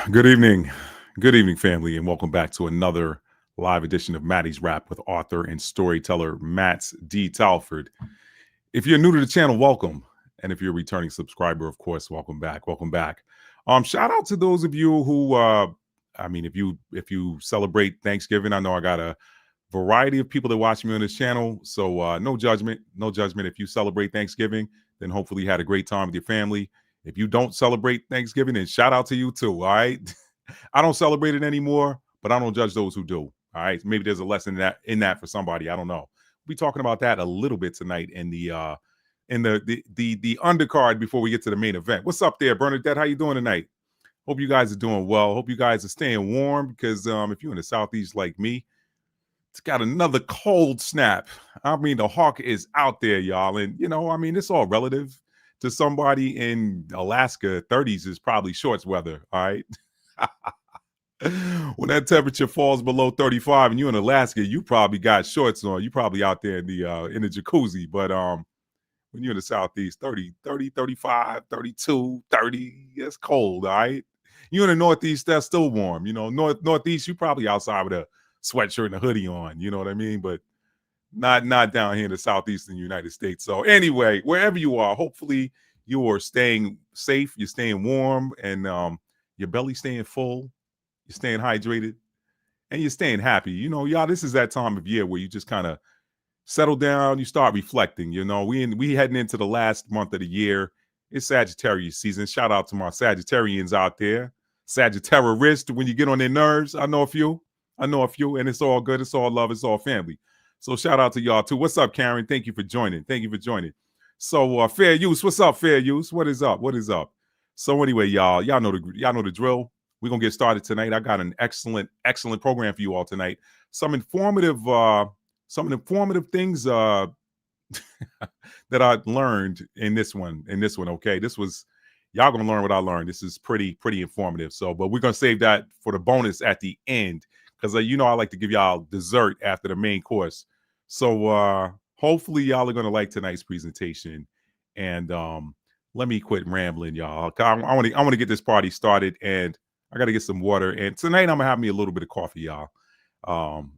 Good evening. Good evening, family, and welcome back to another live edition of Maddie's Rap with author and storyteller Matt D. Talford. If you're new to the channel, welcome. And if you're a returning subscriber, of course, welcome back. Welcome back. Shout out to those of you who if you celebrate Thanksgiving. I know I got a variety of people that watch me on this channel. So no judgment. No judgment. If you celebrate Thanksgiving, then hopefully you had a great time with your family. If you don't celebrate Thanksgiving, then shout out to you too. All right. I don't celebrate it anymore, but I don't judge those who do. All right. Maybe there's a lesson in that for somebody. I don't know. We'll be talking about that a little bit tonight in the undercard before we get to the main event. What's up there, Bernadette? How you doing tonight? Hope you guys are doing well. Hope you guys are staying warm because if you're in the Southeast like me, it's got another cold snap. I mean, the hawk is out there, y'all. And, it's all relative. To somebody in Alaska, 30s is probably shorts weather, all right? When that temperature falls below 35 and you're in Alaska, you probably got shorts on. You probably out there in the jacuzzi. But when you're in the Southeast, 30, 35, 32, 30, it's cold, all right? You're in the Northeast, that's still warm. Northeast, you probably outside with a sweatshirt and a hoodie on, you know what I mean? But not down here in the southeastern United States. So anyway, wherever you are, hopefully you are staying safe, you're staying warm, and your belly's staying full, you're staying hydrated, and you're staying happy. Y'all, this is that time of year where you just kind of settle down, you start reflecting. We heading into the last month of the year. It's Sagittarius season. Shout out to my Sagittarians out there. Sagittarists, when you get on their nerves, I know a few, and it's all good. It's all love. It's all family. So shout out to y'all too. What's up, Karen? Thank you for joining. So Fair Use, what's up, Fair Use? What is up? So anyway, y'all know the drill. We're gonna get started tonight. I got an excellent program for you all tonight. Some informative things that I learned in this one. Okay, y'all gonna learn what I learned. This is pretty informative. So, but we're gonna save that for the bonus at the end because I like to give y'all dessert after the main course. So hopefully y'all are gonna like tonight's presentation. And let me quit rambling, y'all. I want to get this party started, and I got to get some water. And tonight I'm gonna have me a little bit of coffee, y'all.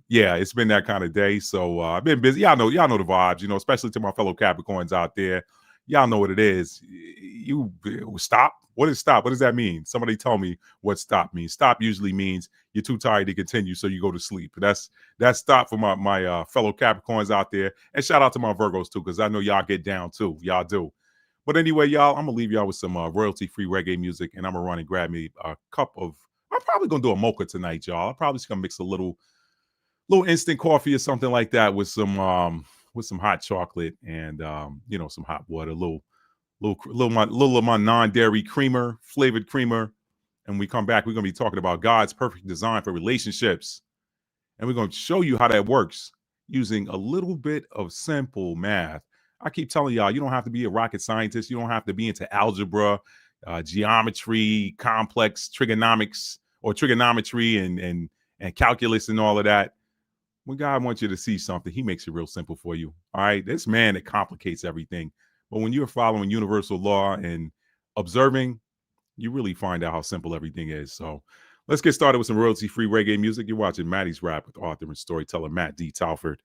Yeah, it's been that kind of day. So I've been busy. Y'all know the vibes, especially to my fellow Capricorns out there. Y'all know what it is. You stop. What is stop? What does that mean? Somebody tell me what stop means. Stop usually means you're too tired to continue, so you go to sleep. That's stop for my fellow Capricorns out there. And shout out to my Virgos too, because I know y'all get down too. Y'all do. But anyway, y'all, I'm gonna leave y'all with some royalty-free reggae music, and I'm gonna run and grab me a cup of. I'm probably gonna do a mocha tonight, y'all. I'm probably just gonna mix a little instant coffee or something like that with some hot chocolate and some hot water, a little of my non-dairy flavored creamer. And we come back, we're gonna be talking about God's perfect design for relationships, and we're gonna show you how that works using a little bit of simple math. I keep telling y'all, you don't have to be a rocket scientist, you don't have to be into algebra, geometry, complex trigonomics or trigonometry and calculus and all of that. When God wants you to see something, he makes it real simple for you. All right. This man that complicates everything. But when you're following universal law and observing, you really find out how simple everything is. So let's get started with some royalty-free reggae music. You're watching Maddie's Rap with author and storyteller Matt D. Talford.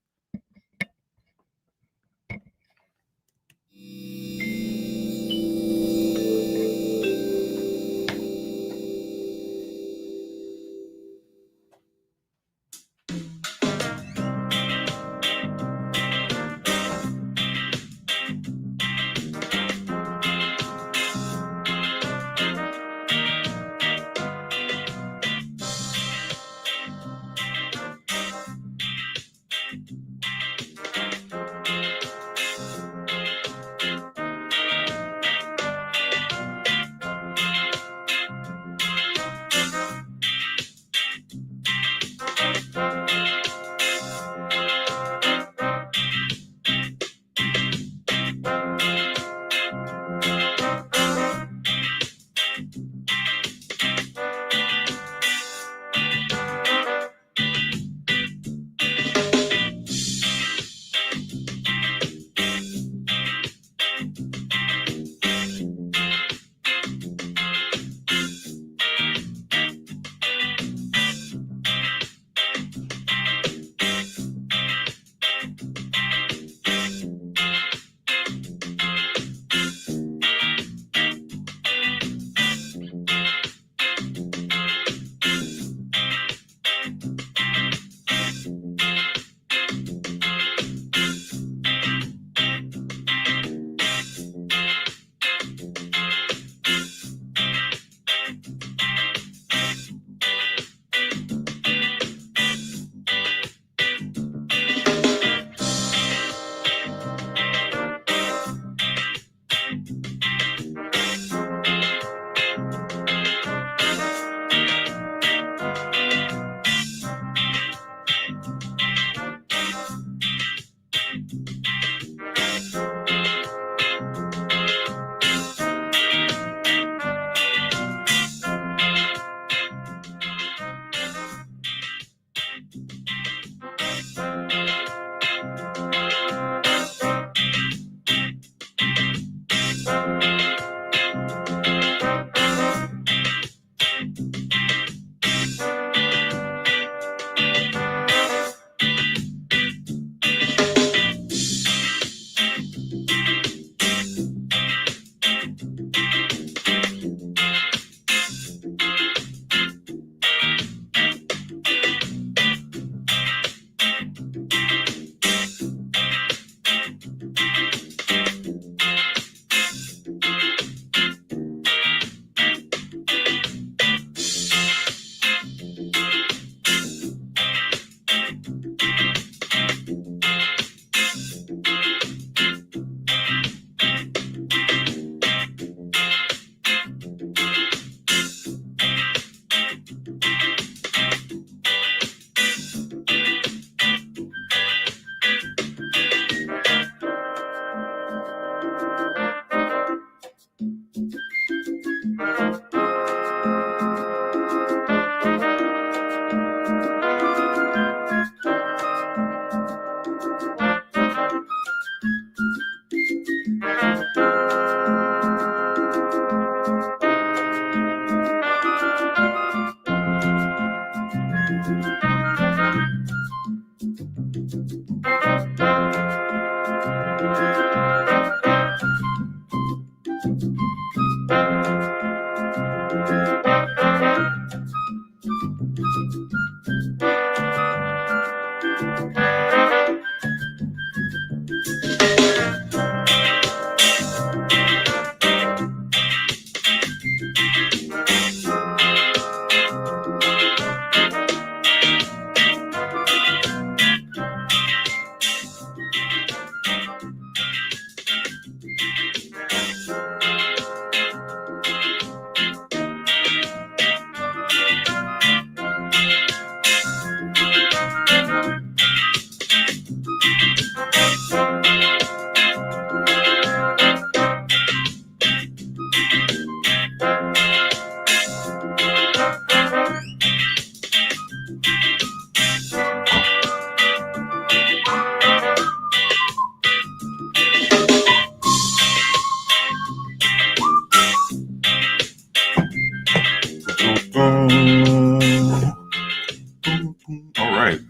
All right.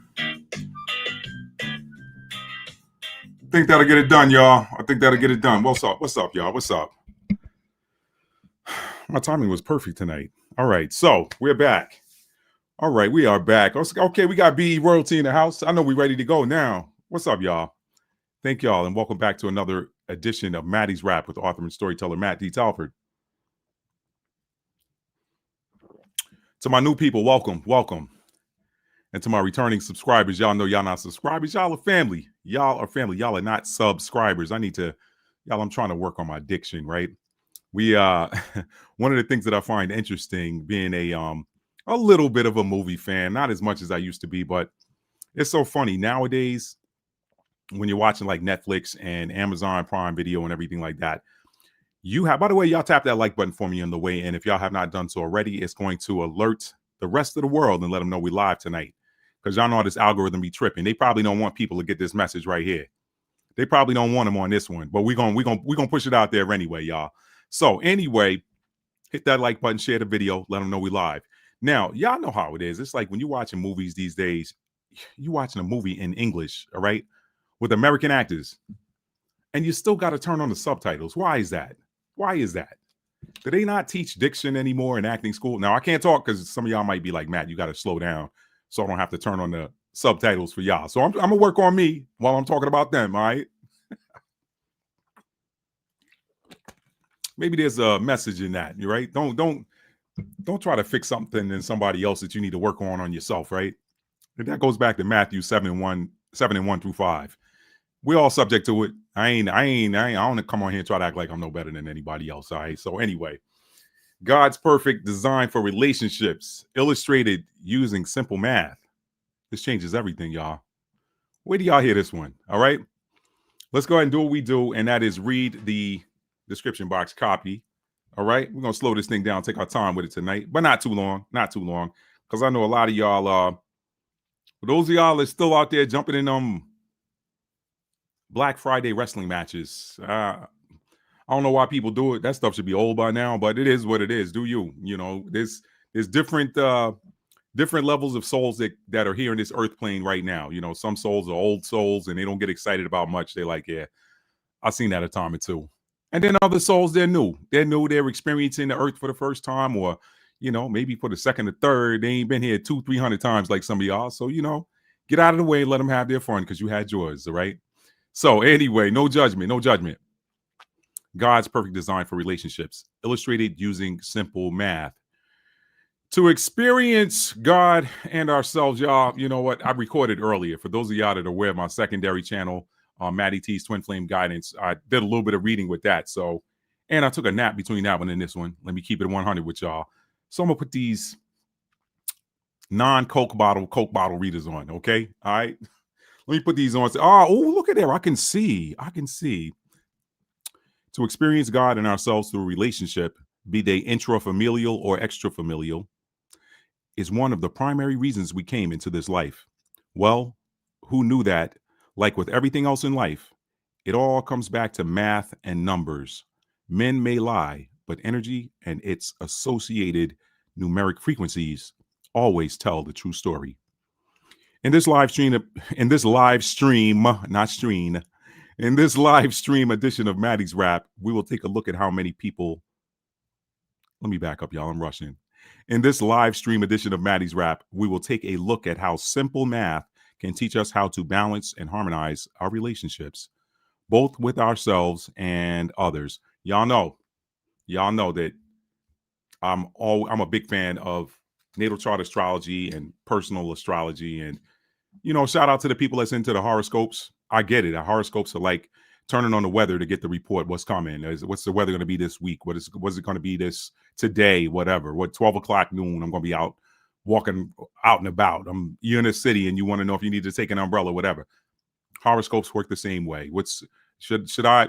I think that'll get it done, y'all. I think that'll get it done. What's up? What's up, y'all? What's up? My timing was perfect tonight. All right. So we're back. All right. We are back. Okay. We got BE Royalty in the house. I know we're ready to go now. What's up, y'all? Thank y'all. And welcome back to another edition of Maddie's Rap with author and storyteller Matt D. Talford. To my new people, welcome, welcome. And to my returning subscribers, y'all know y'all not subscribers. Y'all are family. Y'all are family. Y'all are not subscribers. I'm trying to work on my diction, right? We one of the things that I find interesting being a little bit of a movie fan, not as much as I used to be, but it's so funny nowadays when you're watching like Netflix and Amazon Prime Video and everything like that. You have, by the way, y'all tap that like button for me on the way in. If y'all have not done so already, it's going to alert the rest of the world and let them know we live tonight. Because y'all know how this algorithm be tripping. They probably don't want people to get this message right here. They probably don't want them on this one, but we're gonna push it out there anyway, y'all. So anyway, hit that like button, share the video, let them know we live. Now, y'all know how it is. It's like when you're watching movies these days, you're watching a movie in English, all right, with American actors, and you still got to turn on the subtitles. Why is that? Why is that? Do they not teach diction anymore in acting school? Now, I can't talk because some of y'all might be like, Matt, you got to slow down so I don't have to turn on the subtitles for y'all. So I'm going to work on me while I'm talking about them, all right? Maybe there's a message in that, right? Don't try to fix something in somebody else that you need to work on yourself, right? And that goes back to Matthew 7:1-5. We're all subject to it. I don't come on here and try to act like I'm no better than anybody else. All right. So anyway, God's perfect design for relationships, illustrated using simple math. This changes everything, y'all. Where do y'all hear this one? All right. Let's go ahead and do what we do, and that is read the description box copy. All right. We're gonna slow this thing down, take our time with it tonight, but not too long, because I know a lot of y'all. For those of y'all that's still out there jumping in Black Friday wrestling matches. I don't know why people do it. That stuff should be old by now, but it is what it is. Do you? You know, there's different levels of souls that are here in this earth plane right now. You know, some souls are old souls and they don't get excited about much. They're like, yeah, I've seen that a time or two. And then other souls, they're new. They're experiencing the earth for the first time, or, you know, maybe for the second or third. They ain't been here 200-300 times like some of y'all. So, you know, get out of the way and let them have their fun because you had yours. All right. So anyway, no judgment, no judgment. God's perfect design for relationships, illustrated using simple math. To experience God and ourselves, y'all, you know what? I recorded earlier. For those of y'all that are aware of my secondary channel, Maddie T's Twin Flame Guidance, I did a little bit of reading with that. So, and I took a nap between that one and this one. Let me keep it 100 with y'all. So I'm going to put these non-Coke bottle readers on, okay? All right? Let me put these on. Oh, look at there. I can see. To experience God and ourselves through a relationship, be they intra-familial or extra-familial, is one of the primary reasons we came into this life. Well, who knew that, like with everything else in life, it all comes back to math and numbers. Men may lie, but energy and its associated numeric frequencies always tell the true story. In this live stream edition of Maddie's Rap, we will take a look at how many people Let me back up, y'all. I'm rushing. In this live stream edition of Maddie's Rap, we will take a look at how simple math can teach us how to balance and harmonize our relationships, both with ourselves and others. Y'all know that I'm a big fan of natal chart astrology and personal astrology. And shout out to the people that's into the horoscopes. I get it. The horoscopes are like turning on the weather to get the report. What's coming? What's the weather going to be this week? What's it going to be this today? Whatever. What 12 o'clock noon? I'm going to be out walking out and about. You're in a city and you want to know if you need to take an umbrella, whatever. Horoscopes work the same way. Should I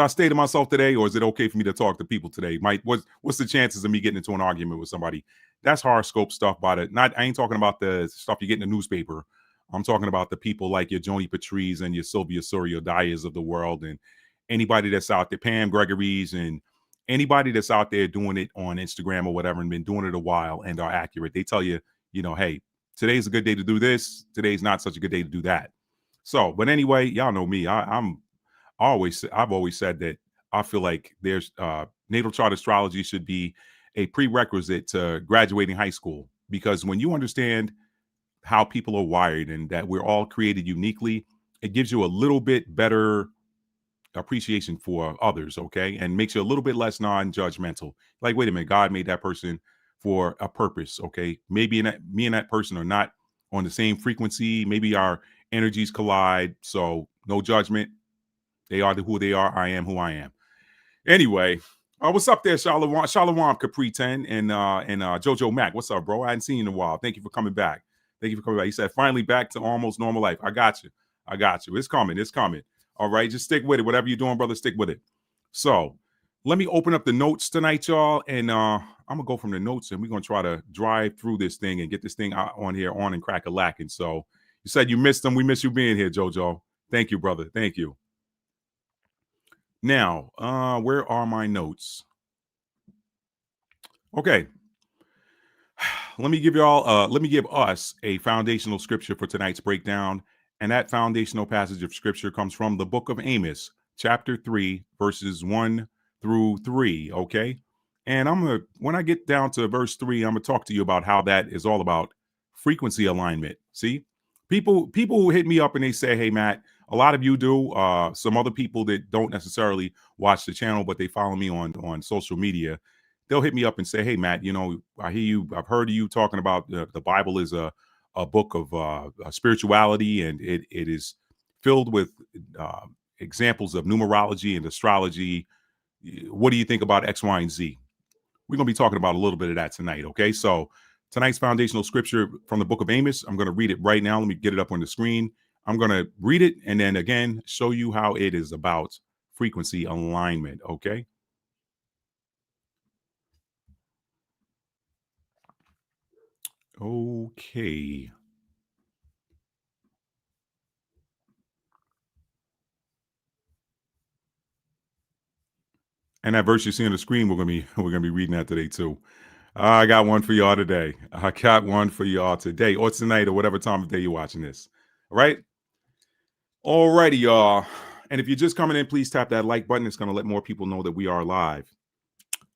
stay to myself today, or is it okay for me to talk to people today? What's the chances of me getting into an argument with somebody? That's horoscope stuff. I ain't talking about the stuff you get in the newspaper. I'm talking about the people like your Joni Patrice and your Sylvia Surya Dyers of the world, and anybody that's out there, Pam Gregory's, and anybody that's out there doing it on Instagram or whatever and been doing it a while and are accurate. They tell you, hey, today's a good day to do this. Today's not such a good day to do that. So, but anyway, y'all know me. I've always said that I feel like there's natal chart astrology should be a prerequisite to graduating high school, because when you understand how people are wired and that we're all created uniquely, it gives you a little bit better appreciation for others, okay? And makes you a little bit less non-judgmental. Like, wait a minute, God made that person for a purpose, okay? Maybe me and that person are not on the same frequency. Maybe our energies collide. So no judgment. They are who they are. I am who I am. Anyway, what's up there, Shalom Capri 10 and Jojo Mac? What's up, bro? I hadn't seen you in a while. Thank you for coming back. He said, finally back to almost normal life. I got you. It's coming. All right, just stick with it. Whatever you're doing, brother, stick with it. So let me open up the notes tonight, y'all. And I'm going to go from the notes and we're going to try to drive through this thing and get this thing on and crack a lacking. So you said you missed them. We miss you being here, Jojo. Thank you, brother. Thank you. Now, where are my notes? Okay. Let me give us a foundational scripture for tonight's breakdown. And that foundational passage of scripture comes from the book of Amos, chapter 3, verses 1 through 3. Okay. And when I get down to verse 3, I'm going to talk to you about how that is all about frequency alignment. See, people hit me up and they say, hey, Matt, a lot of you do. Some other people that don't necessarily watch the channel, but they follow me on social media, they'll hit me up and say, hey, Matt, I hear you. I've heard of you talking about the Bible is a book of spirituality, and it is filled with examples of numerology and astrology. What do you think about X, Y, and Z? We're going to be talking about a little bit of that tonight. Okay. So tonight's foundational scripture from the book of Amos, I'm going to read it right now. Let me get it up on the screen. I'm going to read it and then again show you how it is about frequency alignment. Okay. Okay. And that verse you see on the screen, we're gonna be reading that today too. I got one for y'all today. Or tonight, or whatever time of day you're watching this. All right. Alrighty, y'all. And if you're just coming in, please tap that like button. It's gonna let more people know that we are live.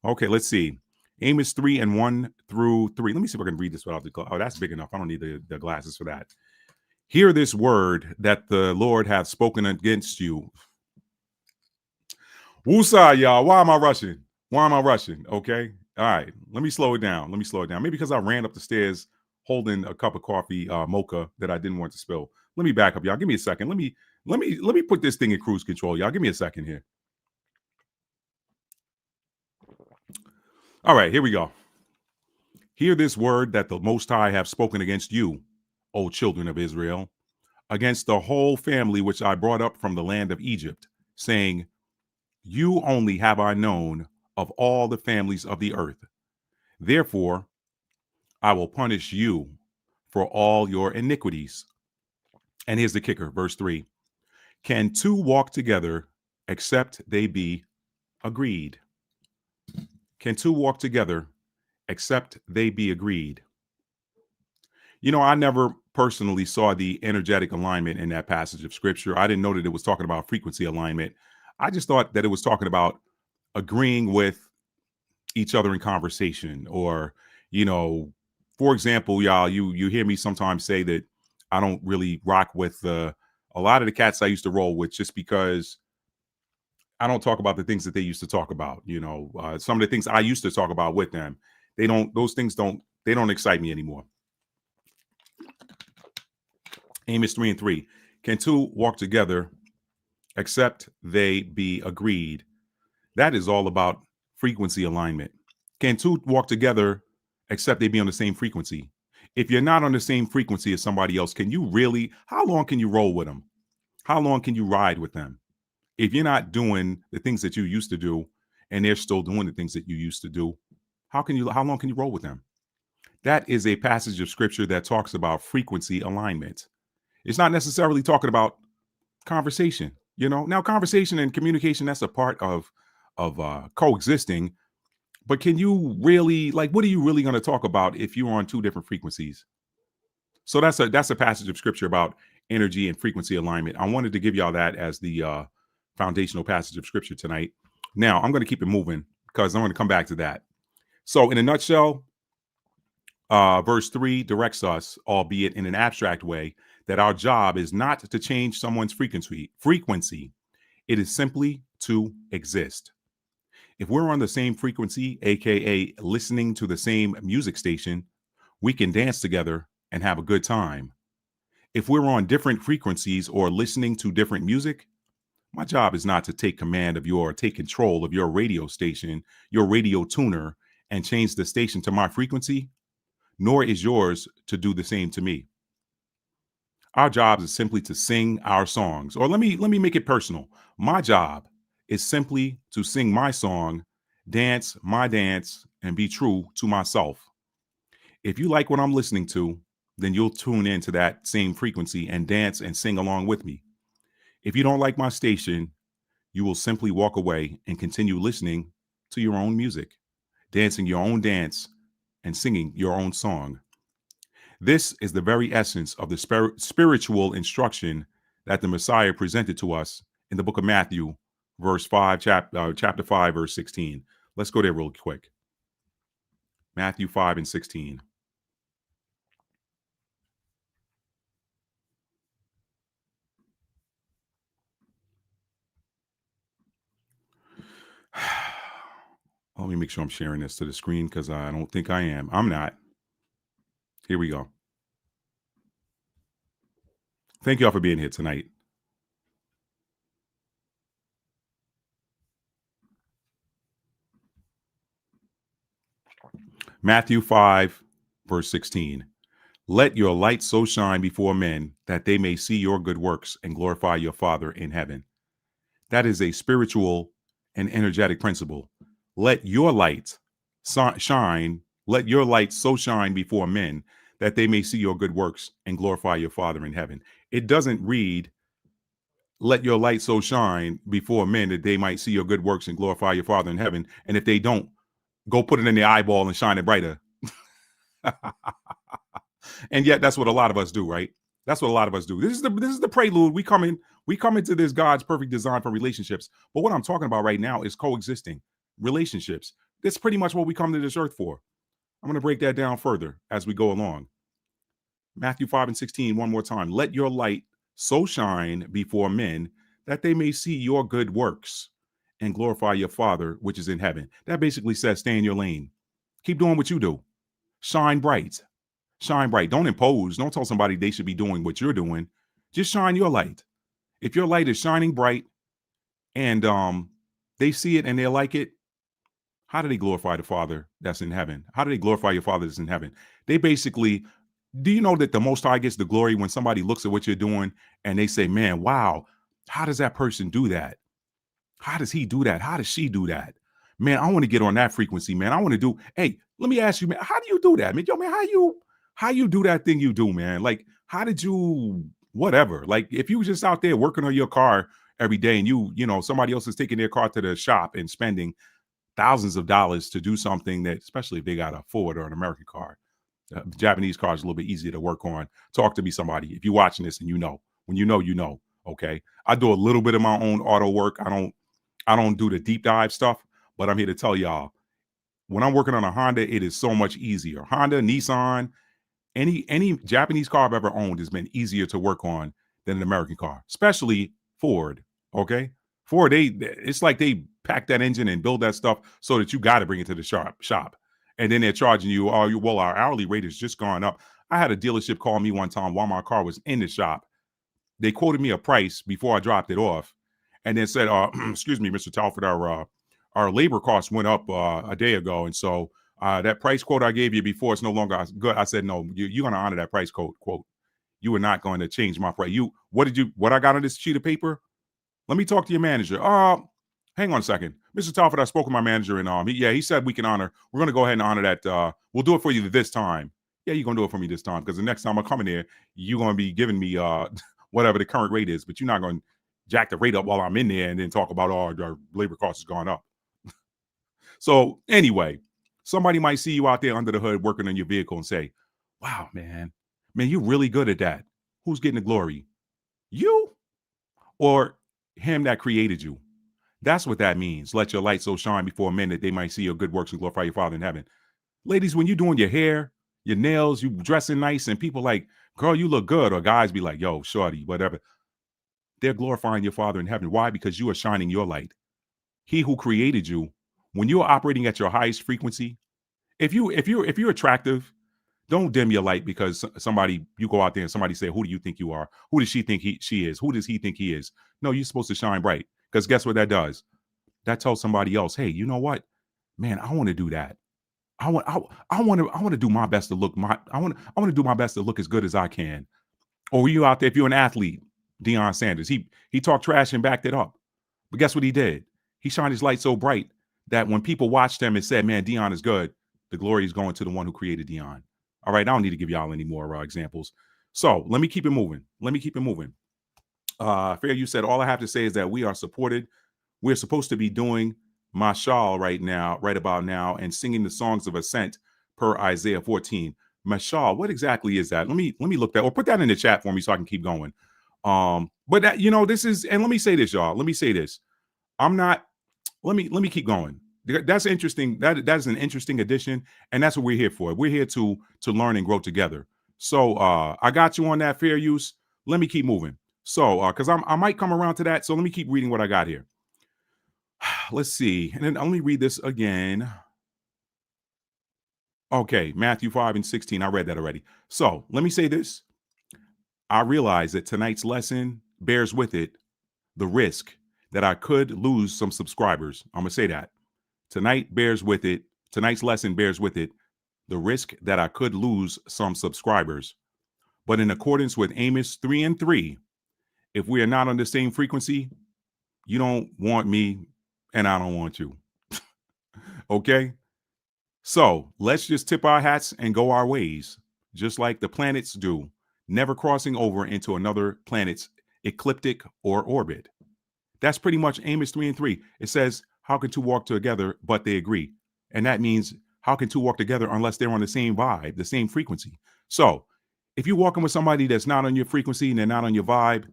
Okay, let's see. Amos 3 and 1 through 3. Let me see if I can read this without the glasses. Oh, that's big enough. I don't need the glasses for that. Hear this word that the Lord hath spoken against you. Woosah, y'all. Why am I rushing? Okay. All right. Let me slow it down. Maybe because I ran up the stairs holding a cup of coffee, mocha, that I didn't want to spill. Let me back up, y'all. Give me a second. Let me put this thing in cruise control, y'all. Give me a second here. All right, here we go. Hear this word that the Most High have spoken against you, O children of Israel, against the whole family which I brought up from the land of Egypt, saying, you only have I known of all the families of the earth. Therefore, I will punish you for all your iniquities. And here's the kicker, verse 3. Can two walk together except they be agreed? Can two walk together except they be agreed? I never personally saw the energetic alignment in that passage of scripture. I didn't know that it was talking about frequency alignment. I just thought that it was talking about agreeing with each other in conversation, or, you know, for example, y'all, you hear me sometimes say that I don't really rock with a lot of the cats I used to roll with, just because I don't talk about the things that they used to talk about. You know, some of the things I used to talk about with them, those things they don't excite me anymore. Amos 3 and 3. Can two walk together except they be agreed? That is all about frequency alignment. Can two walk together except they be on the same frequency? If you're not on the same frequency as somebody else, can you really, how long can you roll with them? How long can you ride with them? If you're not doing the things that you used to do and they're still doing the things that you used to do, how long can you roll with them? That is a passage of scripture that talks about frequency alignment. It's not necessarily talking about conversation. You know, now conversation and communication, that's a part of coexisting. But can you really, like, what are you really going to talk about if you're on two different frequencies? So that's a passage of scripture about energy and frequency alignment. I wanted to give y'all that as the foundational passage of scripture tonight. Now I'm going to keep it moving because I'm going to come back to that. So in a nutshell, verse 3 directs us, albeit in an abstract way, that our job is not to change someone's frequency. It is simply to exist. If we're on the same frequency, aka listening to the same music station, we can dance together and have a good time. If we're on different frequencies or listening to different music, my job is not to take control of your radio station, your radio tuner, and change the station to my frequency, nor is yours to do the same to me. Our job is simply to sing our songs. Or let me make it personal. My job is simply to sing my song, dance my dance, and be true to myself. If you like what I'm listening to, then you'll tune into that same frequency and dance and sing along with me. If you don't like my station, you will simply walk away and continue listening to your own music, dancing your own dance, and singing your own song. This is the very essence of the spiritual instruction that the Messiah presented to us in the book of Matthew, chapter 5, verse 16. Let's go there real quick. Matthew 5 and 16. Let me make sure I'm sharing this to the screen because I don't think I am. I'm not. Here we go. Thank you all for being here tonight. Matthew 5, verse 16. Let your light so shine before men that they may see your good works and glorify your Father in heaven. That is a spiritual and energetic principle. Let your light shine. Let your light so shine before men that they may see your good works and glorify your Father in heaven. It doesn't read, let your light so shine before men that they might see your good works and glorify your Father in heaven. And if they don't, go put it in their eyeball and shine it brighter. And yet that's what a lot of us do, right? That's what a lot of us do. This is the prelude. We come into this God's perfect design for relationships. But what I'm talking about right now is coexisting relationships. That's pretty much what we come to this earth for. I'm going to break that down further as we go along. Matthew 5 and 16, one more time. Let your light so shine before men that they may see your good works and glorify your Father which is in heaven. That basically says stay in your lane. Keep doing what you do. Shine bright. Shine bright. Don't impose. Don't tell somebody they should be doing what you're doing. Just shine your light. If your light is shining bright and they see it and they like it, how do they glorify the Father that's in heaven? How do they glorify your Father that's in heaven? They basically, do you know that the Most High gets the glory when somebody looks at what you're doing and they say, man, wow, how does that person do that? How does he do that? How does she do that? Man, I want to get on that frequency, man. I want to do, hey, let me ask you, man, how do you do that? Man, yo, man, how you do that thing you do, man? Like, how did you, whatever? Like, if you were just out there working on your car every day and you know, somebody else is taking their car to the shop and spending thousands of dollars to do something that, especially if they got a Ford or an American car, Japanese car is a little bit easier to work on. Talk to me, somebody, if you're watching this and you know, when you know, okay. I do a little bit of my own auto work. I don't do the deep dive stuff, but I'm here to tell y'all, When I'm working on a Honda, it is so much easier. Honda, Nissan, any Japanese car I've ever owned has been easier to work on than an American car, especially Ford. Okay, Ford, it's like they pack that engine and build that stuff so that you got to bring it to the shop, and then they're charging you. Oh, well, our hourly rate has just gone up. I had a dealership call me one time while my car was in the shop. They quoted me a price before I dropped it off, and then said, "Excuse me, Mr. Talford, our labor costs went up a day ago, and so that price quote I gave you before is no longer good." I said, "No, you're going to honor that price quote. You are not going to change my price. What I got on this sheet of paper? Let me talk to your manager. Hang on a second, Mr. Talford. I spoke with my manager, and he said we can honor. We're going to go ahead and honor that. We'll do it for you this time. Yeah, you're going to do it for me this time because the next time I come in there, you're going to be giving me whatever the current rate is, but you're not going to jack the rate up while I'm in there and then talk about our labor costs has gone up." So anyway, somebody might see you out there under the hood working on your vehicle and say, "Wow, man, you're really good at that. Who's getting the glory? You or him that created you?" That's what that means. Let your light so shine before men that they might see your good works and glorify your Father in heaven. Ladies, when you're doing your hair, your nails, you dressing nice, and people like, "Girl, you look good," or guys be like, "Yo, shorty," whatever. They're glorifying your Father in heaven. Why? Because you are shining your light. He who created you, when you're operating at your highest frequency, if you're attractive, don't dim your light because you go out there and somebody say, "Who do you think you are? Who does she think she is? Who does he think he is?" No, you're supposed to shine bright because guess what that does? That tells somebody else, "Hey, you know what, man? I want to do that. I want to do my best to look I want to do my best to look as good as I can." Or you out there, if you're an athlete, Deion Sanders, he talked trash and backed it up. But guess what he did? He shined his light so bright that when people watched him and said, "Man, Deion is good," the glory is going to the one who created Deion. All right, I don't need to give y'all any more examples. So let me keep it moving. Fair, you said, all I have to say is that we are supported. We're supposed to be doing Mashal right about now, and singing the songs of ascent per Isaiah 14. Mashal, what exactly is that? Let me look that, or put that in the chat for me so I can keep going. But that, this is, and let me say this, y'all. Let me say this. I'm not, let me keep going. That's interesting. That is an interesting addition, and that's what we're here for. We're here to learn and grow together. So I got you on that, fair use. Let me keep moving. So because I might come around to that. So let me keep reading what I got here. Let's see, and then let me read this again. Okay, Matthew 5:16. I read that already. So let me say this. I realize that tonight's lesson bears with it the risk that I could lose some subscribers. I'm gonna say that. Tonight's lesson bears with it the risk that I could lose some subscribers. But in accordance with Amos 3:3, if we are not on the same frequency, you don't want me and I don't want you. Okay? So let's just tip our hats and go our ways, just like the planets do, never crossing over into another planet's ecliptic or orbit. That's pretty much Amos 3:3. It says, "How can two walk together but they agree?" And that means, how can two walk together unless they're on the same vibe, the same frequency? So if you're walking with somebody that's not on your frequency and they're not on your vibe,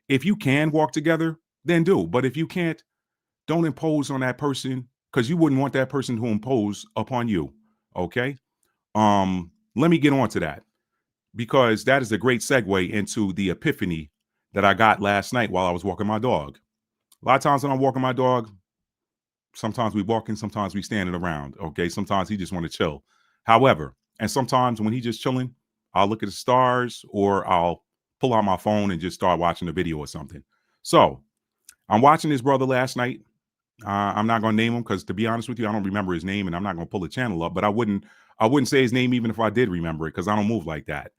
if you can walk together, then do. But if you can't, don't impose on that person, because you wouldn't want that person to impose upon you. Okay. Let me get on to that, because that is a great segue into the epiphany that I got last night while I was walking my dog. A lot of times when I'm walking my dog, sometimes we walking, sometimes we standing around. Okay. Sometimes he just want to chill. However, and sometimes when he just chilling, I'll look at the stars or I'll pull out my phone and just start watching a video or something. So I'm watching this brother last night. I'm not going to name him because, to be honest with you, I don't remember his name, and I'm not going to pull the channel up. But I wouldn't say his name even if I did remember it, because I don't move like that.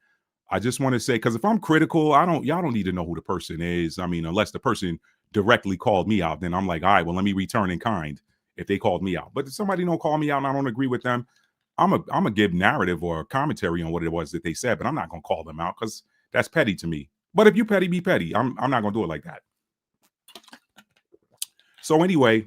I just want to say, because if I'm critical, y'all don't need to know who the person is. I mean, unless the person directly called me out, then I'm like, all right, well, let me return in kind if they called me out. But if somebody don't call me out and I don't agree with them, I'm a give narrative or commentary on what it was that they said, but I'm not going to call them out because that's petty to me. But if you petty, be petty. I'm not going to do it like that. So anyway,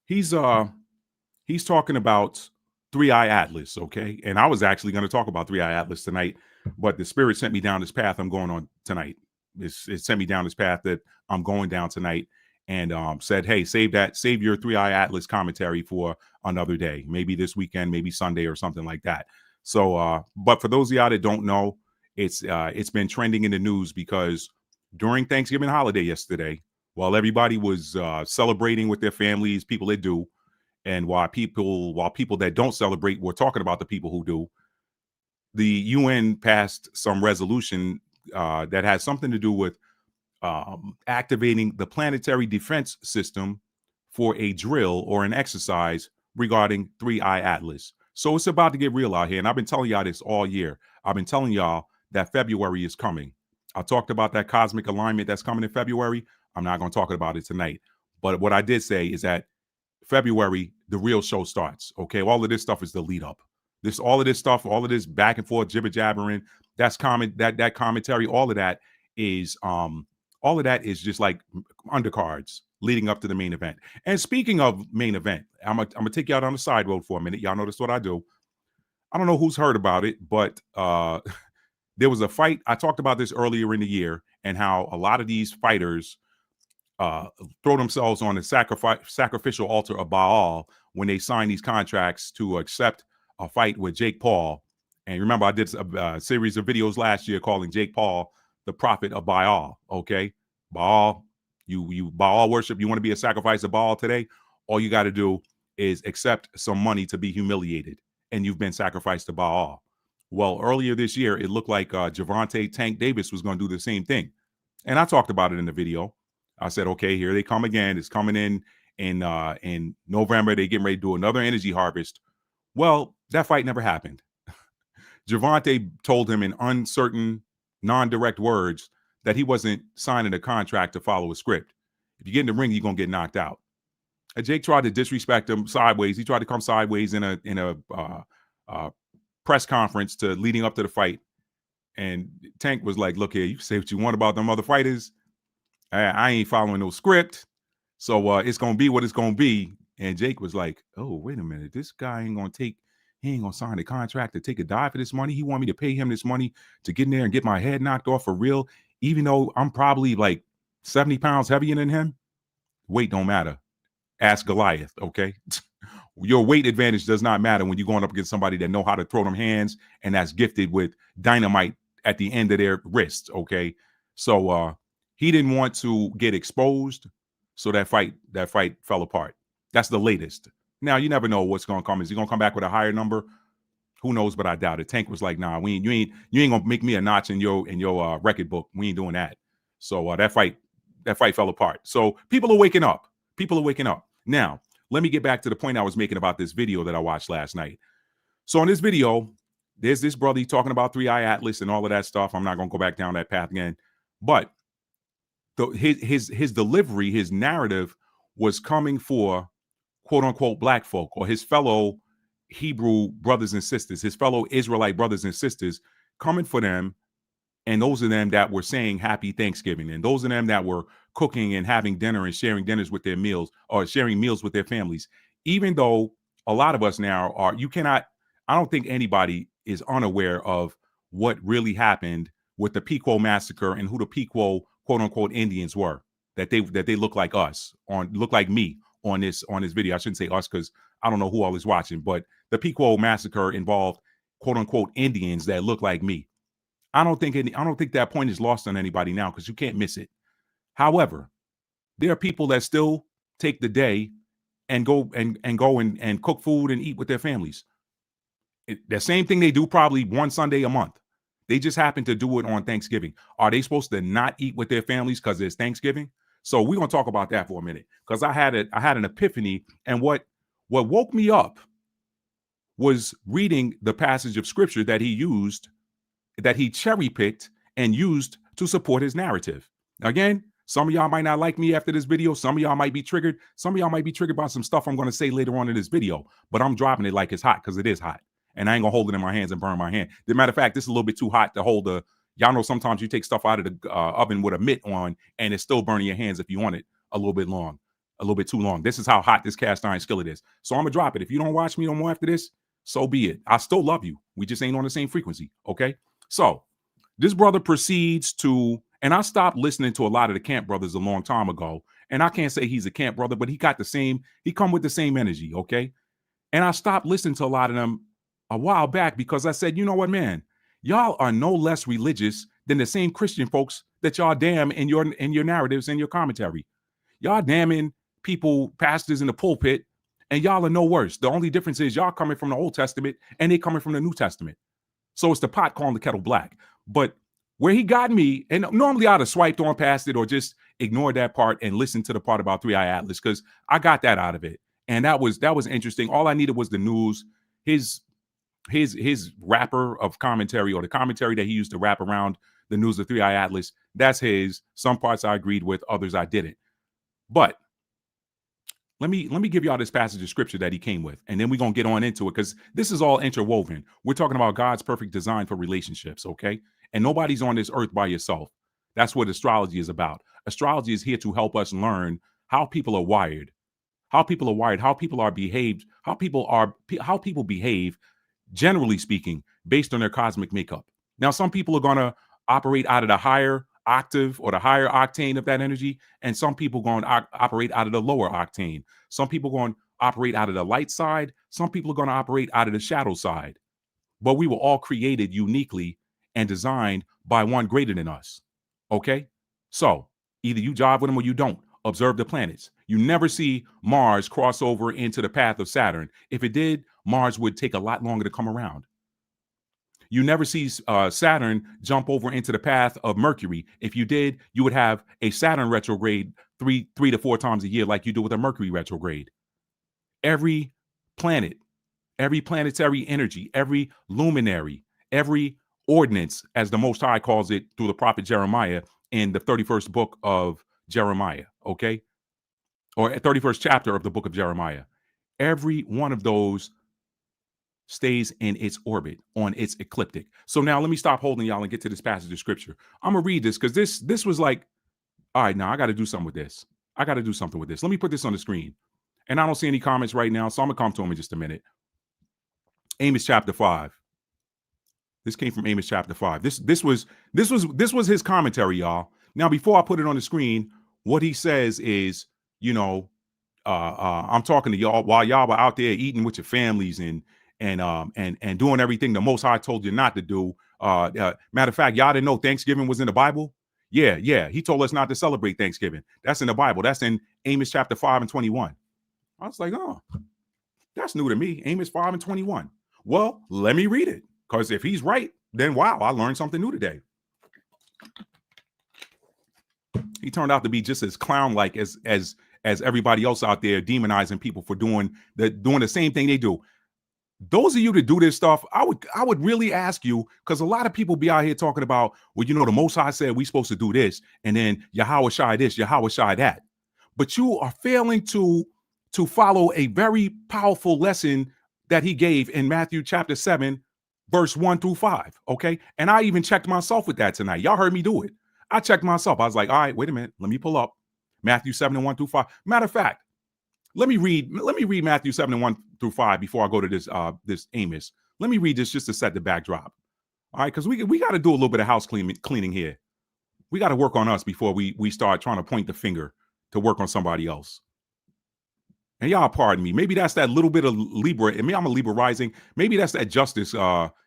he's talking about 3i Atlas, okay? And I was actually going to talk about 3i Atlas tonight, but the Spirit sent me down this path I'm going on tonight. It sent me down this path that I'm going down tonight. and said, hey, save your 3i Atlas commentary for another day, maybe this weekend, maybe Sunday or something like that. So, but for those of y'all that don't know, it's been trending in the news because during Thanksgiving holiday yesterday, while everybody was celebrating with their families, people that do, and while people that don't celebrate were talking about the people who do, the UN passed some resolution that has something to do with activating the planetary defense system for a drill or an exercise regarding 3i Atlas. So it's about to get real out here. And I've been telling y'all this all year. I've been telling y'all that February is coming. I talked about that cosmic alignment that's coming in February. I'm not going to talk about it tonight. But what I did say is that February, the real show starts. Okay. All of this stuff is the lead up. All of this stuff, all of this back and forth jibber jabbering, that commentary, all of that is just like undercards leading up to the main event. And speaking of main event, I'm gonna take you out on the side road for a minute. Y'all notice what I do. I don't know who's heard about it, but there was a fight. I talked about this earlier in the year and how a lot of these fighters throw themselves on the sacrificial altar of Baal when they sign these contracts to accept a fight with Jake Paul. And remember, I did a series of videos last year calling Jake Paul the prophet of Baal. Okay, Baal, you Baal worship. You want to be a sacrifice of Baal today? All you got to do is accept some money to be humiliated, and you've been sacrificed to Baal. Well, earlier this year, it looked like Gervonta Tank Davis was going to do the same thing, and I talked about it in the video. I said, okay, here they come again. It's coming in November. They getting ready to do another energy harvest. Well, that fight never happened. Gervonta told him in uncertain, non-direct words that he wasn't signing a contract to follow a script. If you get in the ring, you're gonna get knocked out. And Jake tried to disrespect him sideways. He tried to come sideways in a press conference to leading up to the fight. And Tank was like, "Look here, you say what you want about them other fighters. I ain't following no script, so it's gonna be what it's gonna be." And Jake was like, "Oh, wait a minute, this guy ain't gonna sign a contract to take a dive for this money. He want me to pay him this money to get in there and get my head knocked off for real, even though I'm probably like 70 pounds heavier than him. Weight don't matter. Ask Goliath, okay? Your weight advantage does not matter when you're going up against somebody that know how to throw them hands and that's gifted with dynamite at the end of their wrists, okay? So he didn't want to get exposed, so that fight fell apart. That's the latest. Now you never know what's going to come. Is he going to come back with a higher number? Who knows? But I doubt it. Tank was like, "Nah, you ain't gonna make me a notch in your record book. We ain't doing that." So that fight fell apart. So people are waking up. Now, let me get back to the point I was making about this video that I watched last night. So in this video, there's this brother talking about 3i Atlas and all of that stuff. I'm not going to go back down that path again. But his delivery, his narrative was coming for quote unquote black folk or his fellow Hebrew brothers and sisters, his fellow Israelite brothers and sisters, coming for them. And those of them that were saying happy Thanksgiving, and those of them that were cooking and having dinner and sharing dinners with their meals or sharing meals with their families. Even though a lot of us now are, I don't think anybody is unaware of what really happened with the Pequot massacre and who the Pequot quote unquote Indians were, that they look like us, look like me on this video. I shouldn't say us because I don't know who all is watching, but the Pequot massacre involved quote unquote Indians that look like me. I don't think that point is lost on anybody now because you can't miss it. However, there are people that still take the day and go and cook food and eat with their families. The same thing they do probably one Sunday a month. They just happen to do it on Thanksgiving. Are they supposed to not eat with their families because it's Thanksgiving? So we're gonna talk about that for a minute because I had an epiphany, and what woke me up was reading the passage of scripture that he cherry-picked and used to support his narrative. Again, some of y'all might not like me after this video. Some of y'all might be triggered. Some of y'all might be triggered by some stuff I'm going to say later on in this video, but I'm dropping it like it's hot because it is hot. And I ain't going to hold it in my hands and burn my hand. As a matter of fact, this is a little bit too hot to hold y'all know sometimes you take stuff out of the oven with a mitt on and it's still burning your hands if you want it a little bit too long. This is how hot this cast iron skillet is. So I'm going to drop it. If you don't watch me no more after this, so be it. I still love you. We just ain't on the same frequency, okay? So this brother proceeds to, and I stopped listening to a lot of the Camp Brothers a long time ago And I can't say he's a camp brother, but he come with the same energy, okay? And I stopped listening to a lot of them a while back because I said, you know what, man, y'all are no less religious than the same Christian folks that y'all damn in your narratives and your commentary. Y'all damning people, pastors in the pulpit, and y'all are no worse. The only difference is y'all coming from the Old Testament and they coming from the New Testament. So it's the pot calling the kettle black. But where he got me, and normally I'd have swiped on past it or just ignored that part and listened to the part about 3i Atlas because I got that out of it. And that was interesting. All I needed was the news, his wrapper of commentary, or the commentary that he used to wrap around the news of 3i Atlas. That's his. Some parts I agreed with, others I didn't. But let me give y'all this passage of scripture that he came with, and then we're going to get on into it because this is all interwoven. We're talking about God's perfect design for relationships, okay? And nobody's on this earth by yourself. That's what astrology is about. Astrology is here to help us learn how people are wired, how people are behaved, how people behave, generally speaking, based on their cosmic makeup. Now, some people are going to operate out of the higher octave or the higher octane of that energy, and some people going to operate out of the lower octane. Some people going to operate out of the light side. Some people are going to operate out of the shadow side. But we were all created uniquely and designed by one greater than us. Okay? So either you jive with them or you don't. Observe the planets. You never see Mars cross over into the path of Saturn. If it did, Mars would take a lot longer to come around. You never see Saturn jump over into the path of Mercury. If you did, you would have a Saturn retrograde three to four times a year like you do with a Mercury retrograde. Every planet, every planetary energy, every luminary, every ordinance, as the Most High calls it through the prophet Jeremiah in the 31st book of Jeremiah, okay? Or 31st chapter of the book of Jeremiah. Every one of those stays in its orbit, on its ecliptic. So now let me stop holding y'all and get to this passage of scripture. I'm going to read this because this was like, all right, now I got to do something with this. I got to do something with this. Let me put this on the screen. And I don't see any comments right now, so I'm going to come to them in just a minute. Amos chapter 5. This came from Amos chapter 5. This was his commentary, y'all. Now, before I put it on the screen, what he says is, you know, I'm talking to y'all while y'all were out there eating with your families and doing everything the Most High told you not to do. Matter of fact, y'all didn't know Thanksgiving was in the Bible? Yeah. He told us not to celebrate Thanksgiving. That's in the Bible. That's in Amos chapter 5 and 21. I was like, oh, that's new to me. Amos 5 and 21. Well, let me read it. Because if he's right, then wow, I learned something new today. He turned out to be just as clown-like as everybody else out there demonizing people for doing the same thing they do. Those of you that do this stuff, I would really ask you, because a lot of people be out here talking about, well, you know, the Most High said we're supposed to do this, and then Yahweh Shai this, Yahweh Shai that. But you are failing to follow a very powerful lesson that he gave in Matthew chapter 7, verse 1 through 5. Okay. And I even checked myself with that tonight. Y'all heard me do it. I checked myself. I was like, all right, wait a minute. Let me pull up Matthew 7 and 1 through 5. Matter of fact, let me read Matthew 7 and 1 through 5 before I go to this Amos. Let me read this just to set the backdrop. All right, because we got to do a little bit of house cleaning here. We got to work on us before we start trying to point the finger to work on somebody else. And y'all pardon me. Maybe that's that little bit of Libra. I mean, I'm a Libra rising. Maybe that's that justice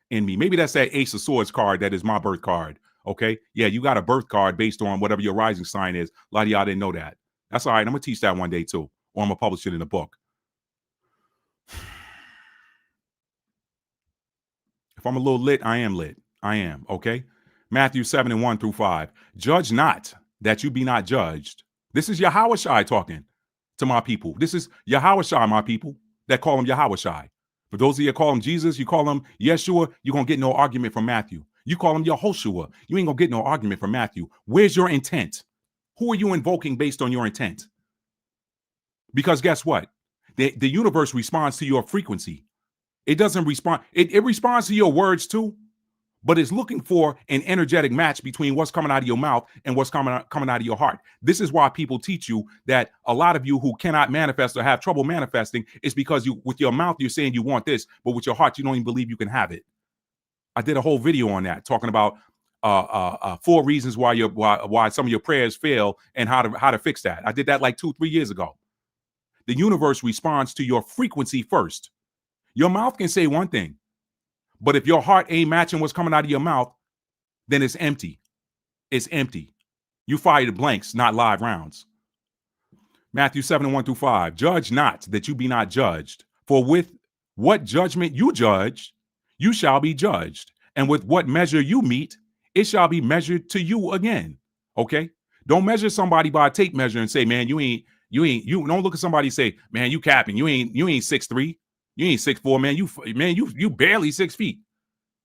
in me. Maybe that's that Ace of Swords card that is my birth card. Okay. Yeah, you got a birth card based on whatever your rising sign is. A lot of y'all didn't know that. That's all right. I'm going to teach that one day too. Or I'm going to publish it in a book. If I'm a little lit, I am lit. I am. Okay. Matthew 7 and 1 through 5. Judge not that you be not judged. This is Yahweh Shai talking to my people. This is Yahweh Shai, my people, that call him Yahweh Shai. For those of you that call him Jesus, you call him Yeshua, you're going to get no argument from Matthew. You call him Yehoshua, you ain't going to get no argument from Matthew. Where's your intent? Who are you invoking based on your intent? Because guess what? The universe responds to your frequency. It doesn't respond. It responds to your words too, but it's looking for an energetic match between what's coming out of your mouth and what's coming out of your heart. This is why people teach you that a lot of you who cannot manifest or have trouble manifesting is because with your mouth, you're saying you want this, but with your heart, you don't even believe you can have it. I did a whole video on that, talking about 4 reasons why some of your prayers fail and how to fix that. I did that like 2-3 years ago. The universe responds to your frequency first. Your mouth can say one thing, but if your heart ain't matching what's coming out of your mouth, then it's empty. It's empty. You fired blanks, not live rounds. Matthew 7:1-5. Judge not that you be not judged. For with what judgment you judge, you shall be judged. And with what measure you meet, it shall be measured to you again. Okay? Don't measure somebody by a tape measure and say, man, you don't look at somebody and say, man, you capping. You ain't 6'3". You ain't 6'4", man. You barely 6 feet.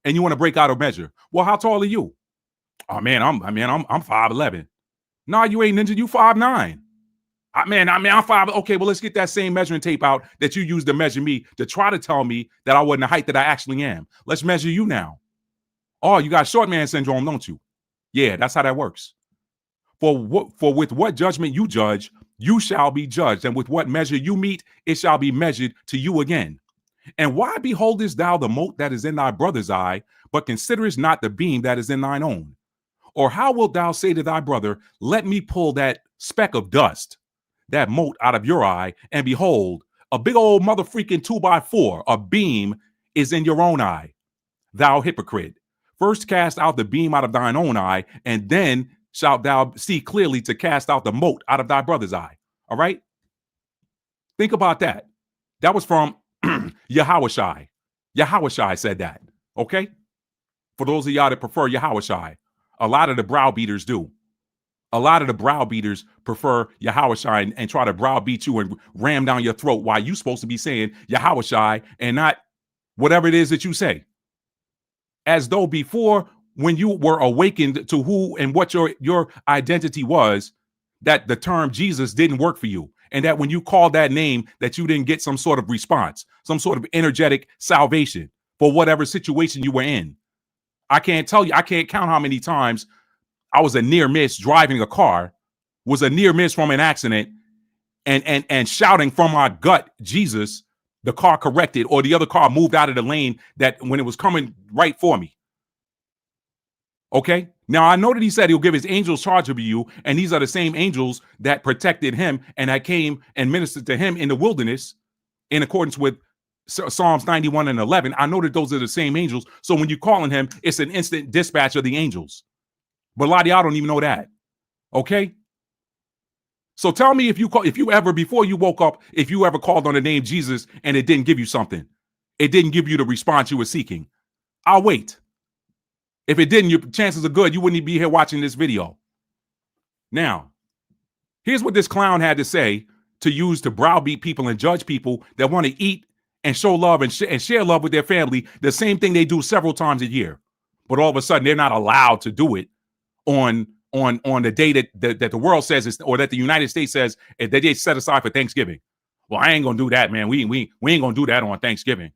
And you want to break out a measure. Well, how tall are you? Oh man, I'm 5'11". No, you ain't ninja, you 5'9". I'm 5. Okay, well, let's get that same measuring tape out that you used to measure me to try to tell me that I wasn't the height that I actually am. Let's measure you now. Oh, you got short man syndrome, don't you? Yeah, that's how that works. For with what judgment you judge, you shall be judged. And with what measure you meet, it shall be measured to you again. And why beholdest thou the mote that is in thy brother's eye, but considerest not the beam that is in thine own? Or how wilt thou say to thy brother, let me pull that speck of dust, that mote out of your eye, and behold, a big old mother freaking 2x4, a beam is in your own eye, thou hypocrite. First cast out the beam out of thine own eye, and then shalt thou see clearly to cast out the mote out of thy brother's eye. All right? Think about that. That was from Yahushai. Yahushai said that. Okay? For those of y'all that prefer Yahushai, a lot of the browbeaters do. A lot of the browbeaters prefer Yahushai and try to browbeat you and ram down your throat while you're supposed to be saying Yahushai and not whatever it is that you say. As though before, when you were awakened to who and what your identity was, that the term Jesus didn't work for you. And that when you called that name, that you didn't get some sort of response, some sort of energetic salvation for whatever situation you were in. I can't tell you, I can't count how many times I was a near miss driving a car, was a near miss from an accident, and shouting from my gut, Jesus, the car corrected, or the other car moved out of the lane that when it was coming right for me. Okay? Now, I know that he said he'll give his angels charge over you, and these are the same angels that protected him and that came and ministered to him in the wilderness in accordance with Psalms 91:11. I know that those are the same angels. So when you're calling him, it's an instant dispatch of the angels. But a lot of y'all don't even know that. Okay? So tell me if you ever, before you woke up, if you ever called on the name Jesus and it didn't give you something. It didn't give you the response you were seeking. I'll wait. If it didn't, your chances are good you wouldn't be here watching this video. Now, here's what this clown had to say to use to browbeat people and judge people that want to eat and show love and share love with their family, the same thing they do several times a year. But all of a sudden, they're not allowed to do it on the day that the world says, or that the United States says that they set aside for Thanksgiving. Well, I ain't going to do that, man. We ain't going to do that on Thanksgiving.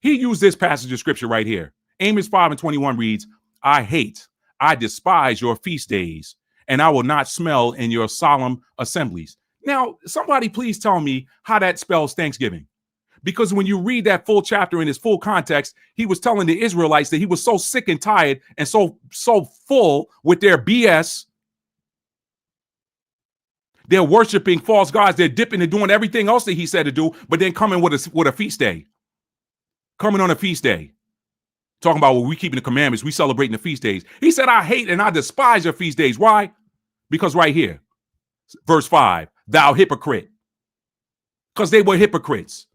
He used this passage of scripture right here. Amos 5:21 reads, I despise your feast days, and I will not smell in your solemn assemblies. Now, somebody please tell me how that spells Thanksgiving. Because when you read that full chapter in its full context, he was telling the Israelites that he was so sick and tired and so full with their BS. They're worshiping false gods. They're dipping and doing everything else that he said to do, but then coming with a feast day. Coming on a feast day. Talking about, well, we keeping the commandments. We celebrating the feast days. He said, I hate and I despise your feast days. Why? Because right here, verse 5, thou hypocrite. Because they were hypocrites.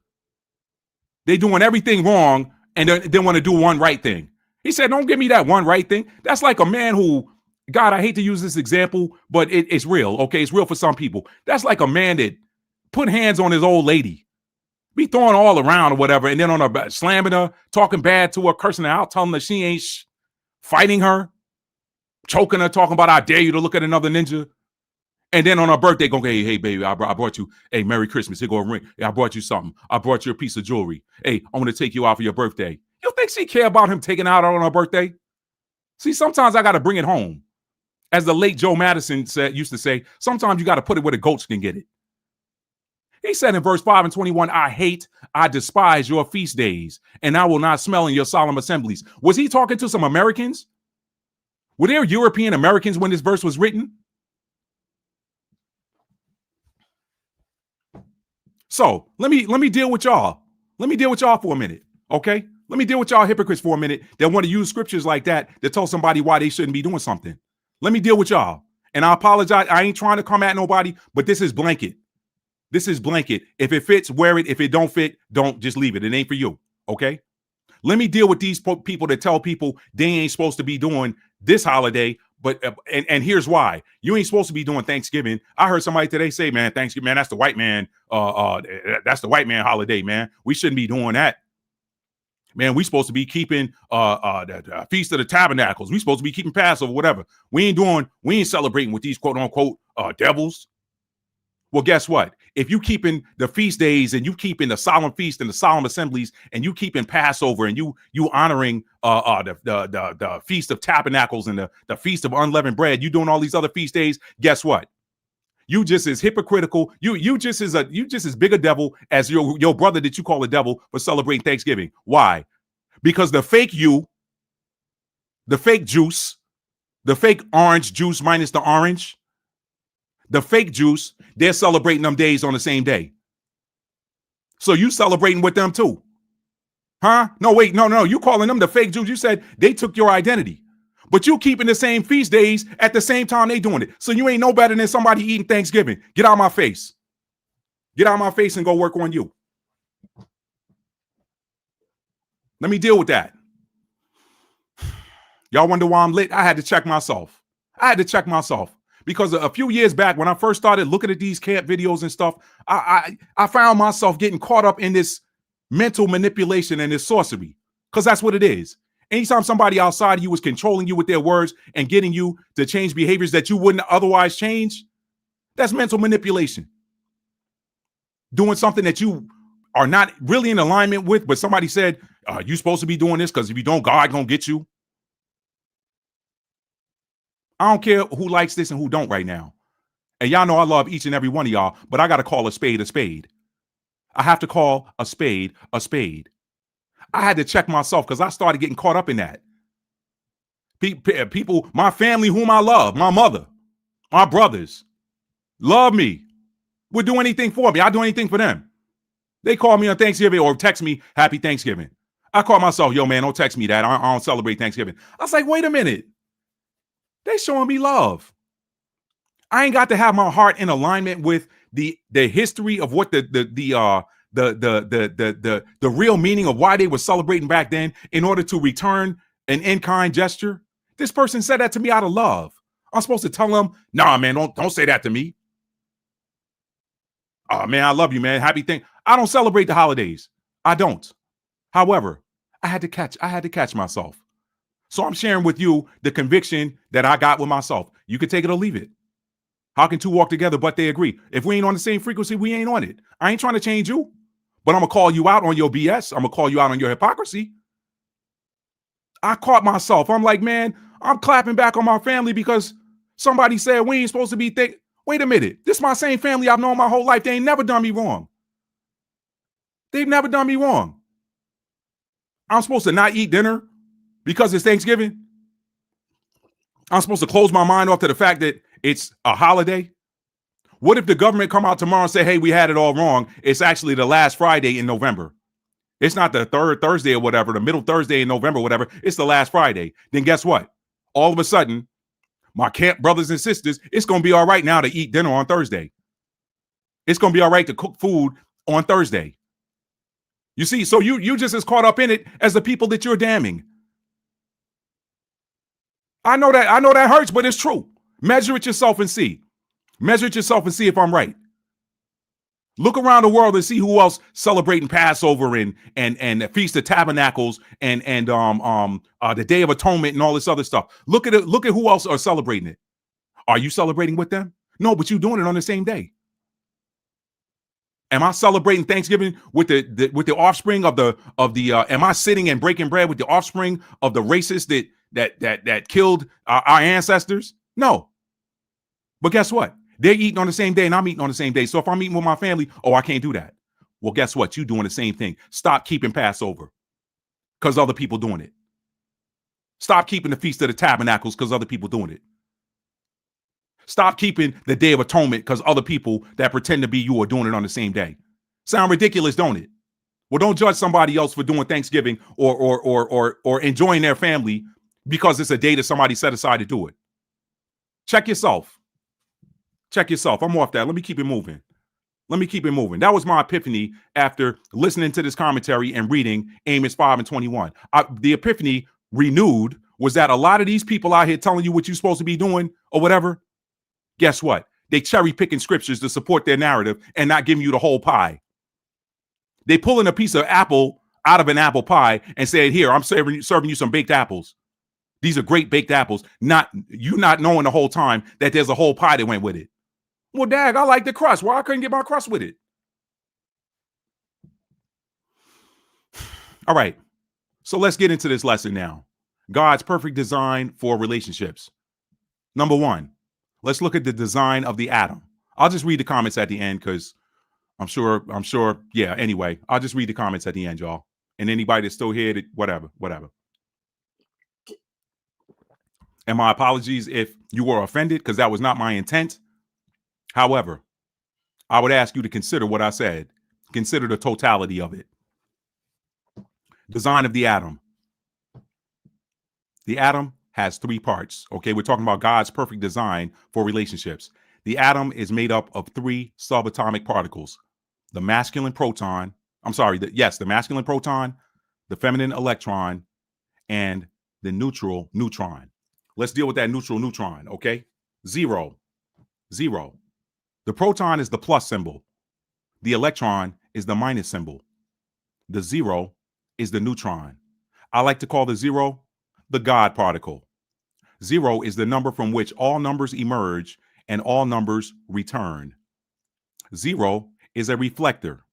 They doing everything wrong and they want to do one right thing. He said, don't give me that one right thing. That's like a man who, God, I hate to use this example, but it's real. Okay, it's real for some people. That's like a man that put hands on his old lady. Be throwing all around or whatever, and then on her, slamming her, talking bad to her, cursing her out, telling her she ain't fighting her, choking her, talking about, I dare you to look at another ninja. And then on her birthday, go, hey, baby, I brought you, hey, Merry Christmas. Here go a ring. Hey, I brought you something. I brought you a piece of jewelry. Hey, I want to take you out for your birthday. You think she care about him taking out on her birthday? See, sometimes I got to bring it home. As the late Joe Madison used to say, sometimes you got to put it where the goats can get it. He said in verse 5:21, I despise your feast days, and I will not smell in your solemn assemblies. Was he talking to some Americans? Were there European Americans when this verse was written? So let me deal with y'all. Let me deal with y'all for a minute. Okay. Let me deal with y'all hypocrites for a minute that want to use scriptures like that to tell somebody why they shouldn't be doing something. Let me deal with y'all. And I apologize. I ain't trying to come at nobody, but this is blanket. This is blanket. If it fits, wear it. If it don't fit, don't, just leave it. It ain't for you. Okay. Let me deal with these people that tell people they ain't supposed to be doing this holiday. But and here's why. You ain't supposed to be doing Thanksgiving. I heard somebody today say, man, Thanksgiving, man, that's the white man. That's the white man holiday, man. We shouldn't be doing that. Man, we supposed to be keeping the Feast of the Tabernacles. We supposed to be keeping Passover, whatever. We ain't celebrating with these quote unquote devils. Well, guess what? If you keeping the feast days and you keeping the solemn feast and the solemn assemblies and you keeping Passover and you honoring the Feast of Tabernacles and the Feast of Unleavened Bread, you doing all these other feast days, guess what? You just as hypocritical. You just as big a devil as your brother that you call a devil for celebrating Thanksgiving. Why? Because the fake you, the fake juice, the fake orange juice minus the orange, the fake juice, they're celebrating them days on the same day. So you celebrating with them too. Huh? No, wait, no. You calling them the fake Jews. You said they took your identity. But you keeping the same feast days at the same time they doing it. So you ain't no better than somebody eating Thanksgiving. Get out of my face. Get out of my face and go work on you. Let me deal with that. Y'all wonder why I'm lit? I had to check myself. Because a few years back when I first started looking at these camp videos and stuff, I found myself getting caught up in this mental manipulation and this sorcery, because that's what it is. Anytime somebody outside of you is controlling you with their words and getting you to change behaviors that you wouldn't otherwise change, that's mental manipulation. Doing something that you are not really in alignment with, but somebody said, you're supposed to be doing this because if you don't, God gonna get you. I don't care who likes this and who don't right now. And y'all know I love each and every one of y'all, but I got to call a spade a spade. I have to call a spade a spade. I had to check myself because I started getting caught up in that. People, my family whom I love, my mother, my brothers, love me, would do anything for me. I do anything for them. They call me on Thanksgiving or text me Happy Thanksgiving. I call myself, yo, man, don't text me that. I don't celebrate Thanksgiving. I was like, wait a minute. They showing me love. I ain't got to have my heart in alignment with the history of what the real meaning of why they were celebrating back then in order to return an in-kind gesture. This person said that to me out of love. I'm supposed to tell them, nah, man, don't say that to me. Oh man, I love you, man. Happy thing. I don't celebrate the holidays. I don't. However, I had to catch myself. So I'm sharing with you the conviction that I got with myself. You can take it or leave it. How can two walk together but they agree? If we ain't on the same frequency, we ain't on it. I ain't trying to change you, but I'm going to call you out on your BS. I'm going to call you out on your hypocrisy. I caught myself. I'm like, man, I'm clapping back on my family because somebody said we ain't supposed to be thick. Wait a minute. This is my same family I've known my whole life. They ain't never done me wrong. They've never done me wrong. I'm supposed to not eat dinner because it's Thanksgiving. I'm supposed to close my mind off to the fact that it's a holiday. What if the government come out tomorrow and say, hey, we had it all wrong. It's actually the last Friday in November. It's not the third Thursday or whatever, the middle Thursday in November, whatever. It's the last Friday. Then guess what? All of a sudden, my camp brothers and sisters, it's going to be all right now to eat dinner on Thursday. It's going to be all right to cook food on Thursday. You see, so you just as caught up in it as the people that you're damning. I know that hurts, but it's true. Measure it yourself and see. Measure it yourself and see if I'm right. Look around the world and see who else celebrating Passover and the Feast of Tabernacles and the Day of Atonement and all this other stuff. Look at it. Look at who else are celebrating it. Are you celebrating with them? No, but you're doing it on the same day. Am I celebrating Thanksgiving with the offspring of the am I sitting and breaking bread with the offspring of the racists that killed our ancestors? No. But guess what? They're eating on the same day and I'm eating on the same day. So if I'm eating with my family, I can't do that. Well, guess what? You're doing the same thing. Stop keeping Passover because other people doing it. Stop keeping the Feast of the Tabernacles because other people doing it. Stop keeping the Day of Atonement because other people that pretend to be you are doing it on the same day. Sound ridiculous, don't it? Well, don't judge somebody else for doing Thanksgiving or enjoying their family because it's a day that somebody set aside to do it. Check yourself. Check yourself. I'm off that. Let me keep it moving. That was my epiphany after listening to this commentary and reading Amos 5 and 21. The epiphany renewed was that a lot of these people out here telling you what you're supposed to be doing or whatever, guess what? They cherry picking scriptures to support their narrative and not giving you the whole pie. They pulling a piece of apple out of an apple pie and saying, here, I'm serving you some baked apples. These are great baked apples. Not knowing the whole time that there's a whole pie that went with it. Well, dag, I like the crust. Why I couldn't get my crust with it? All right. So let's get into this lesson now. God's perfect design for relationships. Number one, let's look at the design of the atom. I'll just read the comments at the end because I'm sure. Yeah. Anyway, I'll just read the comments at the end, y'all. And anybody that's still here, whatever. And my apologies if you were offended because that was not my intent. However, I would ask you to consider what I said. Consider the totality of it. Design of the atom. The atom has three parts. Okay, we're talking about God's perfect design for relationships. The atom is made up of three subatomic particles. The masculine proton, the masculine proton, the feminine electron, and the neutral neutron. Let's deal with that neutral neutron, okay? Zero. The proton is the plus symbol. The electron is the minus symbol. The zero is the neutron. I like to call the zero the God particle. Zero is the number from which all numbers emerge and all numbers return. Zero is a reflector.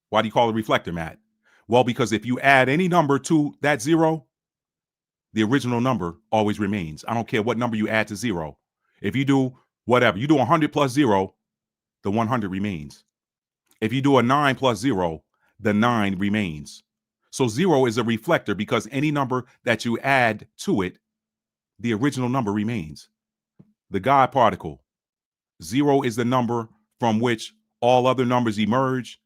Why do you call it a reflector, Matt? Well, because if you add any number to that zero, the original number always remains. I don't care what number you add to zero. If you do whatever, you do 100 plus zero, the 100 remains. If you do a 9 plus zero, the 9 remains. So zero is a reflector because any number that you add to it, the original number remains. The God particle. Zero is the number from which all other numbers emerge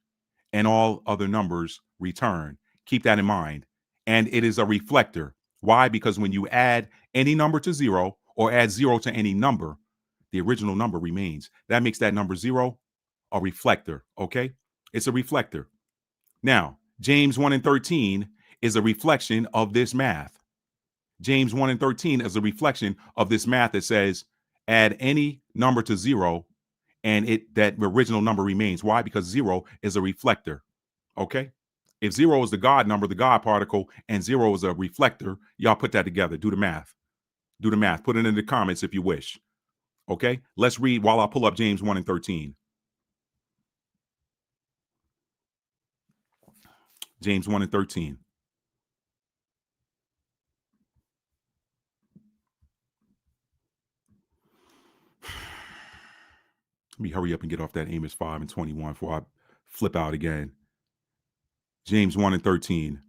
and all other numbers return. Keep that in mind. And it is a reflector. Why? Because when you add any number to zero or add zero to any number, the original number remains. That makes that number zero a reflector. Okay? It's a reflector. Now, James 1 and 13 is a reflection of this math. James 1 and 13 is a reflection of this math that says add any number to zero and that original number remains. Why? Because zero is a reflector. Okay? If zero is the God number, the God particle, and zero is a reflector, y'all put that together. Do the math. Put it in the comments if you wish. Okay? Let's read while I pull up James 1 and 13. James 1 and 13. Let me hurry up and get off that Amos 5 and 21 before I flip out again. James 1 and 13.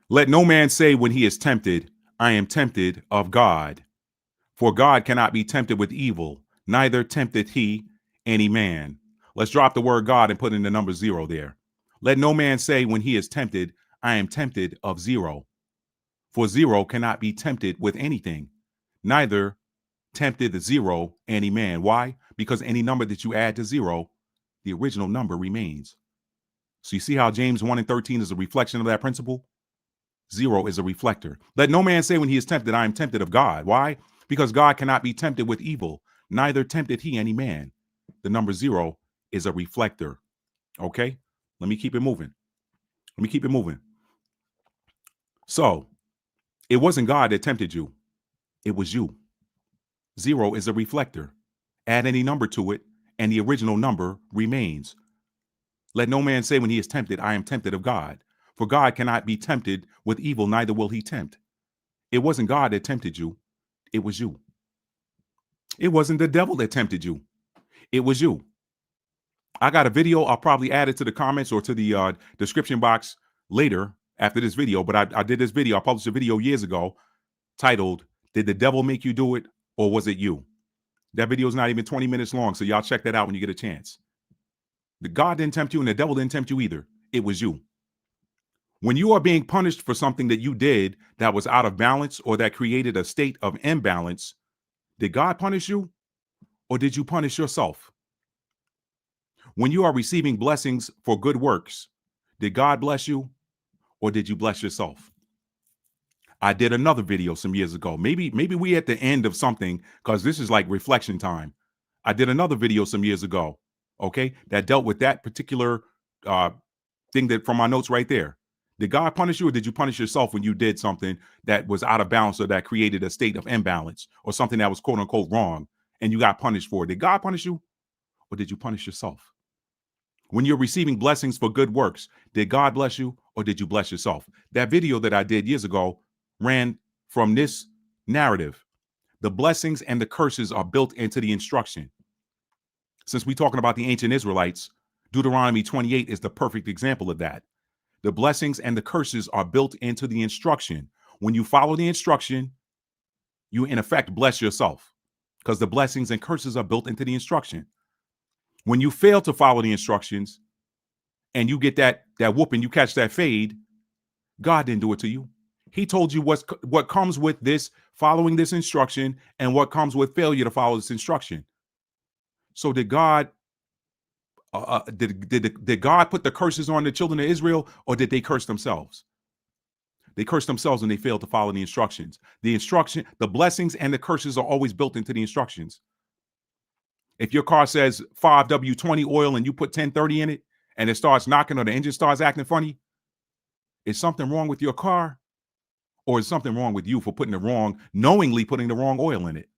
Let no man say when he is tempted, I am tempted of God. For God cannot be tempted with evil, neither tempteth he any man. Let's drop the word God and put in the number zero there. Let no man say when he is tempted, I am tempted of zero. For zero cannot be tempted with anything, neither tempted the zero any man. Why? Because any number that you add to zero, the original number remains. So you see how James 1 and 13 is a reflection of that principle? Zero is a reflector. Let no man say when he is tempted, I am tempted of God. Why? Because God cannot be tempted with evil, neither tempted he any man. The number zero is a reflector. Okay? Let me keep it moving. So, it wasn't God that tempted you. It was you. Zero is a reflector. Add any number to it, and the original number remains. Let no man say when he is tempted, I am tempted of God. For God cannot be tempted with evil, neither will he tempt. It wasn't God that tempted you. It was you. It wasn't the devil that tempted you. It was you. I got a video. I'll probably add it to the comments or to the description box later after this video, but I did this video. I published a video years ago titled, "Did the devil make you do it, or was it you?" That video is not even 20 minutes long, so y'all check that out when you get a chance. The God didn't tempt you and the devil didn't tempt you either. It was you. When you are being punished for something that you did that was out of balance or that created a state of imbalance, did God punish you or did you punish yourself? When you are receiving blessings for good works, did God bless you or did you bless yourself? I did another video some years ago. Maybe we at the end of something, because this is like reflection time. I did another video some years ago, okay, that dealt with that particular thing that from my notes right there. Did God punish you or did you punish yourself when you did something that was out of balance or that created a state of imbalance or something that was quote unquote wrong and you got punished for it? Did God punish you or did you punish yourself? When you're receiving blessings for good works, did God bless you or did you bless yourself? That video that I did years ago ran from this narrative. The blessings and the curses are built into the instruction. Since we're talking about the ancient Israelites, Deuteronomy 28 is the perfect example of that. The blessings and the curses are built into the instruction. When you follow the instruction, you in effect bless yourself because the blessings and curses are built into the instruction. When you fail to follow the instructions and you get that whooping, you catch that fade, God didn't do it to you. He told you what comes with this, following this instruction, and what comes with failure to follow this instruction. So did God did God put the curses on the children of Israel, or did they curse themselves? They cursed themselves when they failed to follow the instructions. The blessings and the curses are always built into the instructions. If your car says 5W20 oil and you put 1030 in it and it starts knocking or the engine starts acting funny, is something wrong with your car? Or is something wrong with you for knowingly putting the wrong oil in it?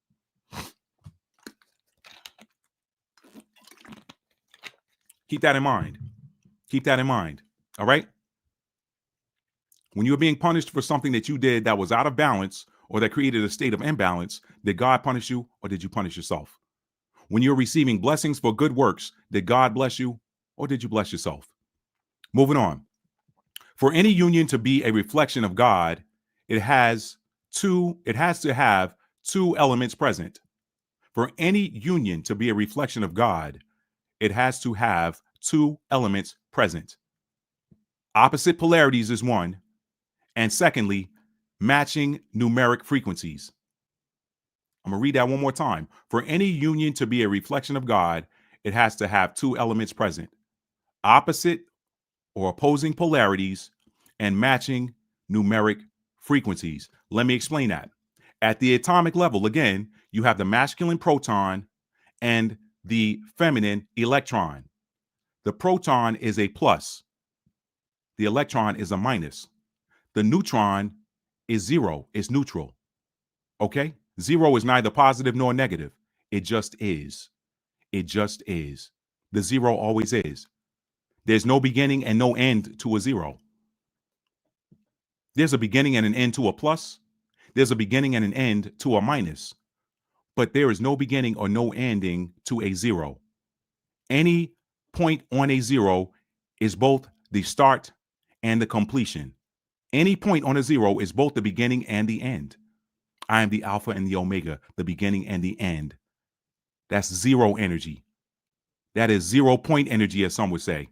Keep that in mind. Keep that in mind. All right? When you're being punished for something that you did that was out of balance or that created a state of imbalance, did God punish you or did you punish yourself? When you're receiving blessings for good works, did God bless you or did you bless yourself? Moving on. For any union to be a reflection of God, it has to have two elements present. For any union to be a reflection of God, it has to have two elements present. Opposite polarities is one, and secondly, matching numeric frequencies. I'm going to read that one more time. For any union to be a reflection of God, it has to have two elements present. Opposite or opposing polarities and matching numeric frequencies. Let me explain that. At the atomic level, again, you have the masculine proton and the feminine electron. The proton is a plus. The electron is a minus. The neutron is zero. It's neutral. Okay? Zero is neither positive nor negative. It just is. It just is. The zero always is. There's no beginning and no end to a zero. There's a beginning and an end to a plus. There's a beginning and an end to a minus. But there is no beginning or no ending to a zero. Any point on a zero is both the start and the completion. Any point on a zero is both the beginning and the end. I am the Alpha and the Omega, the beginning and the end. That's zero energy. That is 0 point energy, as some would say.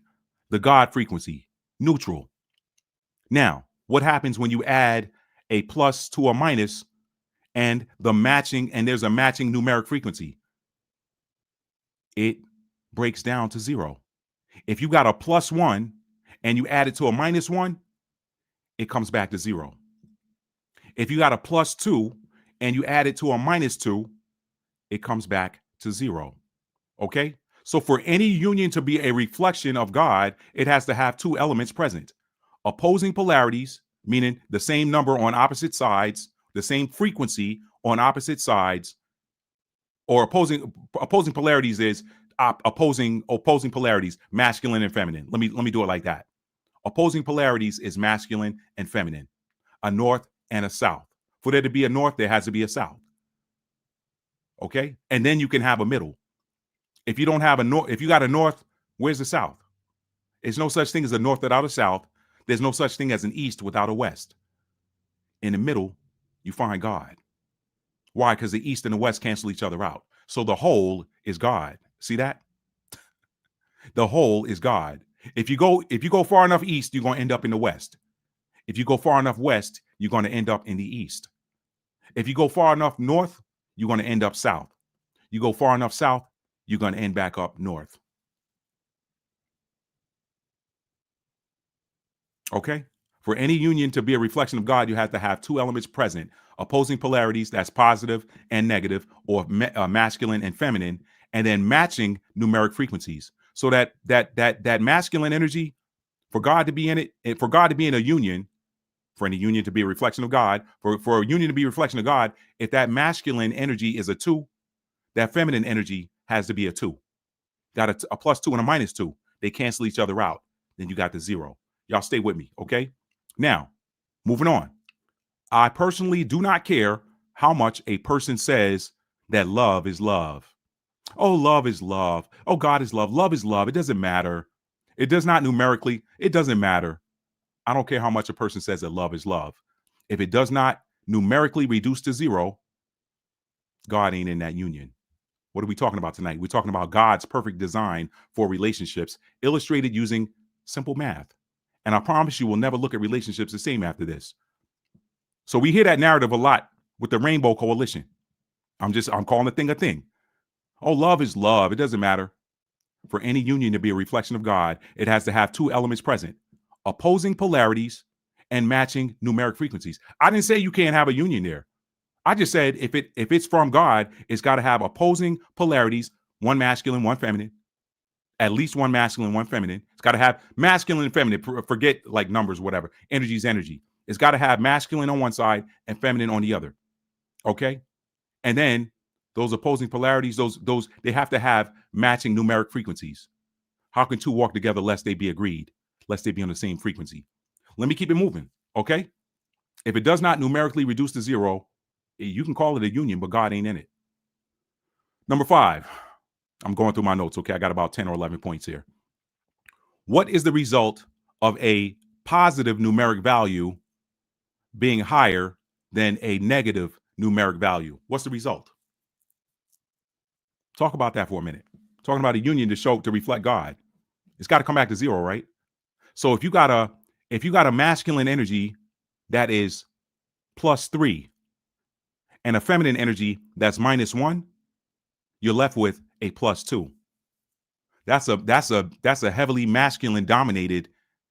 The God frequency, neutral. Now, what happens when you add a plus to a minus and there's a matching numeric frequency? It breaks down to zero. If you got a +1 and you add it to a -1, it comes back to zero. If you got a +2 and you add it to a -2, it comes back to zero. Okay? So for any union to be a reflection of God, it has to have two elements present. Opposing polarities, meaning the same number on opposite sides, the same frequency on opposite sides, or opposing polarities is opposing polarities, masculine and feminine. Let me do it like that. Opposing polarities is masculine and feminine, a north and a south. For there to be a north, there has to be a south. Okay? And then you can have a middle. If you don't have a north, if you got a north, where's the south? There's no such thing as a north without a south. There's no such thing as an east without a west. In the middle, you find God. Why? Because the east and the west cancel each other out. So the whole is God. See that? The whole is God. If you go far enough east, you're going to end up in the west. If you go far enough west, you're going to end up in the east. If you go far enough north, you're going to end up south. You go far enough south, you're going to end back up north. Okay? For any union to be a reflection of God, you have to have two elements present, opposing polarities, that's positive and negative, or masculine and feminine, and then matching numeric frequencies. So that masculine energy, for God to be in it, for God to be in a union, for any union to be a reflection of God, for a union to be a reflection of God, if that masculine energy is a 2, that feminine energy has to be a 2. Got a +2 and a -2. They cancel each other out. Then you got the 0. Y'all stay with me, okay? Now, moving on. I personally do not care how much a person says that love is love. Oh, love is love. Oh, God is love. Love is love. It doesn't matter. It does not numerically. It doesn't matter. I don't care how much a person says that love is love. If it does not numerically reduce to 0, God ain't in that union. What are we talking about tonight? We're talking about God's perfect design for relationships, illustrated using simple math. And I promise you, we'll never look at relationships the same after this. So we hear that narrative a lot with the Rainbow Coalition. I'm calling the thing a thing. Oh, love is love. It doesn't matter. For any union to be a reflection of God, it has to have two elements present, opposing polarities and matching numeric frequencies. I didn't say you can't have a union there. I just said if it's from God, it's got to have opposing polarities, one masculine, one feminine, at least one masculine, one feminine. It's got to have masculine and feminine. Forget like numbers, whatever. Energy is energy. It's got to have masculine on one side and feminine on the other. Okay? And then those opposing polarities, those they have to have matching numeric frequencies. How can two walk together lest they be agreed, lest they be on the same frequency? Let me keep it moving, okay? If it does not numerically reduce to 0, you can call it a union, but God ain't in it. Number 5, I'm going through my notes, okay? I got about 10 or 11 points here. What is the result of a positive numeric value being higher than a negative numeric value? What's the result? Talk about that for a minute. Talking about a union to reflect God. It's got to come back to 0, right? So if you got a masculine energy that is +3 and a feminine energy that's -1, you're left with a +2. That's a heavily masculine dominated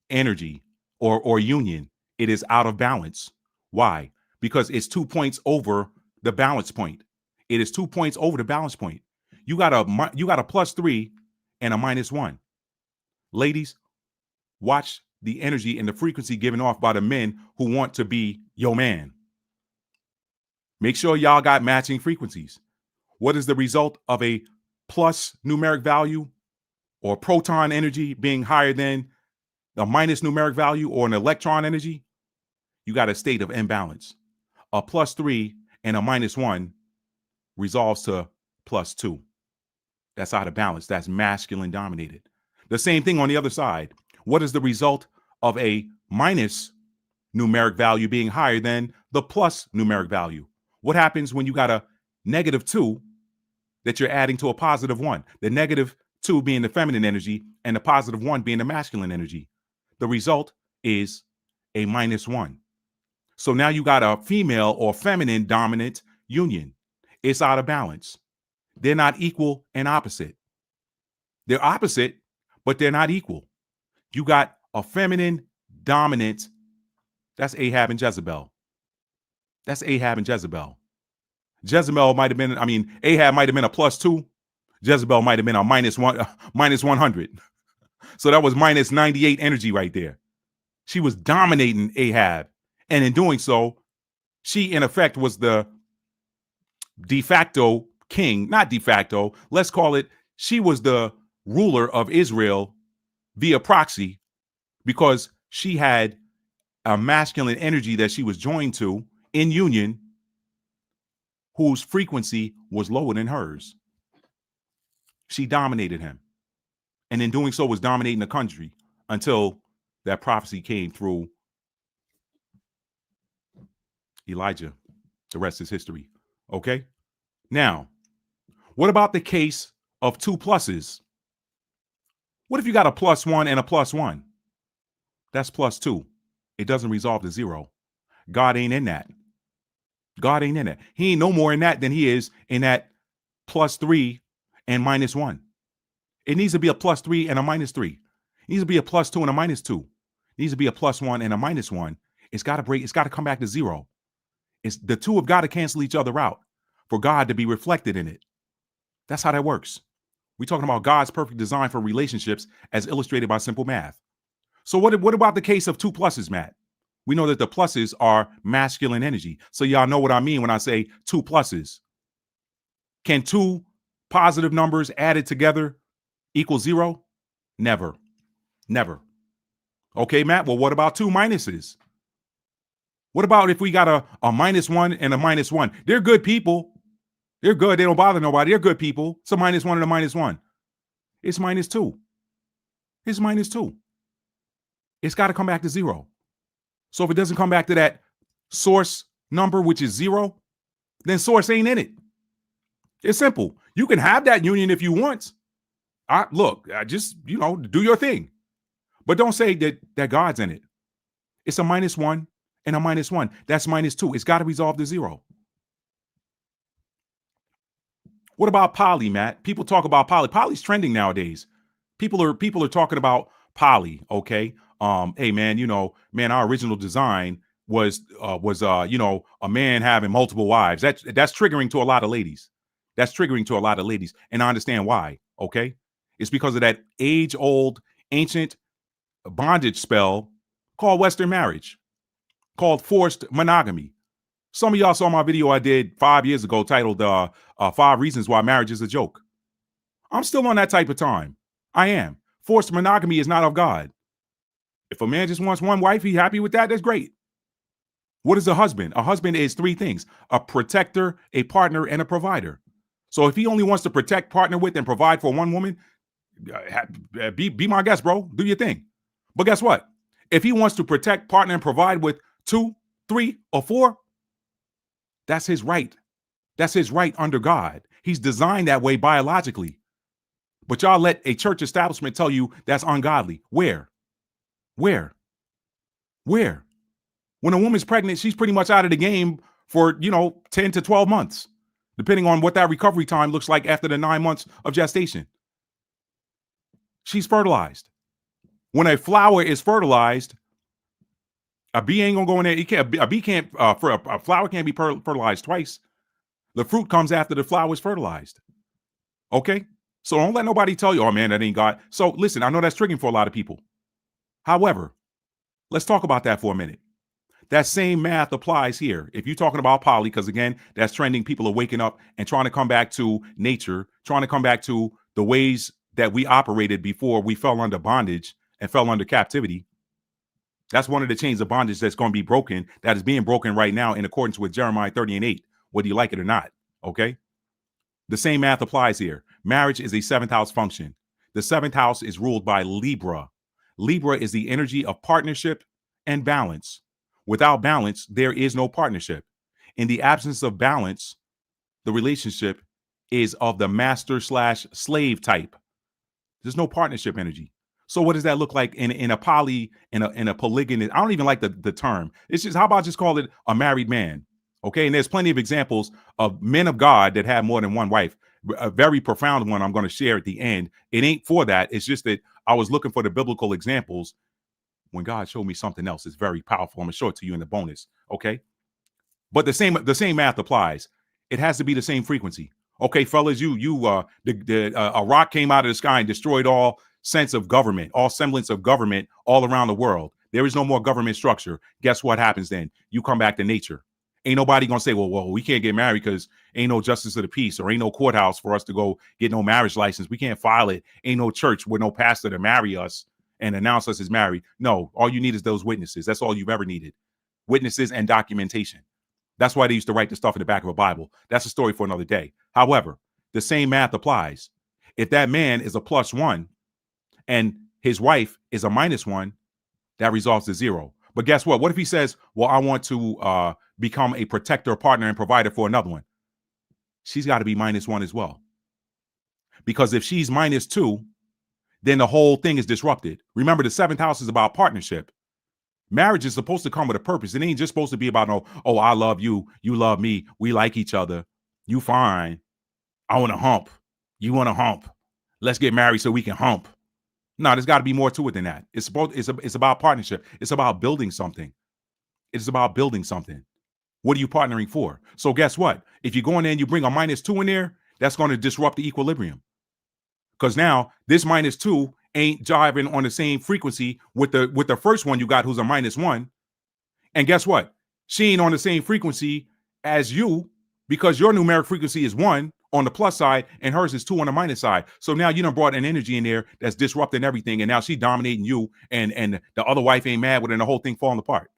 energy or union. It is out of balance. Why? Because it's 2 points over the balance point. It is 2 points over the balance point. You got a +3 and a -1. Ladies, watch the energy and the frequency given off by the men who want to be your man. Make sure y'all got matching frequencies. What is the result of a plus numeric value or proton energy being higher than the minus numeric value or an electron energy? You got a state of imbalance. A +3 and a -1 resolves to +2. That's out of balance. That's masculine dominated. The same thing on the other side. What is the result of a minus numeric value being higher than the plus numeric value? What happens when you got a -2 that you're adding to a +1? The -2 being the feminine energy and the +1 being the masculine energy. The result is a -1. So now you got a female or feminine dominant union. It's out of balance. They're not equal and opposite. They're opposite, but they're not equal. You got a feminine dominant. That's Ahab and Jezebel. That's Ahab and Jezebel. Ahab might have been a +2. Jezebel might have been a -100. So that was -98 energy right there. She was dominating Ahab. And in doing so, she in effect was the de facto king, not de facto, let's call it, she was the ruler of Israel via proxy because she had a masculine energy that she was joined to in union whose frequency was lower than hers. She dominated him. And in doing so was dominating the country until that prophecy came through Elijah. The rest is history. Okay. Now, what about the case of two pluses? What if you got a +1 and a +1? That's +2. It doesn't resolve to 0. God ain't in that. God ain't in it. He ain't no more in that than he is in that +3 and -1. It needs to be a +3 and a -3. It needs to be a +2 and a -2. It needs to be a +1 and a -1. It's got to break. It's got to come back to 0. It's the two have got to cancel each other out for God to be reflected in it. That's how that works. We're talking about God's perfect design for relationships as illustrated by simple math. So what about the case of two pluses, Matt? We know that the pluses are masculine energy. So y'all know what I mean when I say two pluses. Can two positive numbers added together equal 0? Never. Never. Okay, Matt. Well, what about two minuses? What about if we got a -1 and a -1? They're good people. They're good. They don't bother nobody. They're good people. It's a -1 and a -1. It's -2. It's -2. It's got to come back to 0. So if it doesn't come back to that source number, which is 0, then source ain't in it. It's simple. You can have that union if you want. Just, do your thing. But don't say that God's in it. It's a -1 and a -1. That's -2. It's got to resolve to 0. What about poly, Matt? People talk about poly. Poly's trending nowadays. People are talking about poly. Okay. Hey man, our original design was a man having multiple wives. That's triggering to a lot of ladies. That's triggering to a lot of ladies. And I understand why. Okay. It's because of that age-old ancient bondage spell called Western marriage, called forced monogamy. Some of y'all saw my video I did 5 years ago titled 5 Reasons Why Marriage is a Joke. I'm still on that type of time. I am. Forced monogamy is not of God. If a man just wants one wife, he's happy with that, that's great. What is a husband? A husband is 3 things: a protector, a partner, and a provider. So if he only wants to protect, partner with, and provide for one woman, be my guest, bro. Do your thing. But guess what? If he wants to protect, partner, and provide with 2, 3, or 4, that's his right. That's his right under God. He's designed that way biologically. But y'all let a church establishment tell you that's ungodly. Where? When a woman's pregnant, she's pretty much out of the game for, 10 to 12 months, depending on what that recovery time looks like after the 9 months of gestation. She's fertilized. When a flower is fertilized, a bee ain't gonna go in there. A flower can't be fertilized twice. The fruit comes after the flower is fertilized. Okay? So don't let nobody tell you, oh man, that ain't God. So listen, I know that's triggering for a lot of people. However, let's talk about that for a minute. That same math applies here. If you're talking about poly, because again, that's trending. People are waking up and trying to come back to nature, trying to come back to the ways that we operated before we fell under bondage and fell under captivity. That's one of the chains of bondage that's going to be broken, that is being broken right now in accordance with Jeremiah 30:8, whether you like it or not. Okay? The same math applies here. Marriage is a 7th house function. The 7th house is ruled by Libra. Libra is the energy of partnership and balance. Without balance, there is no partnership. In the absence of balance, the relationship is of the master/slave type. There's no partnership energy. So what does that look like in a poly, in a polygamy? I don't even like the term. It's just, how about just call it a married man? Okay. And there's plenty of examples of men of God that have more than one wife. A very profound one I'm going to share at the end. It ain't for that. It's just that I was looking for the biblical examples. When God showed me something else, it's very powerful. I'm going to show it to you in the bonus. Okay. But the same math applies. It has to be the same frequency. Okay, fellas, a rock came out of the sky and destroyed all sense of government, all semblance of government all around the world. There is no more government structure. Guess what happens then? You come back to nature. Ain't nobody gonna say, well, we can't get married because ain't no justice of the peace, or ain't no courthouse for us to go get no marriage license. We can't file it. Ain't no church with no pastor to marry us and announce us as married. No, all you need is those witnesses. That's all you've ever needed. Witnesses and documentation. That's why they used to write the stuff in the back of a Bible. That's a story for another day. However, the same math applies. If that man is a +1 and his wife is a -1, That resolves to 0. But guess what? What if he says, well, I want to become a protector, partner, and provider for another one? She's got to be -1 as well. Because if she's -2, then the whole thing is disrupted. Remember, the 7th house is about partnership. Marriage is supposed to come with a purpose. It ain't just supposed to be about, oh, I love you, you love me, we like each other, you fine, I want to hump, you want to hump, let's get married so we can hump. No, there's got to be more to it than that. It's about partnership. It's about building something. It's about building something. What are you partnering for? So guess what? If you go in there and you bring a -2 in there, that's going to disrupt the equilibrium. Because now this -2 ain't jiving on the same frequency with the first one you got, who's a -1. And guess what? She ain't on the same frequency as you, because your numeric frequency is 1 on the plus side and hers is 2 on the minus side. So now you done brought an energy in there that's disrupting everything, and now she dominating you, and the other wife ain't mad with her, and the whole thing falling apart.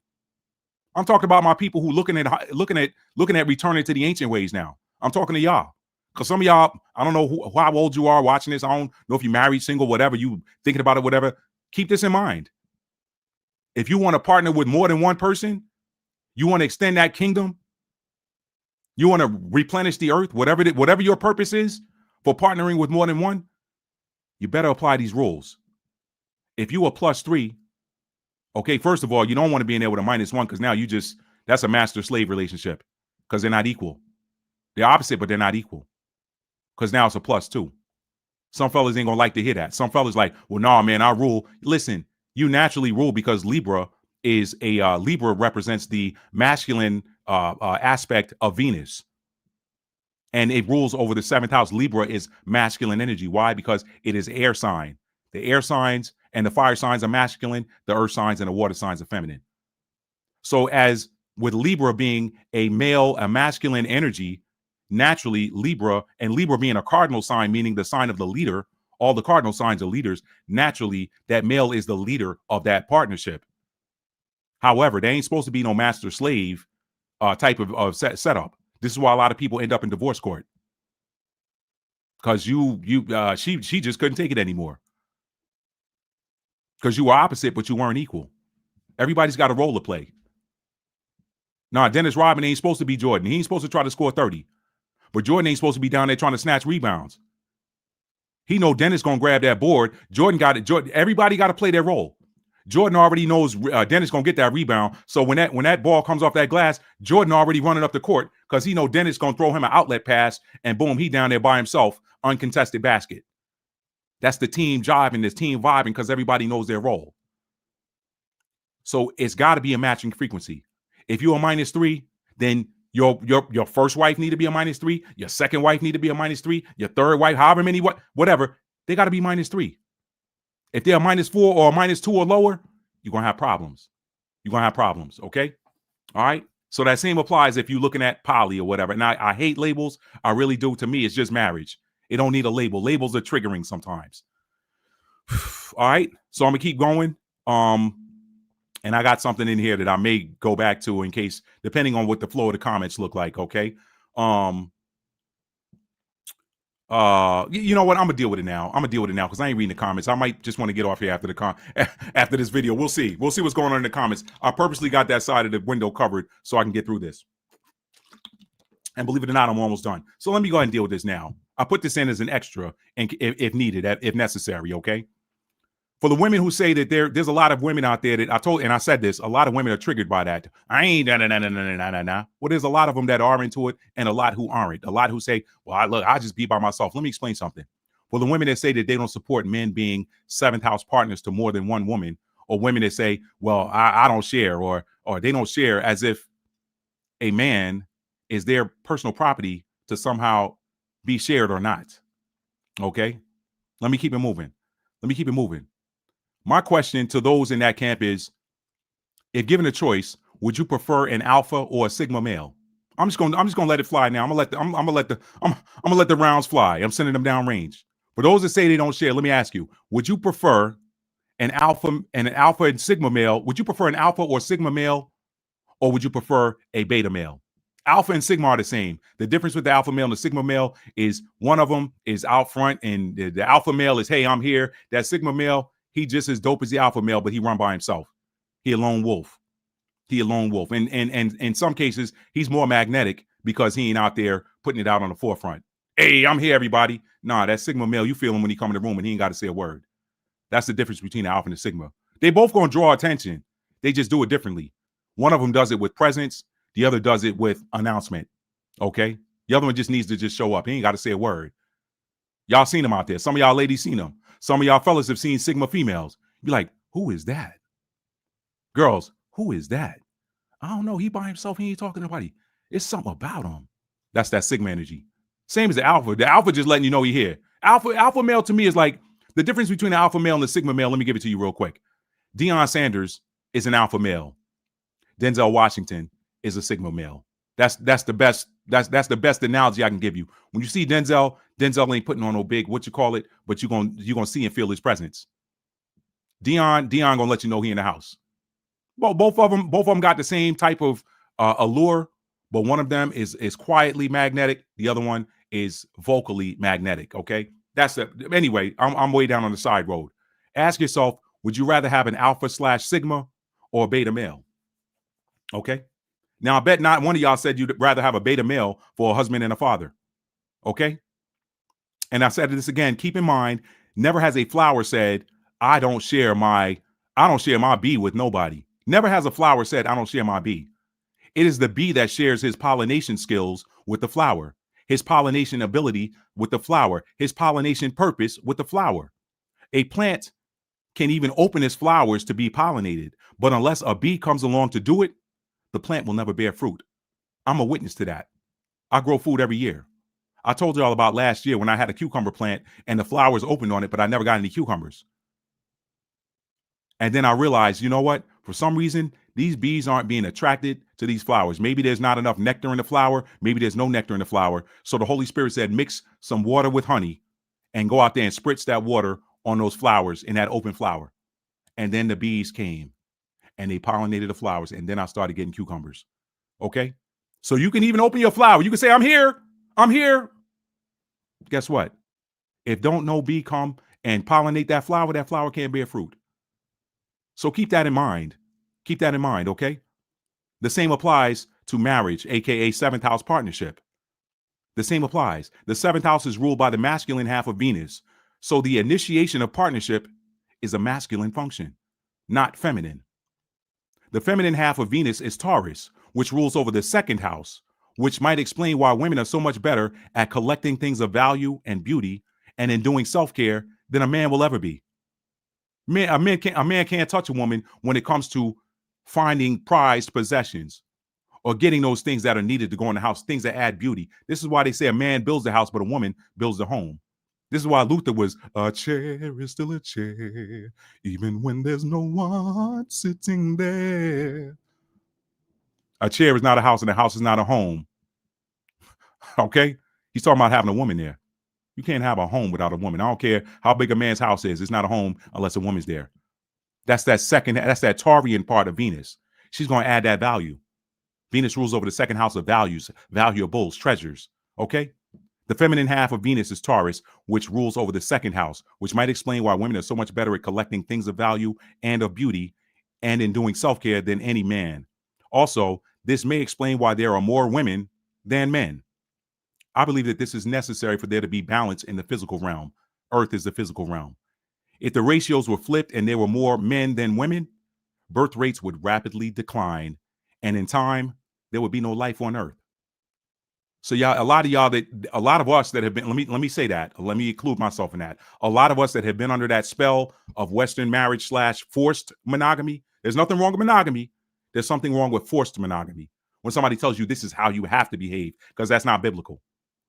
I'm talking about my people who looking at returning to the ancient ways now. I'm talking to y'all. Because some of y'all, I don't know how old you are watching this. I don't know if you're married, single, whatever, you thinking about it, whatever. Keep this in mind. If you want to partner with more than one person, you want to extend that kingdom, you want to replenish the earth, whatever your purpose is for partnering with more than one, you better apply these rules. If you are +3, okay, first of all, you don't want to be in there with a -1, because now that's a master-slave relationship, because they're not equal. They're opposite, but they're not equal. Because now it's a +2. Some fellas ain't gonna like to hear that. Some fellas like, well, nah, man, I rule. Listen, you naturally rule because Libra represents the masculine aspect of Venus, and it rules over the 7th house. Libra is masculine energy. Why? Because it is air sign. The air signs and the fire signs are masculine. The earth signs and the water signs are feminine. So as with Libra being a masculine energy, naturally Libra being a cardinal sign, meaning the sign of the leader, all the cardinal signs are leaders. Naturally, that male is the leader of that partnership. However, there ain't supposed to be no master slave type of setup. This is why a lot of people end up in divorce court, because she just couldn't take it anymore, because you were opposite, but you weren't equal. Everybody's got a role to play. Nah, Dennis Rodman ain't supposed to be Jordan. He ain't supposed to try to score 30. But Jordan ain't supposed to be down there trying to snatch rebounds. He know Dennis gonna grab that board. Jordan got it. Everybody got to play their role. Jordan already knows Dennis gonna get that rebound. So when that ball comes off that glass, Jordan already running up the court, because he know Dennis gonna throw him an outlet pass, and boom, he down there by himself, uncontested basket. That's the team jiving, this team vibing, because everybody knows their role. So it's got to be a matching frequency. If you're a -3, then your first wife need to be a -3, your second wife need to be a -3, your third wife, however many, whatever, they got to be -3. If they're a -4 or a -2 or lower, you're gonna have problems. You're gonna have problems. Okay, all right. So that same applies if you're looking at poly or whatever. And I hate labels. I really do. To me, it's just marriage. It don't need a label. Labels are triggering sometimes. All right. So I'm gonna keep going. And I got something in here that I may go back to in case, depending on what the flow of the comments look like. Okay. You know what? I'm gonna deal with it now. Because I ain't reading the comments. I might just want to get off here after this video. We'll see. We'll see what's going on in the comments. I purposely got that side of the window covered so I can get through this. And believe it or not, I'm almost done. So let me go ahead and deal with this now. I put this in as an extra, and if needed, if necessary. Okay. For the women who say that there's a lot of women out there that I said this, a lot of women are triggered by that. I ain't nah. Well, there's a lot of them that are into it, and a lot who aren't. A lot who say, well, I just be by myself. Let me explain something. For the women that say that they don't support men being 7th house partners to more than one woman, or women that say, well, I don't share, or they don't share, as if a man is their personal property to somehow be shared or not. Okay? Let me keep it moving. My question to those in that camp is, if given a choice, would you prefer an alpha or a sigma male? I'm just gonna let it fly now. I'm gonna let the rounds fly. I'm sending them down range. For those that say they don't share, let me ask you: would you prefer an alpha and sigma male? Would you prefer an alpha or sigma male, or would you prefer a beta male? Alpha and sigma are the same. The difference with the alpha male and the sigma male is one of them is out front, and the alpha male is, hey, I'm here. That sigma male, he just as dope as the alpha male, but he run by himself. He a lone wolf. He a lone wolf. And in some cases, he's more magnetic because he ain't out there putting it out on the forefront. Hey, I'm here, everybody. Nah, that Sigma male, you feel him when he come in the room and he ain't got to say a word. That's the difference between the Alpha and the Sigma. They both going to draw attention. They just do it differently. One of them does it with presence. The other does it with announcement. Okay? The other one just needs to just show up. He ain't got to say a word. Y'all seen him out there. Some of y'all ladies seen him. Some of y'all fellas have seen Sigma females. Be like, who is that? Girls, who is that? I don't know. He by himself. He ain't talking to nobody. It's something about him. That's that Sigma energy. Same as the Alpha. The Alpha just letting you know he here. Alpha male to me is like the difference between the Alpha male and the Sigma male. Let me give it to you real quick. Deion Sanders is an Alpha male. Denzel Washington is a Sigma male. That's the best. That's the best analogy I can give you. When you see Denzel ain't putting on no big what you call it, but you're gonna see and feel his presence. Deion gonna let you know he in the house. Well, both of them got the same type of allure, but one of them is quietly magnetic. The other one is vocally magnetic. Okay, anyway. I'm way down on the side road. Ask yourself, would you rather have an Alpha/Sigma or a beta male? Okay. Now, I bet not one of y'all said you'd rather have a beta male for a husband and a father. Okay. And I said this again, keep in mind, never has a flower said, I don't share my bee with nobody. Never has a flower said, I don't share my bee. It is the bee that shares his pollination skills with the flower, his pollination ability with the flower, his pollination purpose with the flower. A plant can even open its flowers to be pollinated, but unless a bee comes along to do it, the plant will never bear fruit. I'm a witness to that. I grow food every year. I told you all about last year when I had a cucumber plant and the flowers opened on it, but I never got any cucumbers. And then I realized, you know what? For some reason, these bees aren't being attracted to these flowers. Maybe there's not enough nectar in the flower. Maybe there's no nectar in the flower. So the Holy Spirit said, mix some water with honey and go out there and spritz that water on those flowers in that open flower. And then the bees came and they pollinated the flowers. And then I started getting cucumbers. Okay. So you can even open your flower. You can say, I'm here. I'm here. Guess what? If don't no bee come and pollinate that flower can't bear fruit. So keep that in mind. Keep that in mind. Okay. The same applies to marriage, aka seventh house partnership. The same applies. The seventh house is ruled by the masculine half of Venus. So the initiation of partnership is a masculine function, not feminine. The feminine half of Venus is Taurus, which rules over the second house, which might explain why women are so much better at collecting things of value and beauty and in doing self-care than a man will ever be. A man can't touch a woman when it comes to finding prized possessions or getting those things that are needed to go in the house, things that add beauty. This is why they say a man builds the house, but a woman builds the home. This is why Luther was, a chair is still a chair, even when there's no one sitting there. A chair is not a house and a house is not a home. Okay? He's talking about having a woman there. You can't have a home without a woman. I don't care how big a man's house is. It's not a home unless a woman's there. That's that Taurian part of Venus. She's going to add that value. Venus rules over the second house of values, valuables, treasures. Okay? The feminine half of Venus is Taurus, which rules over the second house, which might explain why women are so much better at collecting things of value and of beauty and in doing self-care than any man. Also, this may explain why there are more women than men. I believe that this is necessary for there to be balance in the physical realm. Earth is the physical realm. If the ratios were flipped and there were more men than women, birth rates would rapidly decline. And in time, there would be no life on Earth. So a lot of us that have been, let me say that, let me include myself in that. A lot of us that have been under that spell of Western marriage / forced monogamy. There's nothing wrong with monogamy. There's something wrong with forced monogamy. When somebody tells you this is how you have to behave, because that's not biblical.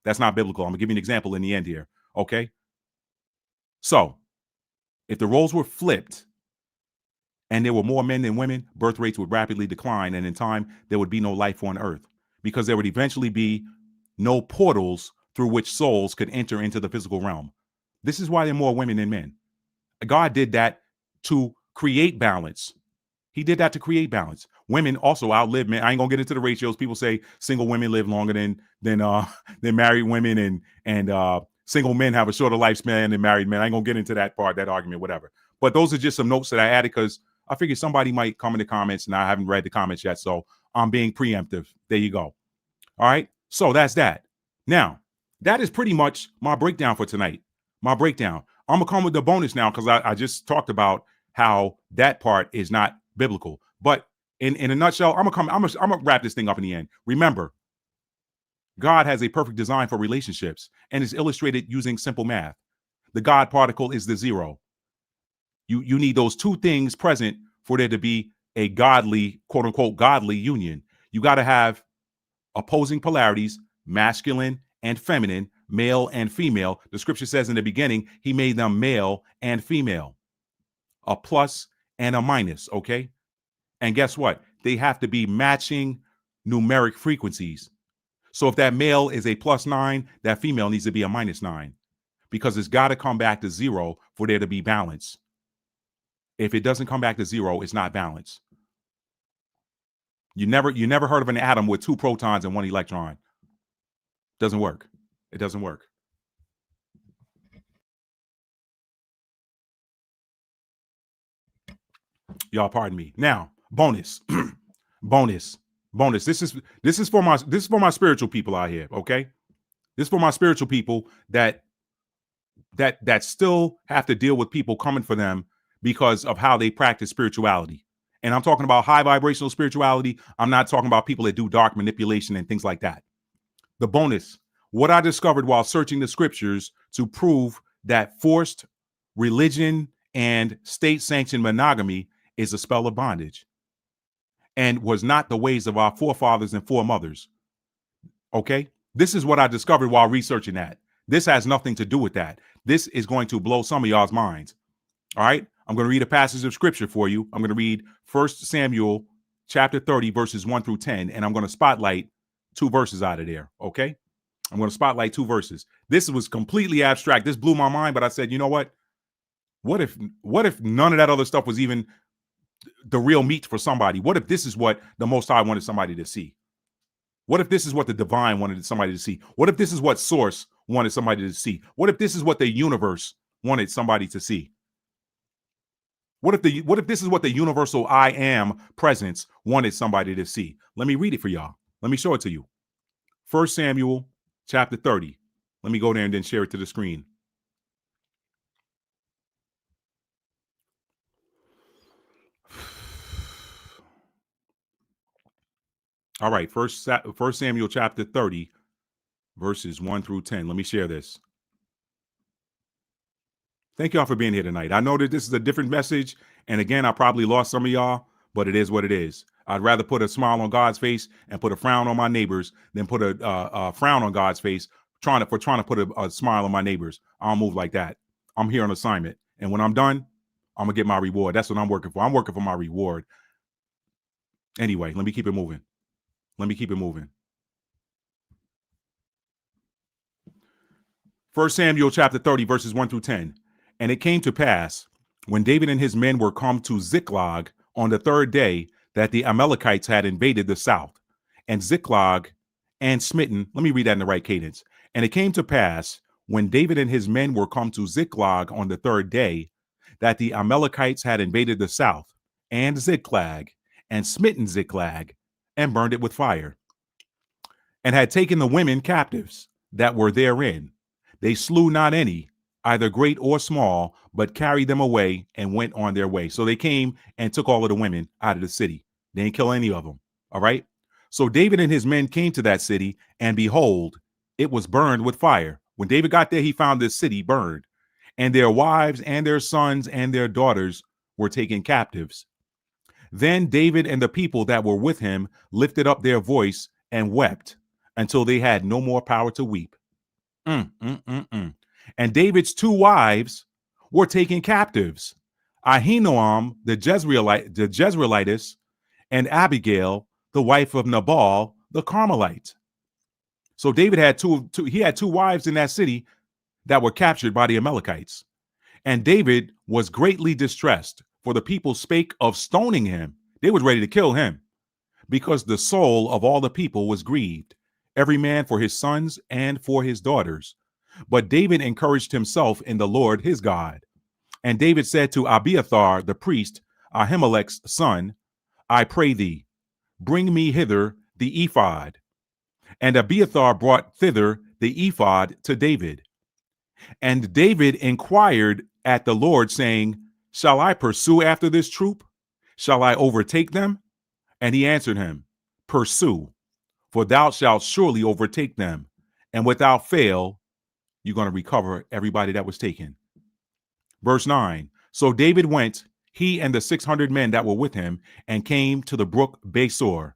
That's not biblical. I'm gonna give you an example in the end here. Okay. So if the roles were flipped and there were more men than women, birth rates would rapidly decline. And in time, there would be no life on Earth because there would eventually be no portals through which souls could enter into the physical realm. This is why there are more women than men. God did that to create balance. He did that to create balance. Women also outlive men. I ain't gonna get into the ratios. People say single women live longer than married women, and single men have a shorter lifespan than married men. I ain't gonna get into that part, that argument, whatever. But those are just some notes that I added because I figured somebody might come in the comments, and I haven't read the comments yet, so I'm being preemptive. There you go. All right. So that's that. Now, that is pretty much my breakdown for tonight. My breakdown. I'm gonna come with the bonus now because I just talked about how that part is not biblical. But in a nutshell, I'm gonna wrap this thing up in the end. Remember, God has a perfect design for relationships and is illustrated using simple math. The God particle is the zero. You need those two things present for there to be a godly, quote unquote, godly union. You got to have opposing polarities, masculine and feminine, male and female. The scripture says in the beginning, he made them male and female, a plus and a minus. Okay. And guess what? They have to be matching numeric frequencies. So if that male is a +9, that female needs to be a -9 because it's got to come back to zero for there to be balance. If it doesn't come back to zero, it's not balance. You never heard of an atom with 2 protons and 1 electron. Doesn't work. It doesn't work. Y'all pardon me. Now, bonus. bonus. This is for my spiritual people out here, okay? This is for my spiritual people that still have to deal with people coming for them because of how they practice spirituality. And I'm talking about high vibrational spirituality. I'm not talking about people that do dark manipulation and things like that. The bonus, what I discovered while searching the scriptures to prove that forced religion and state-sanctioned monogamy is a spell of bondage and was not the ways of our forefathers and foremothers. Okay? This is what I discovered while researching that. This has nothing to do with that. This is going to blow some of y'all's minds. All right? I'm going to read a passage of scripture for you. I'm going to read 1 Samuel chapter 30, verses 1 through 10, and I'm going to spotlight 2 verses out of there. Okay? I'm going to spotlight 2 verses. This was completely abstract. This blew my mind, but I said, you know what? What if none of that other stuff was even the real meat for somebody? What if this is what the Most High wanted somebody to see? What if this is what the divine wanted somebody to see? What if this is what source wanted somebody to see? What if this is what the universe wanted somebody to see? What if this is what the universal I am presence wanted somebody to see? Let me read it for y'all. Let me show it to you. 1 Samuel chapter 30. Let me go there and then share it to the screen. All right, 1 Samuel chapter 30, verses 1 through 10. Let me share this. Thank y'all for being here tonight. I know that this is a different message, and again, I probably lost some of y'all, but it is what it is. I'd rather put a smile on God's face and put a frown on my neighbors than put a frown on God's face trying to put a smile on my neighbors. I don't move like that. I'm here on assignment, and when I'm done, I'm gonna get my reward. That's what I'm working for. I'm working for my reward. Anyway, let me keep it moving. 1 Samuel chapter 30, verses 1 through 10. And it came to pass, when David and his men were come to Ziklag on the 3rd day, that the Amalekites had invaded the south, and Ziklag and smitten. Let me read that in the right cadence. And it came to pass, when David and his men were come to Ziklag on the 3rd day, that the Amalekites had invaded the south, and Ziklag, and smitten Ziklag, and burned it with fire, and had taken the women captives that were therein. They slew not any, either great or small, but carried them away and went on their way. So they came and took all of the women out of the city. They didn't kill any of them. All right. So David and his men came to that city, and behold, it was burned with fire. When David got there, he found this city burned, and their wives and their sons and their daughters were taken captives. Then David and the people that were with him lifted up their voice and wept until they had no more power to weep. And David's 2 wives were taken captives, Ahinoam the Jezreelitess, and Abigail, the wife of Nabal the Carmelite. So David had he had 2 wives in that city that were captured by the Amalekites. And David was greatly distressed, for the people spake of stoning him. They was ready to kill him, because the soul of all the people was grieved, every man for his sons and for his daughters. But David encouraged himself in the Lord his God. And David said to Abiathar the priest, Ahimelech's son, I pray thee, bring me hither the ephod. And Abiathar brought thither the ephod to David. And David inquired at the Lord, saying, shall I pursue after this troop? Shall I overtake them? And he answered him, pursue, for thou shalt surely overtake them. And without fail, you're going to recover everybody that was taken. Verse 9. So David went, he and the 600 men that were with him, and came to the brook Besor,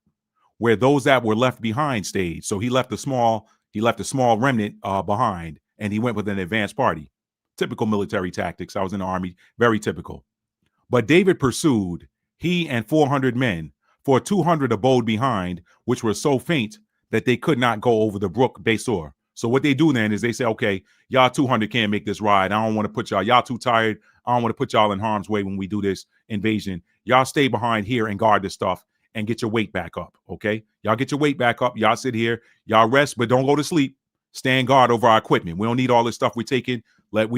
where those that were left behind stayed. So he left a small remnant behind, and he went with an advanced party. Typical military tactics. I was in the army, very typical. But David pursued, he and 400 men, for 200 abode behind, which were so faint that they could not go over the brook Besor. So what they do then is they say, okay, y'all 200 can't make this ride. I don't want to put y'all too tired. I don't want to put y'all in harm's way when we do this invasion. Y'all stay behind here and guard this stuff and get your weight back up, okay? Y'all get your weight back up. Y'all sit here. Y'all rest, but don't go to sleep. Stand guard over our equipment. We don't need all this stuff we're taking. Let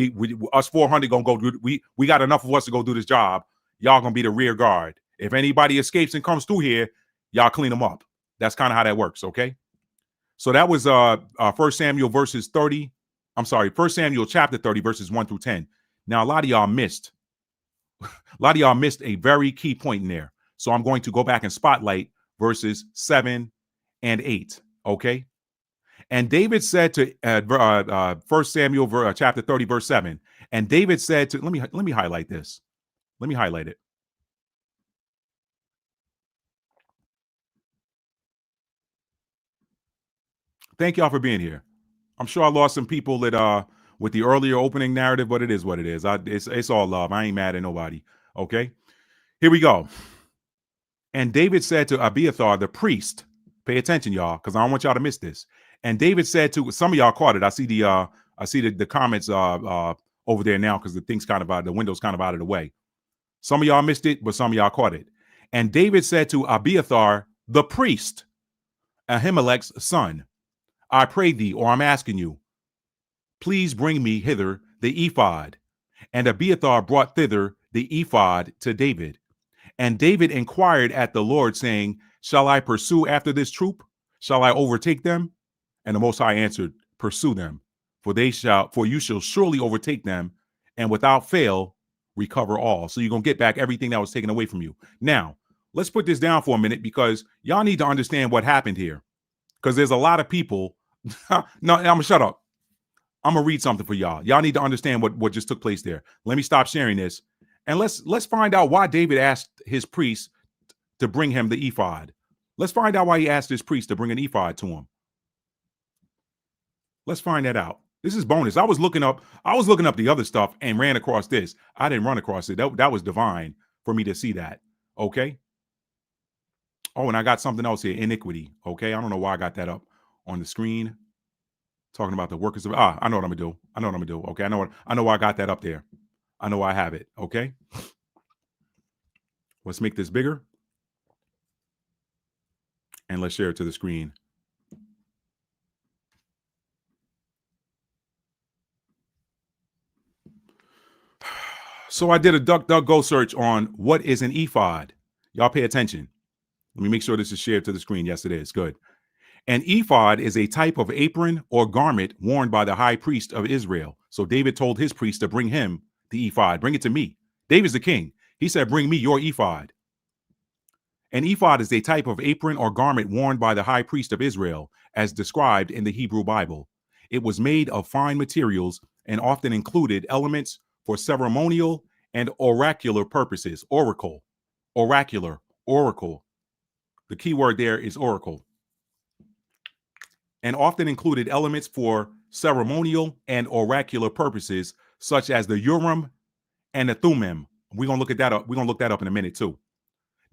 us 400 gonna go do. We got enough of us to go do this job. Y'all gonna be the rear guard. If anybody escapes and comes through here, y'all clean them up. That's kind of how that works, okay? So that was 1 Samuel verses 30. I'm sorry, 1 Samuel chapter 30 verses 1 through 10. Now a lot of y'all missed a very key point in there. So I'm going to go back and spotlight verses 7 and 8, okay? And David said to 1 Samuel chapter 30 verse 7. And David said to let me highlight this. Let me highlight it. Thank y'all for being here. I'm sure I lost some people that with the earlier opening narrative, but it is what it is. It's all love. I ain't mad at nobody. Okay, here we go. And David said to Abiathar the priest, pay attention, y'all, because I don't want y'all to miss this. And David said to some of y'all caught it. I see the comments over there now because the window's kind of out of the way. Some of y'all missed it, but some of y'all caught it. And David said to Abiathar the priest, Ahimelech's son, I pray thee, or I'm asking you, please bring me hither the ephod. And Abiathar brought thither the ephod to David. And David inquired at the Lord, saying, shall I pursue after this troop? Shall I overtake them? And the Most High answered, pursue them, for you shall surely overtake them, and without fail recover all. So you're going to get back everything that was taken away from you. Now, let's put this down for a minute, because y'all need to understand what happened here. Because there's a lot of people. No, I'm gonna shut up. I'm gonna read something for y'all. Y'all need to understand what just took place there. Let me stop sharing this, and let's find out why David asked his priest to bring him the ephod. Let's find out why he asked his priest to bring an ephod to him. Let's find that out. This is bonus. I was looking up the other stuff and ran across this. I didn't run across it. That was divine for me to see that. Okay. Oh, and I got something else here. Iniquity. Okay. I don't know why I got that up on the screen. Talking about the workers of I know what I'm gonna do. Okay. I know why I got that up there. I know why I have it. Okay. Let's make this bigger. And let's share it to the screen. So I did a DuckDuckGo search on what is an ephod. Y'all pay attention. Let me make sure this is shared to the screen. Yes, it is. Good. An ephod is a type of apron or garment worn by the high priest of Israel. So David told his priest to bring him the ephod. Bring it to me. David's the king. He said, bring me your ephod. An ephod is a type of apron or garment worn by the high priest of Israel, as described in the Hebrew Bible. It was made of fine materials and often included elements for ceremonial and oracular purposes. Oracular. The key word there is oracle. And often included elements for ceremonial and oracular purposes, such as the Urim and the Thummim. We're going to look that up in a minute too.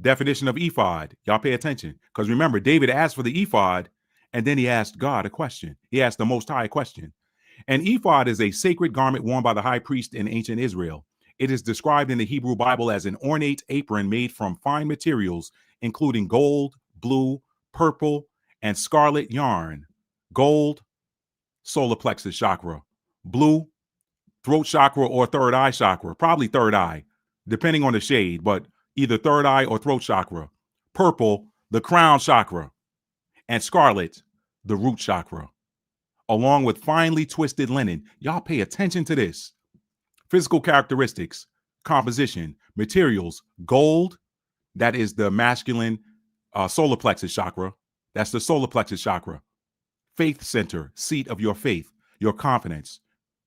Definition of ephod. Y'all pay attention. Because remember, David asked for the ephod, and then he asked God a question. He asked the Most High a question. An ephod is a sacred garment worn by the high priest in ancient Israel. It is described in the Hebrew Bible as an ornate apron made from fine materials, including gold, blue, purple, and scarlet yarn. Gold, solar plexus chakra. Blue, throat chakra or third eye chakra. Probably third eye, depending on the shade, but either third eye or throat chakra. Purple, the crown chakra. And scarlet, the root chakra. Along with finely twisted linen. Y'all pay attention to this. Physical characteristics, composition, materials, gold, that is the masculine solar plexus chakra. That's the solar plexus chakra. Faith center, seat of your faith, your confidence,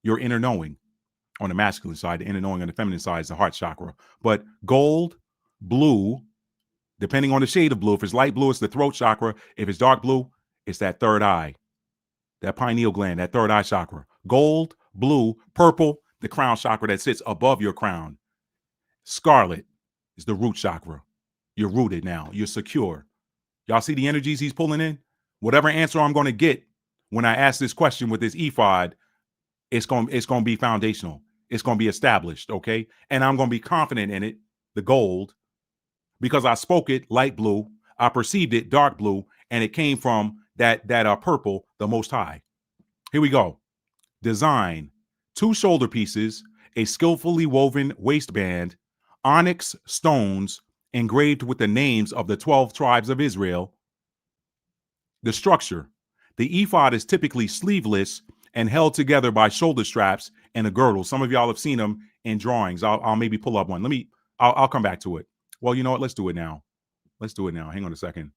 your inner knowing. On the masculine side, the inner knowing on the feminine side is the heart chakra. But gold, blue, depending on the shade of blue, if it's light blue, it's the throat chakra. If it's dark blue, it's that third eye, that pineal gland, that third eye chakra. Gold, blue, purple, the crown chakra that sits above your crown. Scarlet is the root chakra. You're rooted now. You're secure. Y'all see the energies he's pulling in? Whatever answer I'm going to get when I ask this question with this ephod, it's going to be foundational. It's going to be established, okay? And I'm going to be confident in it, the gold, because I spoke it light blue, I perceived it dark blue, and it came from that purple, the Most High. Here we go. Design: 2 shoulder pieces, a skillfully woven waistband, onyx stones engraved with the names of the 12 tribes of Israel. The structure: the ephod is typically sleeveless and held together by shoulder straps and a girdle. Some of y'all have seen them in drawings. I'll maybe pull up one. I'll come back to it. Well, you know what? Let's do it now. Let's do it now. Hang on a second.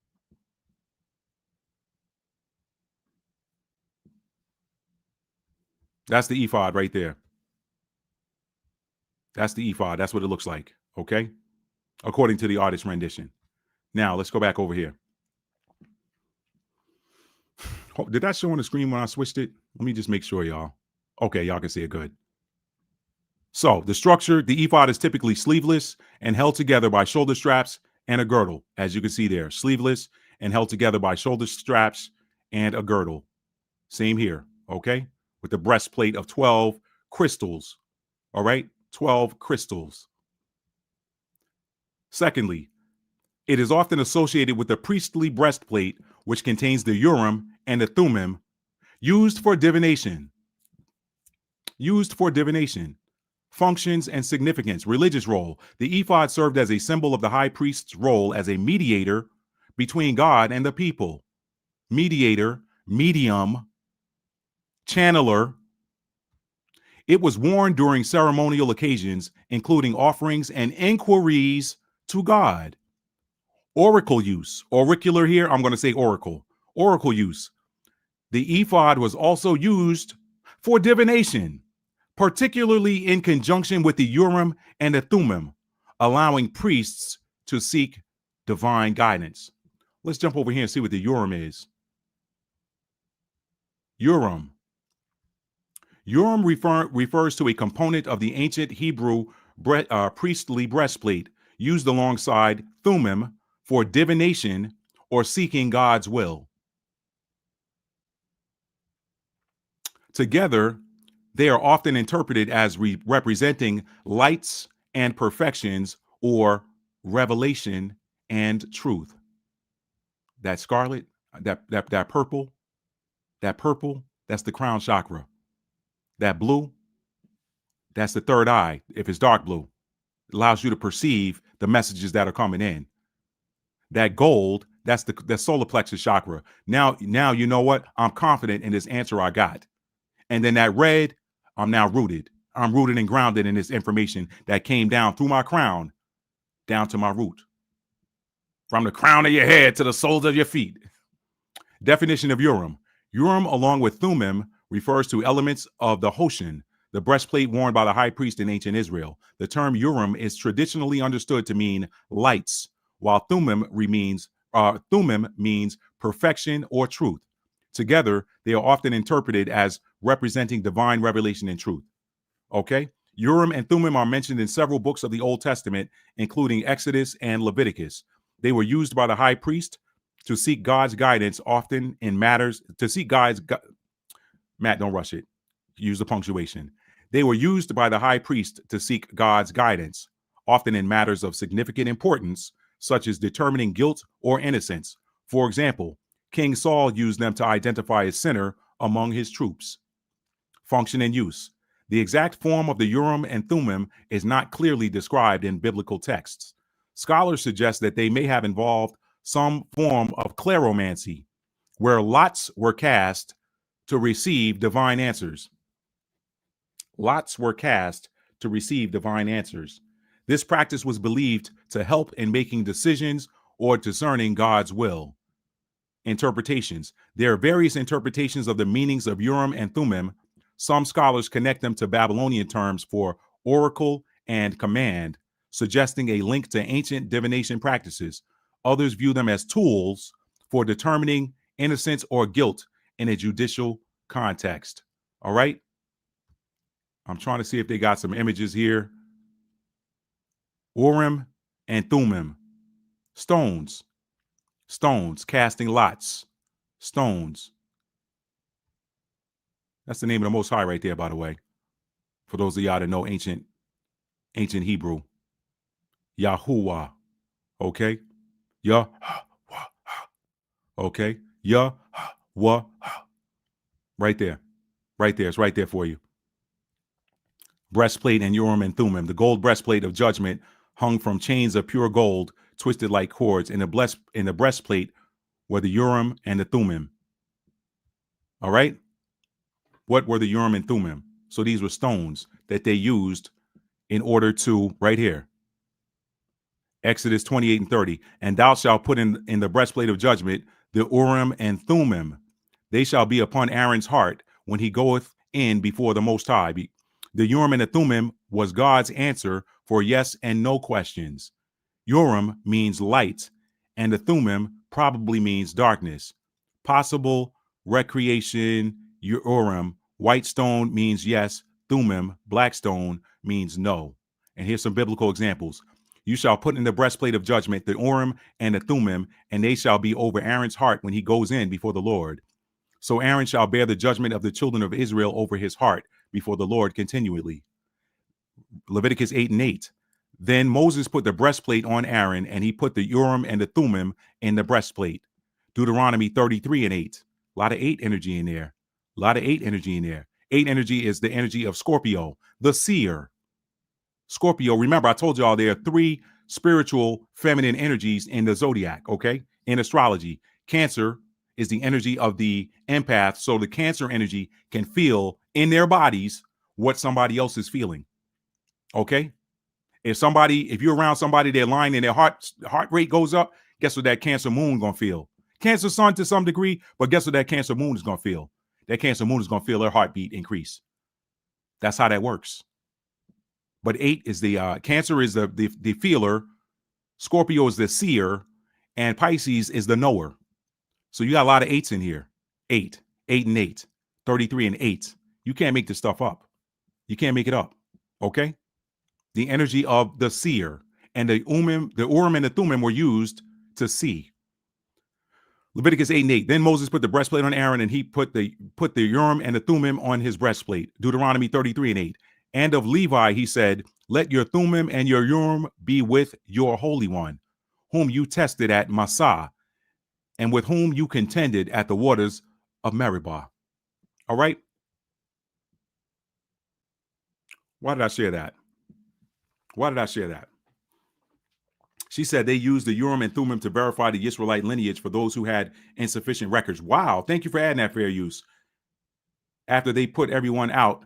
That's the ephod right there. That's the ephod. That's what it looks like. Okay. According to the artist's rendition. Now let's go back over here. Did that show on the screen when I switched it? Let me just make sure, y'all. Okay, y'all can see it good. So the structure, the ephod is typically sleeveless and held together by shoulder straps and a girdle. As you can see there, sleeveless and held together by shoulder straps and a girdle. Same here, okay? With the breastplate of 12 crystals, all right? 12 crystals. Secondly, it is often associated with the priestly breastplate, which contains the Urim and the Thummim, used for divination. Used for divination. Functions and significance. Religious role. The ephod served as a symbol of the high priest's role as a mediator between God and the people. Mediator, medium, channeler. It was worn during ceremonial occasions, including offerings and inquiries to God. Oracle use. Auricular here, I'm going to say oracle. Oracle use. The ephod was also used for divination, particularly in conjunction with the Urim and the Thummim, allowing priests to seek divine guidance. Let's jump over here and see what the Urim is. Urim. Urim refers to a component of the ancient Hebrew priestly breastplate used alongside Thummim for divination or seeking God's will. Together, they are often interpreted as representing lights and perfections or revelation and truth. That scarlet, that purple, that's the crown chakra. That blue, that's the third eye. If it's dark blue, it allows you to perceive the messages that are coming in. That gold, that's the solar plexus chakra. Now you know what? I'm confident in this answer I got. And then that red, I'm now rooted. I'm rooted and grounded in this information that came down through my crown, down to my root. From the crown of your head to the soles of your feet. Definition of Urim. Urim, along with Thummim, refers to elements of the Hoshin, the breastplate worn by the high priest in ancient Israel. The term Urim is traditionally understood to mean lights, while Thummim means perfection or truth. Together, they are often interpreted as representing divine revelation and truth. Okay? Urim and Thummim are mentioned in several books of the Old Testament, including Exodus and Leviticus. They were used by the high priest to seek God's guidance, often in matters, Matt, don't rush it. Use the punctuation. They were used by the high priest to seek God's guidance, often in matters of significant importance, such as determining guilt or innocence. For example, King Saul used them to identify a sinner among his troops. Function and use. The exact form of the Urim and Thummim is not clearly described in biblical texts. Scholars suggest that they may have involved some form of clairomancy, where lots were cast to receive divine answers. Lots were cast to receive divine answers. This practice was believed to help in making decisions or discerning God's will. Interpretations. There are various interpretations of the meanings of Urim and Thummim. Some scholars connect them to Babylonian terms for oracle and command, suggesting a link to ancient divination practices. Others view them as tools for determining innocence or guilt in a judicial context. All right. I'm trying to see if they got some images here. Urim and Thummim. Stones. Stones. Casting lots. Stones. That's the name of the Most High right there, by the way. For those of y'all that know ancient Hebrew. Yahuwah. Okay. Yah. Okay. Yah. Right there. Right there. It's right there for you. Breastplate and Urim and Thummim. The gold breastplate of judgment hung from chains of pure gold, twisted like cords. In the breastplate were the Urim and the Thummim. All right. What were the Urim and Thummim? So these were stones that they used in order to, right here, Exodus 28 and 30. And thou shalt put in the breastplate of judgment the Urim and Thummim. They shall be upon Aaron's heart when he goeth in before the Most High. The Urim and the Thummim was God's answer for yes and no questions. Urim means light, and the Thummim probably means darkness. Possible recreation, Urim. White stone means yes. Thummim, black stone, means no. And here's some biblical examples. You shall put in the breastplate of judgment the Urim and the Thummim, and they shall be over Aaron's heart when he goes in before the Lord. So Aaron shall bear the judgment of the children of Israel over his heart before the Lord continually. Leviticus 8 and 8. Then Moses put the breastplate on Aaron, and he put the Urim and the Thummim in the breastplate. Deuteronomy 33 and 8. A lot of 8 energy in there. A lot of 8 energy in there. 8 energy is the energy of Scorpio, the seer. Scorpio, remember, I told y'all there are 3 spiritual feminine energies in the zodiac, okay? In astrology. Cancer is the energy of the empath, so the Cancer energy can feel in their bodies what somebody else is feeling, okay? If you're around somebody, they're lying and their heart rate goes up, guess what that Cancer moon gonna feel? Cancer sun to some degree, but guess what that Cancer moon is gonna feel? That Cancer moon is gonna feel their heartbeat increase. That's how that works. But 8 is the Cancer is the feeler, Scorpio is the seer, and Pisces is the knower. So you got a lot of 8s in here. 8 and 8, 33 and 8. You can't make this stuff up. You can't make it up. Okay? The energy of the seer, and the Urim and the Thummim were used to see. Leviticus 8 and 8. Then Moses put the breastplate on Aaron, and he put the Urim and the Thummim on his breastplate. Deuteronomy 33 and 8. And of Levi, he said, let your Thummim and your Urim be with your Holy One, whom you tested at Massah, and with whom you contended at the waters of Meribah. All right? Why did I share that? She said they used the Urim and Thummim to verify the Israelite lineage for those who had insufficient records. Wow. Thank you for adding that, fair use. After they put everyone out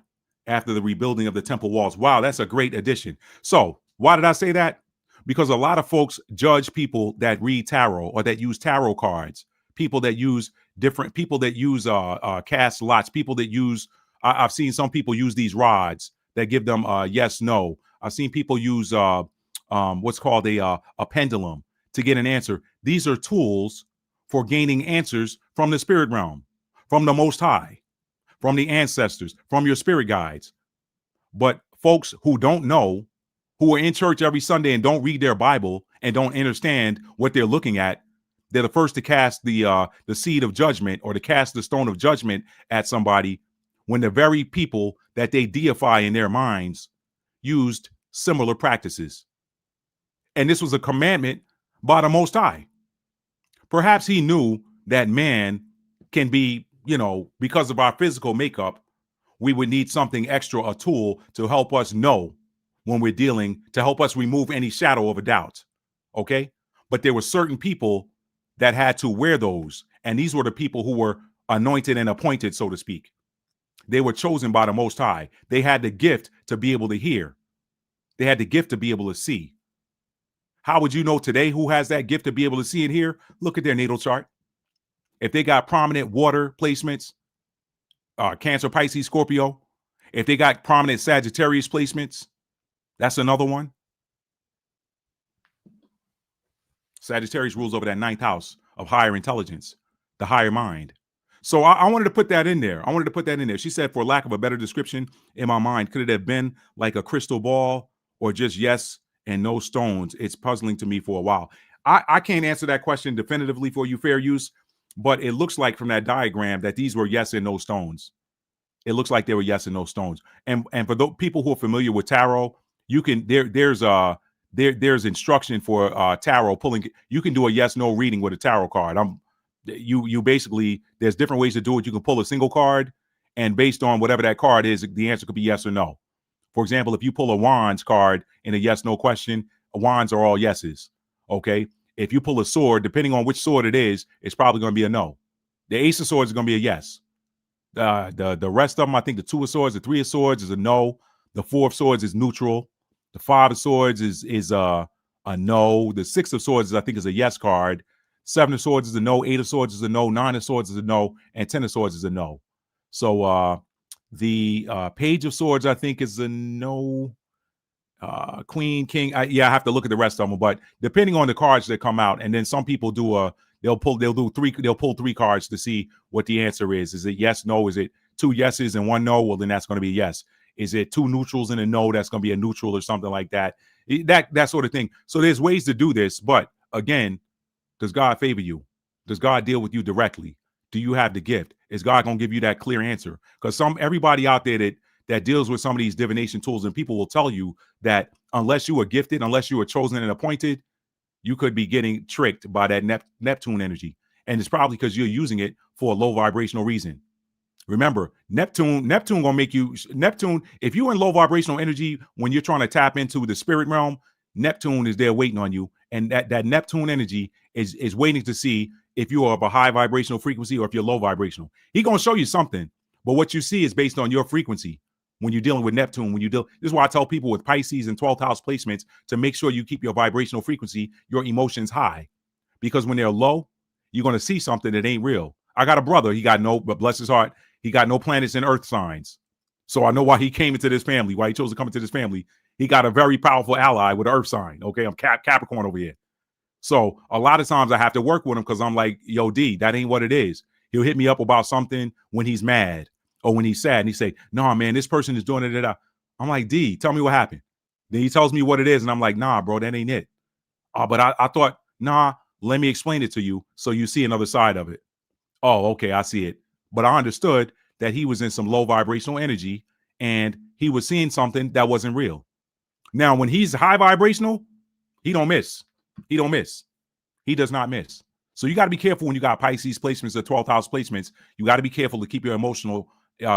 after the rebuilding of the temple walls. Wow, that's a great addition. So why did I say that? Because a lot of folks judge people that read tarot or that use tarot cards, people that use cast lots, people that use, I've seen some people use these rods that give them yes, no. I've seen people use what's called a pendulum to get an answer. These are tools for gaining answers from the spirit realm, from the Most High, from the ancestors, from your spirit guides. But folks who don't know, who are in church every Sunday and don't read their Bible and don't understand what they're looking at, they're the first to cast the seed of judgment or to cast the stone of judgment at somebody when the very people that they deify in their minds used similar practices. And this was a commandment by the Most High. Perhaps he knew that man can be, because of our physical makeup, we would need something extra, a tool to help us know when we're dealing, to help us remove any shadow of a doubt. Okay. But there were certain people that had to wear those. And these were the people who were anointed and appointed, so to speak. They were chosen by the Most High. They had the gift to be able to hear. They had the gift to be able to see. How would you know today who has that gift to be able to see and hear? Look at their natal chart. If they got prominent water placements, Cancer, Pisces, Scorpio. If they got prominent Sagittarius placements, that's another one. Sagittarius rules over that ninth house of higher intelligence, the higher mind. So I wanted to put that in there. She said, for lack of a better description in my mind, could it have been like a crystal ball or just yes and no stones? It's puzzling to me for a while. I can't answer that question definitively for you, fair use, but it looks like from that diagram that these were yes and no stones. It looks like they were yes and no stones. And for those people who are familiar with tarot, you can there's instruction for tarot pulling. You can do a yes no reading with a tarot card. You basically, there's different ways to do it. You can pull a single card, and based on whatever that card is, the answer could be yes or no. For example, if you pull a wands card in a yes no question, wands are all yeses. Okay. If you pull a sword, depending on which sword it is, it's probably going to be a no. The ace of swords is going to be a yes. The rest of them, I think the two of swords, the three of swords is a no. The four of swords is neutral. The five of swords is a no. The six of swords, I think, is a yes card. Seven of swords is a no. Eight of swords is a no. Nine of swords is a no. And 10 of swords is a no. So the page of swords, I think, is a no. Queen, king. I have to look at the rest of them. But depending on the cards that come out, and then some people they'll pull three cards to see what the answer is. Is it yes, no? Is it two yeses and one no? Well, then that's going to be yes. Is it two neutrals and a no? That's going to be a neutral or something like that. That sort of thing. So there's ways to do this. But again, does God favor you? Does God deal with you directly? Do you have the gift? Is God going to give you that clear answer? Because everybody out there that deals with some of these divination tools, and people will tell you that unless you are gifted, unless you are chosen and appointed, you could be getting tricked by that Neptune energy. And it's probably because you're using it for a low vibrational reason. Remember, Neptune gonna make you, if you're in low vibrational energy, when you're trying to tap into the spirit realm, Neptune is there waiting on you. And that Neptune energy is waiting to see if you are of a high vibrational frequency or if you're low vibrational. He's gonna show you something, but what you see is based on your frequency. When you're dealing with Neptune, this is why I tell people with Pisces and 12th house placements to make sure you keep your vibrational frequency, your emotions high, because when they're low, you're going to see something that ain't real. I got a brother. But bless his heart, he got no planets in earth signs. So I know why he came into this family, why he chose to come into this family. He got a very powerful ally with an earth sign. Okay. I'm Capricorn over here. So a lot of times I have to work with him because I'm like, yo, D, that ain't what it is. He'll hit me up about something when he's mad. Or when he's sad, and he say, "No, man, this person is doing it." I'm like, "D, tell me what happened." Then he tells me what it is, and I'm like, "Nah, bro, that ain't it." But I thought, nah, let me explain it to you so you see another side of it. Oh, okay, I see it. But I understood that he was in some low vibrational energy, and he was seeing something that wasn't real. Now, when he's high vibrational, he don't miss. He don't miss. He does not miss. So you got to be careful when you got Pisces placements or 12th house placements. You got to be careful to keep your emotional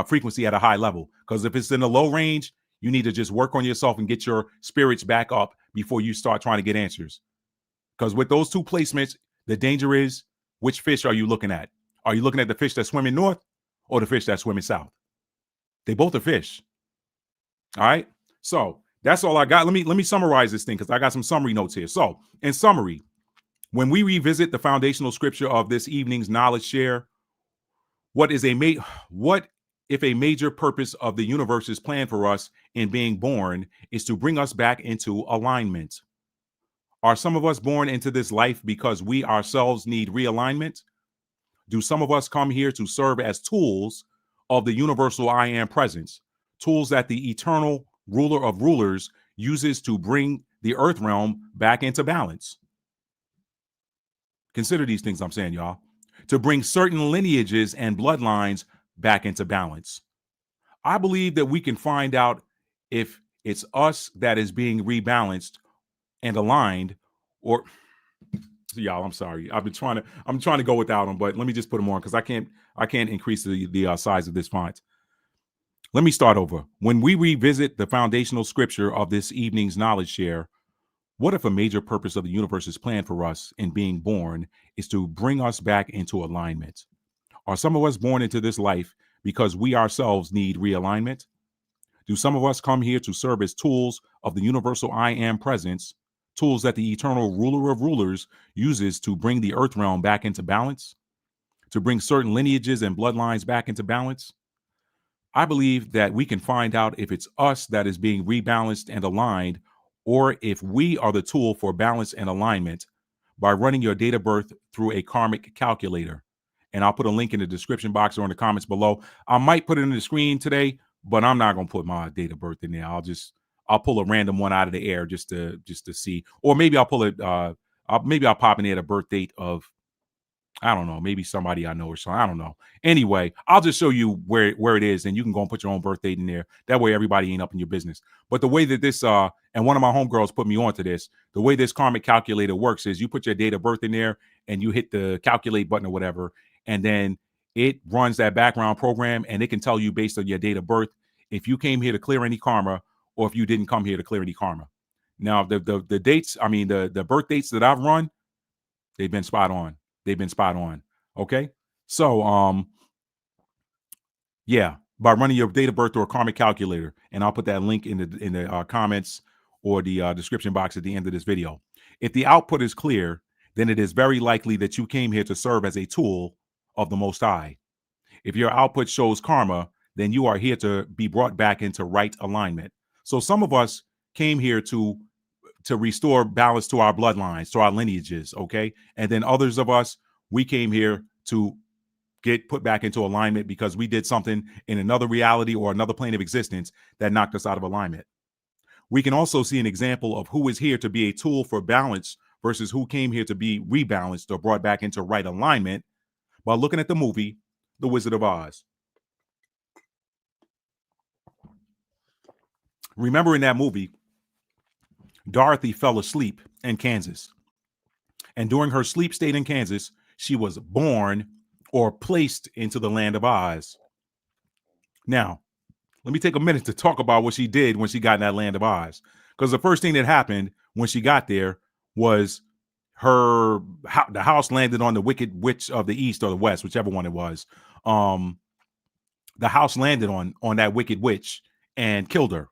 frequency at a high level, because if it's in the low range, you need to just work on yourself and get your spirits back up before you start trying to get answers. Because with those two placements, the danger is, which fish are you looking at? Are you looking at the fish that's swimming north or the fish that's swimming south? They both are fish. All right. So that's all I got. Let me summarize this thing because I got some summary notes here. So in summary, when we revisit the foundational scripture of this evening's knowledge share, what if a major purpose of the universe's plan for us in being born is to bring us back into alignment? Are some of us born into this life because we ourselves need realignment? Do some of us come here to serve as tools of the universal I am presence, tools that the eternal ruler of rulers uses to bring the earth realm back into balance? Consider these things I'm saying, y'all. To bring certain lineages and bloodlines back into balance. I believe that we can find out if it's us that is being rebalanced and aligned, or y'all, I'm sorry. I'm trying to go without them, but let me just put them on because I can't increase the size of this font. Let me start over. When we revisit the foundational scripture of this evening's knowledge share, What if a major purpose of the universe's plan for us in being born is to bring us back into alignment? Are some of us born into this life because we ourselves need realignment? Do some of us come here to serve as tools of the universal I am presence, tools that the eternal ruler of rulers uses to bring the earth realm back into balance, to bring certain lineages and bloodlines back into balance? I believe that we can find out if it's us that is being rebalanced and aligned, or if we are the tool for balance and alignment by running your date of birth through a karmic calculator. And I'll put a link in the description box or in the comments below. I might put it in the screen today, but I'm not going to put my date of birth in there. I'll pull a random one out of the air just to see, or maybe I'll pull it. Maybe I'll pop in there the birth date of, I don't know, maybe somebody I know or something. I don't know. Anyway, I'll just show you where it is, and you can go and put your own birth date in there. That way everybody ain't up in your business. But the way that this and one of my homegirls put me onto this, the way this karmic calculator works is you put your date of birth in there and you hit the calculate button or whatever, and then it runs that background program, and it can tell you based on your date of birth if you came here to clear any karma or if you didn't come here to clear any karma. Now the dates, I mean the birth dates that I've run, they've been spot on. They've been spot on. Okay. So, yeah, by running your date of birth through a karmic calculator, and I'll put that link in the comments or the description box at the end of this video. If the output is clear, then it is very likely that you came here to serve as a tool of the Most High. If your output shows karma, then you are here to be brought back into right alignment. So some of us came here to restore balance to our bloodlines, to our lineages, okay? And then others of us, we came here to get put back into alignment because we did something in another reality or another plane of existence that knocked us out of alignment. We can also see an example of who is here to be a tool for balance versus who came here to be rebalanced or brought back into right alignment by looking at the movie The Wizard of Oz. Remember in that movie, Dorothy fell asleep in Kansas. And during her sleep state in Kansas, she was born or placed into the land of Oz. Now, let me take a minute to talk about what she did when she got in that land of Oz. Because the first thing that happened when she got there was the house landed on the Wicked Witch of the East or the West, whichever one it was. The house landed on that Wicked Witch and killed her.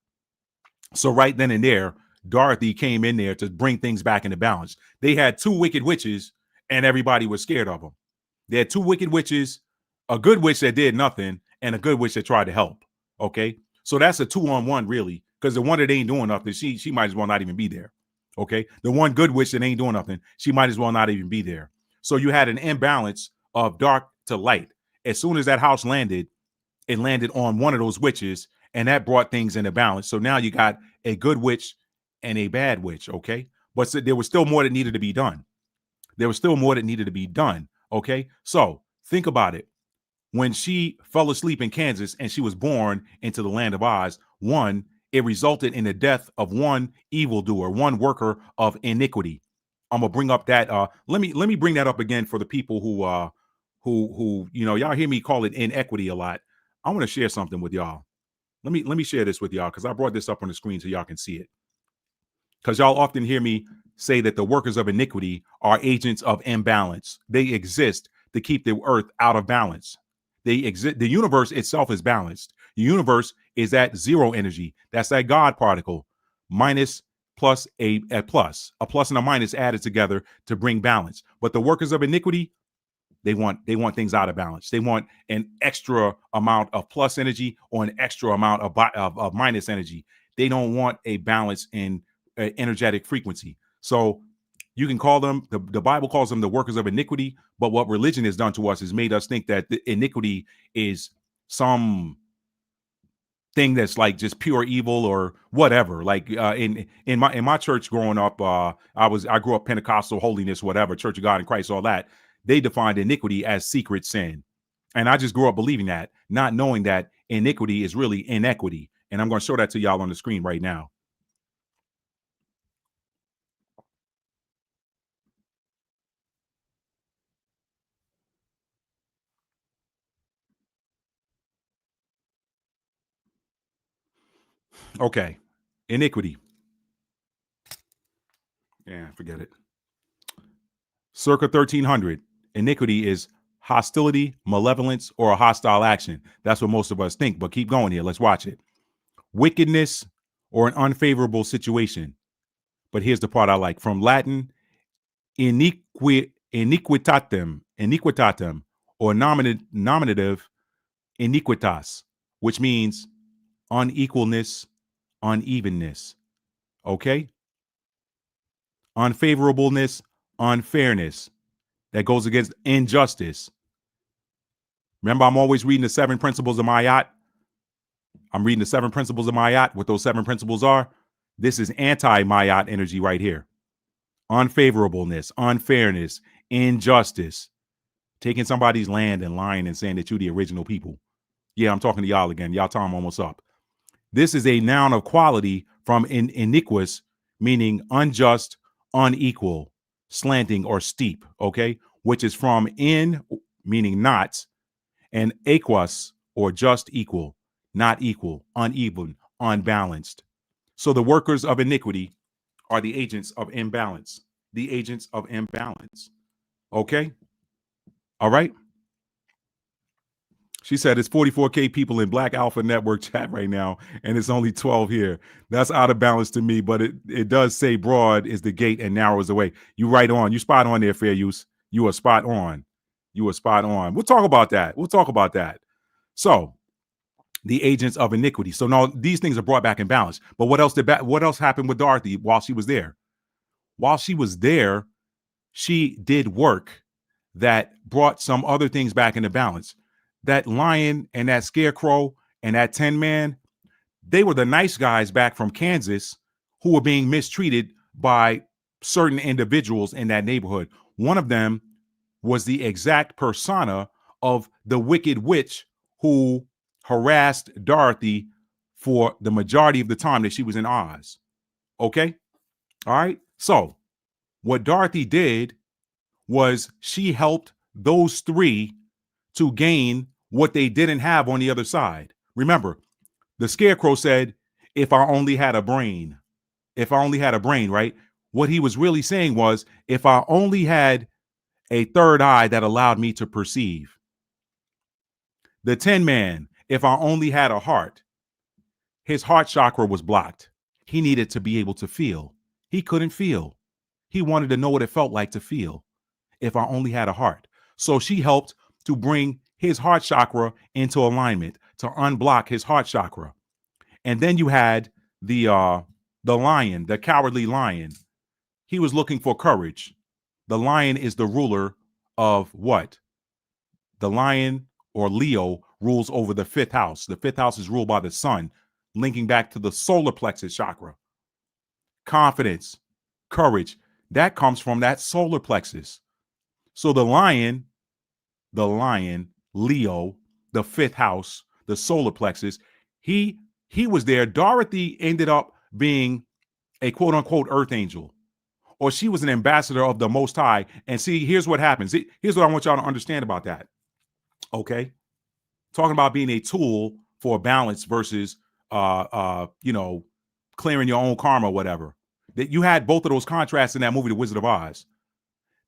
So right then and there, Dorothy came in there to bring things back into balance. They had two wicked witches and everybody was scared of them. They had two wicked witches, a good witch that did nothing, and a good witch that tried to help. Okay. So that's a 2-on-1, really, because the one that ain't doing nothing, she might as well not even be there. Okay. The one good witch that ain't doing nothing, she might as well not even be there. So you had an imbalance of dark to light. As soon as that house landed, it landed on one of those witches, and that brought things into balance. So now you got a good witch and a bad witch. Okay. But so there was still more that needed to be done. There was still more that needed to be done. Okay. So think about it. When she fell asleep in Kansas and she was born into the land of Oz, one, it resulted in the death of one evildoer, one worker of iniquity. I'm gonna bring up that. Let me bring that up again for the people who y'all hear me call it inequity a lot. I want to share something with y'all. Let me share this with y'all because I brought this up on the screen so y'all can see it. Because y'all often hear me say that the workers of iniquity are agents of imbalance. They exist to keep the earth out of balance. They exist. The universe itself is balanced. The universe is at zero energy. That's that God particle minus plus a plus and a minus added together to bring balance. But the workers of iniquity, they want things out of balance. They want an extra amount of plus energy or an extra amount of minus energy. They don't want a balance in energetic frequency. So you can call them, the Bible calls them the workers of iniquity, but what religion has done to us is made us think that the iniquity is some thing that's like just pure evil or whatever. Like in my church growing up, I grew up Pentecostal, holiness, whatever, Church of God in Christ, all that. They defined iniquity as secret sin. And I just grew up believing that, not knowing that iniquity is really inequity. And I'm going to show that to y'all on the screen right now. Okay. Iniquity. Yeah, forget it. Circa 1300, iniquity is hostility, malevolence, or a hostile action. That's what most of us think, but keep going here. Let's watch it. Wickedness or an unfavorable situation. But here's the part I like. From Latin, iniquitatem, or nominative iniquitas, which means unequalness, unevenness. Okay? Unfavorableness, unfairness. That goes against injustice. Remember, I'm always reading the 7 principles of Mayat. I'm reading the 7 principles of Mayat. What those 7 principles are. This is anti-Mayat energy right here. Unfavorableness, unfairness, injustice. Taking somebody's land and lying and saying that you're the original people. Yeah, I'm talking to y'all again. Y'all time almost up. This is a noun of quality from iniquous, meaning unjust, unequal, slanting, or steep, okay? Which is from in, meaning not, and aquas, or just equal, not equal, uneven, unbalanced. So the workers of iniquity are the agents of imbalance. The agents of imbalance. Okay? All right? She said it's 44K people in Black Alpha Network chat right now, and it's only 12 here. That's out of balance to me, but it does say broad is the gate and narrow is the way. You right on. You spot on there, fair use. You are spot on. You are spot on. We'll talk about that. We'll talk about that. So, the agents of iniquity. So now these things are brought back in balance. But what else happened with Dorothy while she was there? While she was there, she did work that brought some other things back into balance. That lion and that scarecrow and that 10 man, they were the nice guys back from Kansas who were being mistreated by certain individuals in that neighborhood. One of them was the exact persona of the wicked witch who harassed Dorothy for the majority of the time that she was in Oz. Okay? All right? So, what Dorothy did was she helped those 3 to gain what they didn't have on the other side. Remember, the scarecrow said, if I only had a brain, right? What he was really saying was, if I only had a third eye that allowed me to perceive. The 10 man, if I only had a heart, his heart chakra was blocked. He needed to be able to feel. He couldn't feel. He wanted to know what it felt like to feel. If I only had a heart. So she helped to bring his heart chakra into alignment, to unblock his heart chakra. And then you had the lion, the cowardly lion. He was looking for courage. The lion is the ruler of what? The lion, or Leo, rules over the 5th house. The 5th house is ruled by the sun, linking back to the solar plexus chakra. Confidence, courage, that comes from that solar plexus. So the lion, Leo, the 5th house, the solar plexus, he was there. Dorothy ended up being a quote unquote earth angel, or she was an ambassador of the Most High. And see, here's what happens. Here's what I want y'all to understand about that. Okay. Talking about being a tool for balance versus, clearing your own karma, whatever. That you had both of those contrasts in that movie, The Wizard of Oz.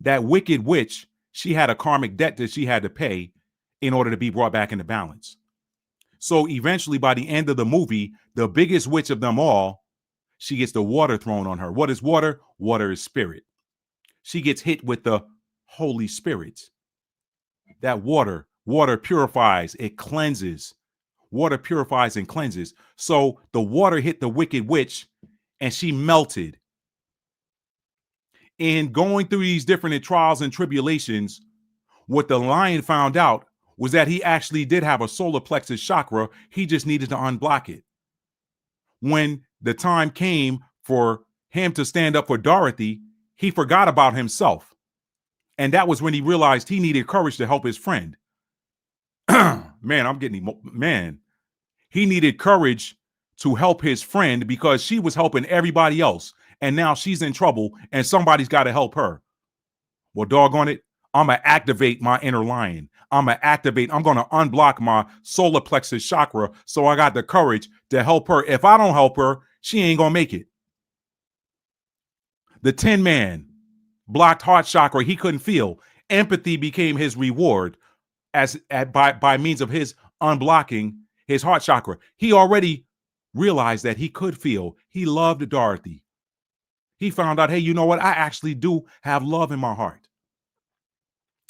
That wicked witch, she had a karmic debt that she had to pay in order to be brought back into balance. So eventually, by the end of the movie, the biggest witch of them all, she gets the water thrown on her. What is water? Water is spirit. She gets hit with the Holy Spirit. That water purifies, it cleanses. Water purifies and cleanses. So the water hit the wicked witch and she melted. In going through these different trials and tribulations, what the lion found out was that he actually did have a solar plexus chakra. He just needed to unblock it. When the time came for him to stand up for Dorothy, he forgot about himself. And that was when he realized he needed courage to help his friend. He needed courage to help his friend because she was helping everybody else. And now she's in trouble and somebody's got to help her. Well, doggone it, I'm going to activate my inner lion. I'm going to unblock my solar plexus chakra so I got the courage to help her. If I don't help her, she ain't going to make it. The Tin Man blocked heart chakra he couldn't feel. Empathy became his reward by means of his unblocking his heart chakra. He already realized that he could feel. He loved Dorothy. He found out, hey, you know what? I actually do have love in my heart.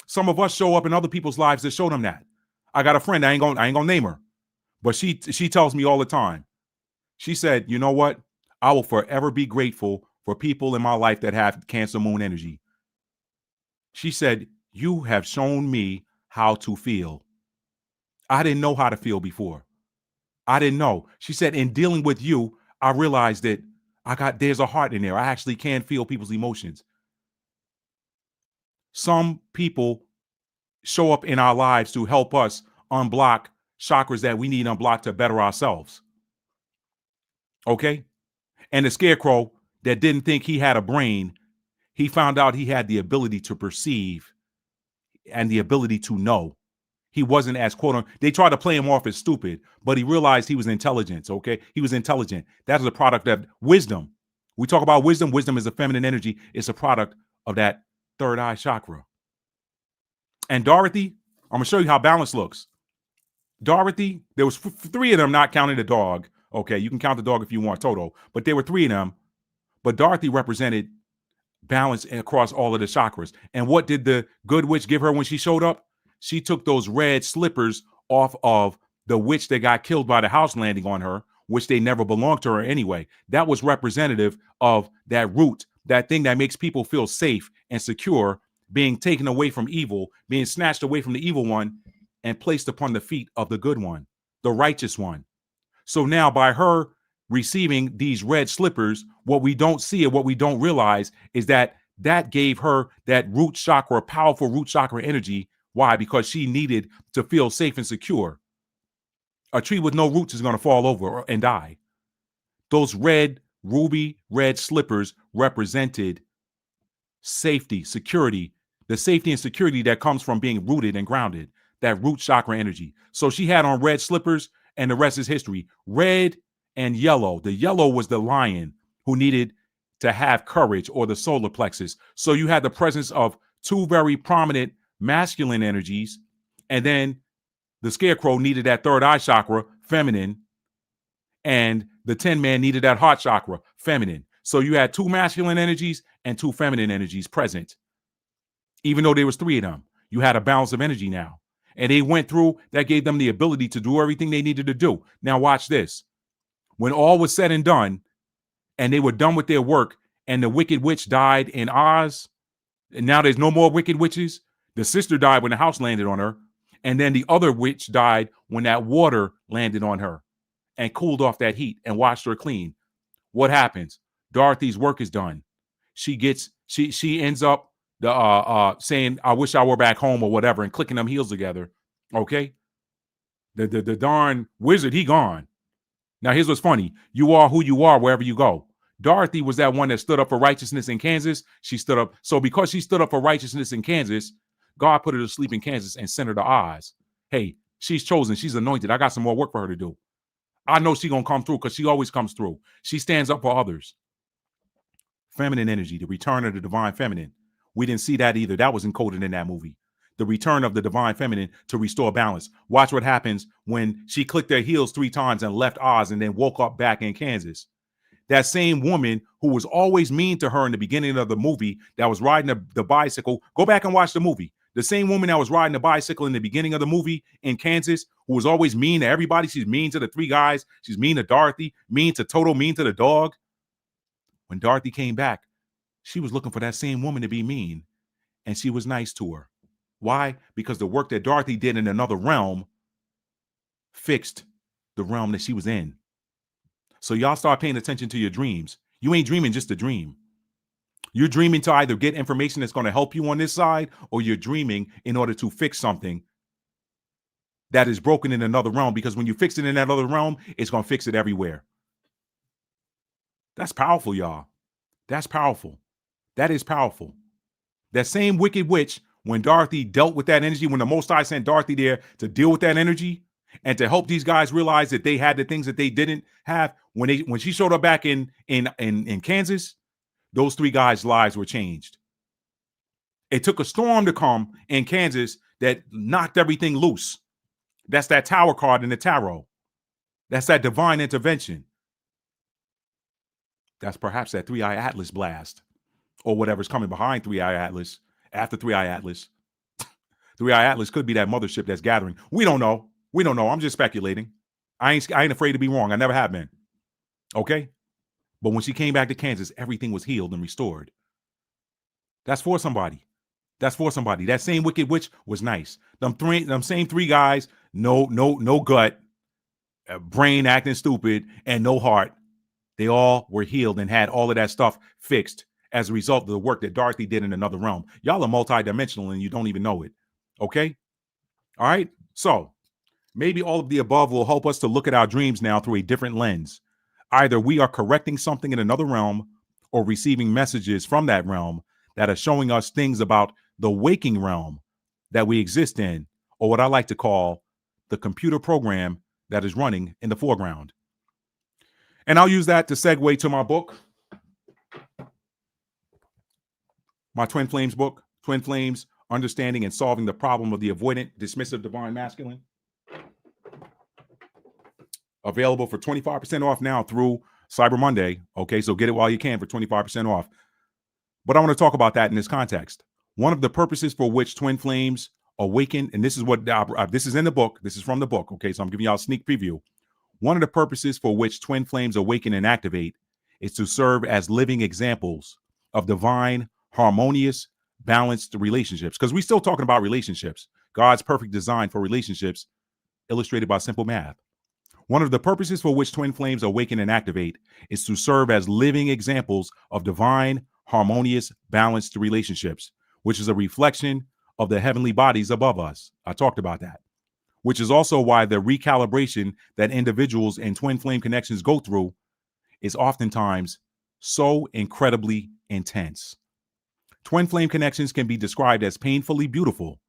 Some of us show up in other people's lives that show them that. I got a friend, I ain't gonna name her, but she tells me all the time. She said, you know what? I will forever be grateful for people in my life that have Cancer Moon energy. She said, you have shown me how to feel. I didn't know how to feel before. I didn't know. She said, in dealing with you, I realized that there's a heart in there. I actually can feel people's emotions. Some people show up in our lives to help us unblock chakras that we need unblocked to better ourselves. Okay? And the scarecrow that didn't think he had a brain, he found out he had the ability to perceive and the ability to know. He wasn't as they tried to play him off as stupid, but he realized he was intelligent. Okay. He was intelligent. That is a product of wisdom. We talk about wisdom. Wisdom is a feminine energy. It's a product of that third eye chakra. And Dorothy, I'm going to show you how balance looks. Dorothy, there was three of them, not counting the dog. Okay. You can count the dog if you want, Toto, but there were three of them. But Dorothy represented balance across all of the chakras. And what did the good witch give her when she showed up? She took those red slippers off of the witch that got killed by the house landing on her, which they never belonged to her anyway. That was representative of that root, that thing that makes people feel safe and secure, being taken away from evil, being snatched away from the evil one and placed upon the feet of the good one, the righteous one. So now by her receiving these red slippers, what we don't see and what we don't realize is that gave her that root chakra, powerful root chakra energy. Why? Because she needed to feel safe and secure. A tree with no roots is going to fall over and die. Those ruby red slippers represented safety, security, the safety and security that comes from being rooted and grounded, that root chakra energy. So she had on red slippers, and the rest is history. Red and yellow. The yellow was the lion who needed to have courage, or the solar plexus. So you had the presence of two very prominent masculine energies, and then the scarecrow needed that third eye chakra, feminine, and the Tin Man needed that heart chakra, feminine. So you had two masculine energies and two feminine energies present. Even though there was three of them, you had a balance of energy now. And they went through, that gave them the ability to do everything they needed to do. Now watch this. When all was said and done, and they were done with their work, and the wicked witch died in Oz, and now there's no more wicked witches. The sister died when the house landed on her. And then the other witch died when that water landed on her and cooled off that heat and washed her clean. What happens? Dorothy's work is done. She ends up saying, I wish I were back home or whatever, and clicking them heels together. Okay. The darn wizard, he gone. Now here's what's funny. You are who you are wherever you go. Dorothy was that one that stood up for righteousness in Kansas. She stood up. So because she stood up for righteousness in Kansas, God put her to sleep in Kansas and sent her to Oz. Hey, she's chosen. She's anointed. I got some more work for her to do. I know she's going to come through because she always comes through. She stands up for others. Feminine energy, the return of the divine feminine. We didn't see that either. That was encoded in that movie. The return of the divine feminine to restore balance. Watch what happens when she clicked her heels 3 times and left Oz and then woke up back in Kansas. That same woman who was always mean to her in the beginning of the movie, that was riding the bicycle. Go back and watch the movie. The same woman that was riding the bicycle in the beginning of the movie in Kansas, who was always mean to everybody. She's mean to the 3 guys. She's mean to Dorothy, mean to Toto, mean to the dog. When Dorothy came back, she was looking for that same woman to be mean, and she was nice to her. Why? Because the work that Dorothy did in another realm fixed the realm that she was in. So y'all start paying attention to your dreams. You ain't dreaming just a dream. You're dreaming to either get information that's going to help you on this side, or you're dreaming in order to fix something that is broken in another realm, because when you fix it in that other realm, it's going to fix it everywhere. That's powerful, y'all. That's powerful. That is powerful. That same wicked witch, when Dorothy dealt with that energy, when the Most High sent Dorothy there to deal with that energy and to help these guys realize that they had the things that they didn't have, when she showed up back in Kansas, those 3 guys' lives were changed. It took a storm to come in Kansas that knocked everything loose. That's that tower card in the tarot. That's that divine intervention. That's perhaps that 3-eye Atlas blast or whatever's coming behind 3-eye Atlas, after 3-eye Atlas. 3-eye Atlas could be that mothership that's gathering. We don't know. We don't know. I'm just speculating. I ain't afraid to be wrong. I never have been. Okay? But when she came back to Kansas, everything was healed and restored. That's for somebody. That's for somebody. That same wicked witch was nice. Them same 3 guys, no gut, brain acting stupid, and no heart. They all were healed and had all of that stuff fixed as a result of the work that Dorothy did in another realm. Y'all are multidimensional and you don't even know it. Okay? All right? So maybe all of the above will help us to look at our dreams now through a different lens. Either we are correcting something in another realm or receiving messages from that realm that are showing us things about the waking realm that we exist in, or what I like to call the computer program that is running in the foreground. And I'll use that to segue to my book, my Twin Flames book, Twin Flames, Understanding and Solving the Problem of the Avoidant, Dismissive Divine Masculine. Available for 25% off now through Cyber Monday. Okay, so get it while you can for 25% off. But I want to talk about that in this context. One of the purposes for which Twin Flames awaken, and this is what this is in the book. This is from the book. Okay, so I'm giving y'all a sneak preview. One of the purposes for which Twin Flames awaken and activate is to serve as living examples of divine, harmonious, balanced relationships. Because we're still talking about relationships. God's perfect design for relationships, illustrated by simple math. One of the purposes for which Twin Flames awaken and activate is to serve as living examples of divine, harmonious, balanced relationships, which is a reflection of the heavenly bodies above us. I talked about that, which is also why the recalibration that individuals and twin flame connections go through is oftentimes so incredibly intense. Twin flame connections can be described as painfully beautiful,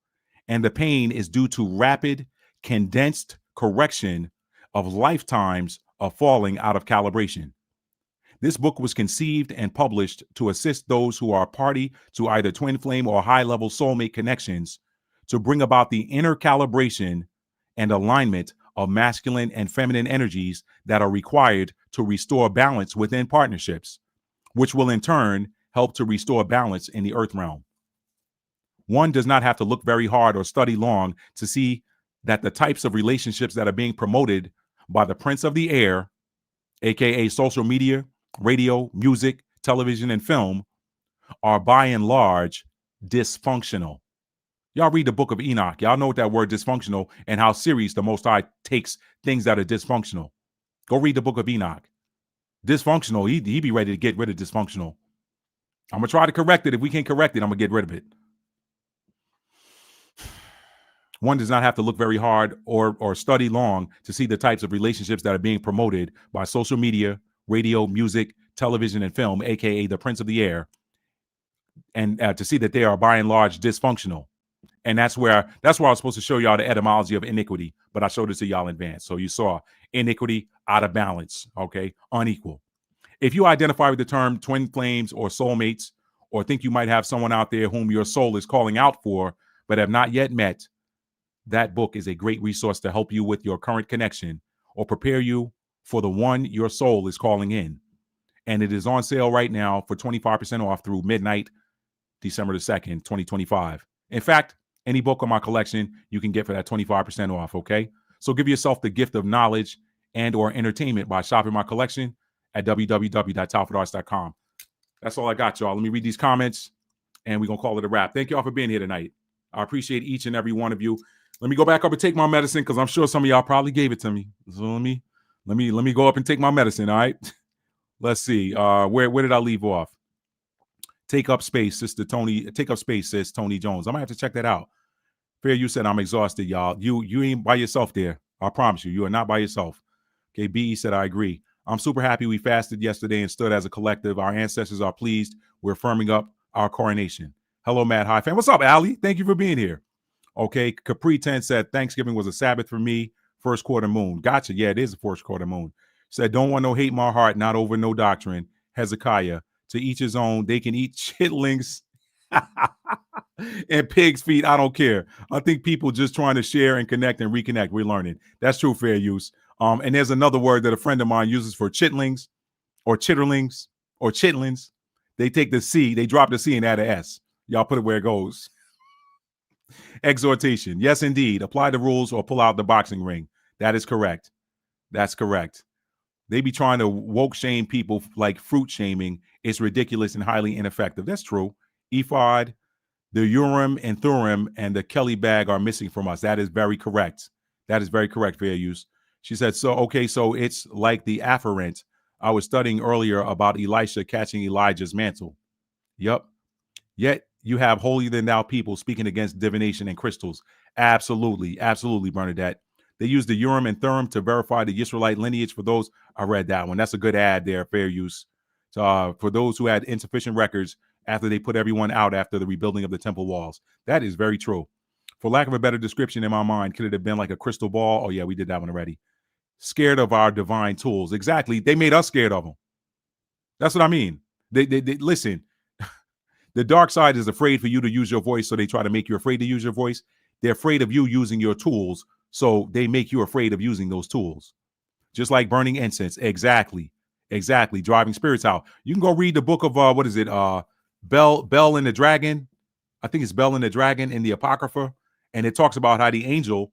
and the pain is due to rapid, condensed correction of lifetimes of falling out of calibration. This book was conceived and published to assist those who are party to either twin flame or high-level soulmate connections to bring about the inner calibration and alignment of masculine and feminine energies that are required to restore balance within partnerships, which will in turn help to restore balance in the earth realm. One does not have to look very hard or study long to see that the types of relationships that are being promoted by the Prince of the Air, aka social media, radio, music, television, and film, are by and large dysfunctional. Y'all read the book of Enoch. Y'all know what that word dysfunctional and how serious the Most High takes things that are dysfunctional. Go read the book of Enoch. Dysfunctional, he be ready to get rid of dysfunctional. I'm going to try to correct it. If we can't correct it, I'm going to get rid of it. One does not have to look very hard or study long to see the types of relationships that are being promoted by social media, radio, music, television, and film, aka the Prince of the Air, and to see that they are by and large dysfunctional. And that's where I was supposed to show y'all the etymology of iniquity, but I showed it to y'all in advance. So you saw iniquity, out of balance, okay, unequal. If you identify with the term twin flames or soulmates, or think you might have someone out there whom your soul is calling out for, but have not yet met, that book is a great resource to help you with your current connection or prepare you for the one your soul is calling in. And it is on sale right now for 25% off through midnight, December the 2nd, 2025. In fact, any book on my collection you can get for that 25% off, okay? So give yourself the gift of knowledge and or entertainment by shopping my collection at www.talfordarts.com. That's all I got, y'all. Let me read these comments, and we're going to call it a wrap. Thank y'all for being here tonight. I appreciate each and every one of you. Let me go back up and take my medicine because I'm sure some of y'all probably gave it to me. So let me go up and take my medicine, all right? Let's see. Where did I leave off? Take up space, Sister Tony. Take up space, says Tony Jones. I might have to check that out. Fair, you said I'm exhausted, y'all. You ain't by yourself there. I promise you. You are not by yourself. Okay, B said I agree. I'm super happy we fasted yesterday and stood as a collective. Our ancestors are pleased. We're firming up our coronation. Hello, Mad High fan. What's up, Allie? Thank you for being here. Okay, Capri 10 said Thanksgiving was a Sabbath for me. First quarter moon. Gotcha. Yeah, it is a first quarter moon. Said don't want no hate in my heart, not over no doctrine. Hezekiah, To each his own. They can eat chitlings and pig's feet. I don't care. I think people just trying to share and connect and reconnect. We're learning. That's true, fair use. And there's another word that a friend of mine uses for chitlings or chitterlings or chitlins. They take the C, they drop the C and add an S. Y'all put it where it goes. Exhortation. Yes, indeed. Apply the rules or pull out the boxing ring. That is correct. That's correct. They be trying to woke shame people like fruit shaming. It's ridiculous and highly ineffective. That's true. Ephod, the Urim and Thummim, and the Kelly bag are missing from us. That is very correct. That is very correct, fair use. She said, so it's like the afferent I was studying earlier about Elisha catching Elijah's mantle. Yep. Yet you have holier than thou people speaking against divination and crystals. Absolutely. Absolutely, Bernadette. They use the Urim and Thummim to verify the Israelite lineage. For those, I read that one. That's a good ad there, fair use. So, for those who had insufficient records after they put everyone out after the rebuilding of the temple walls. That is very true. For lack of a better description in my mind, could it have been like a crystal ball? Oh, yeah, we did that one already. Scared of our divine tools. Exactly. They made us scared of them. That's what I mean. They listen. The dark side is afraid for you to use your voice, so they try to make you afraid to use your voice. They're afraid of you using your tools, so they make you afraid of using those tools. Just like burning incense. Exactly. Driving spirits out. You can go read the book of what is it? Bell and the Dragon. I think it's Bell and the Dragon in the Apocrypha. And it talks about how the angel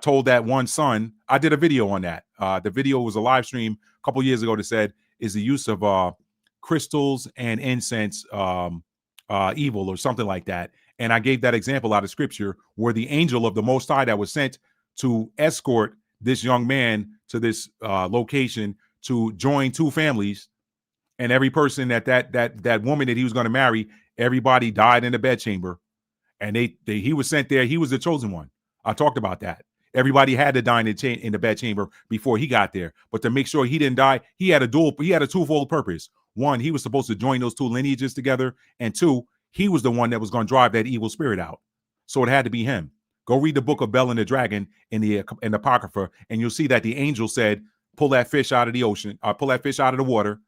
told that one son. I did a video on that. The video was a live stream a couple years ago that said, is the use of crystals and incense evil or something like that. And I gave that example out of scripture where the angel of the Most High that was sent to escort this young man to this location to join two families, and every person that woman that he was going to marry, everybody died in the bedchamber, and he was sent there. He was the chosen one. I talked about that. Everybody had to die in the bedchamber before he got there, but to make sure he didn't die, he had a twofold purpose. One, he was supposed to join those two lineages together, and two, he was the one that was going to drive that evil spirit out. So it had to be him. Go read the book of Bell and the Dragon in the Apocrypha, and you'll see that the angel said, pull that fish out of the ocean, pull that fish out of the water,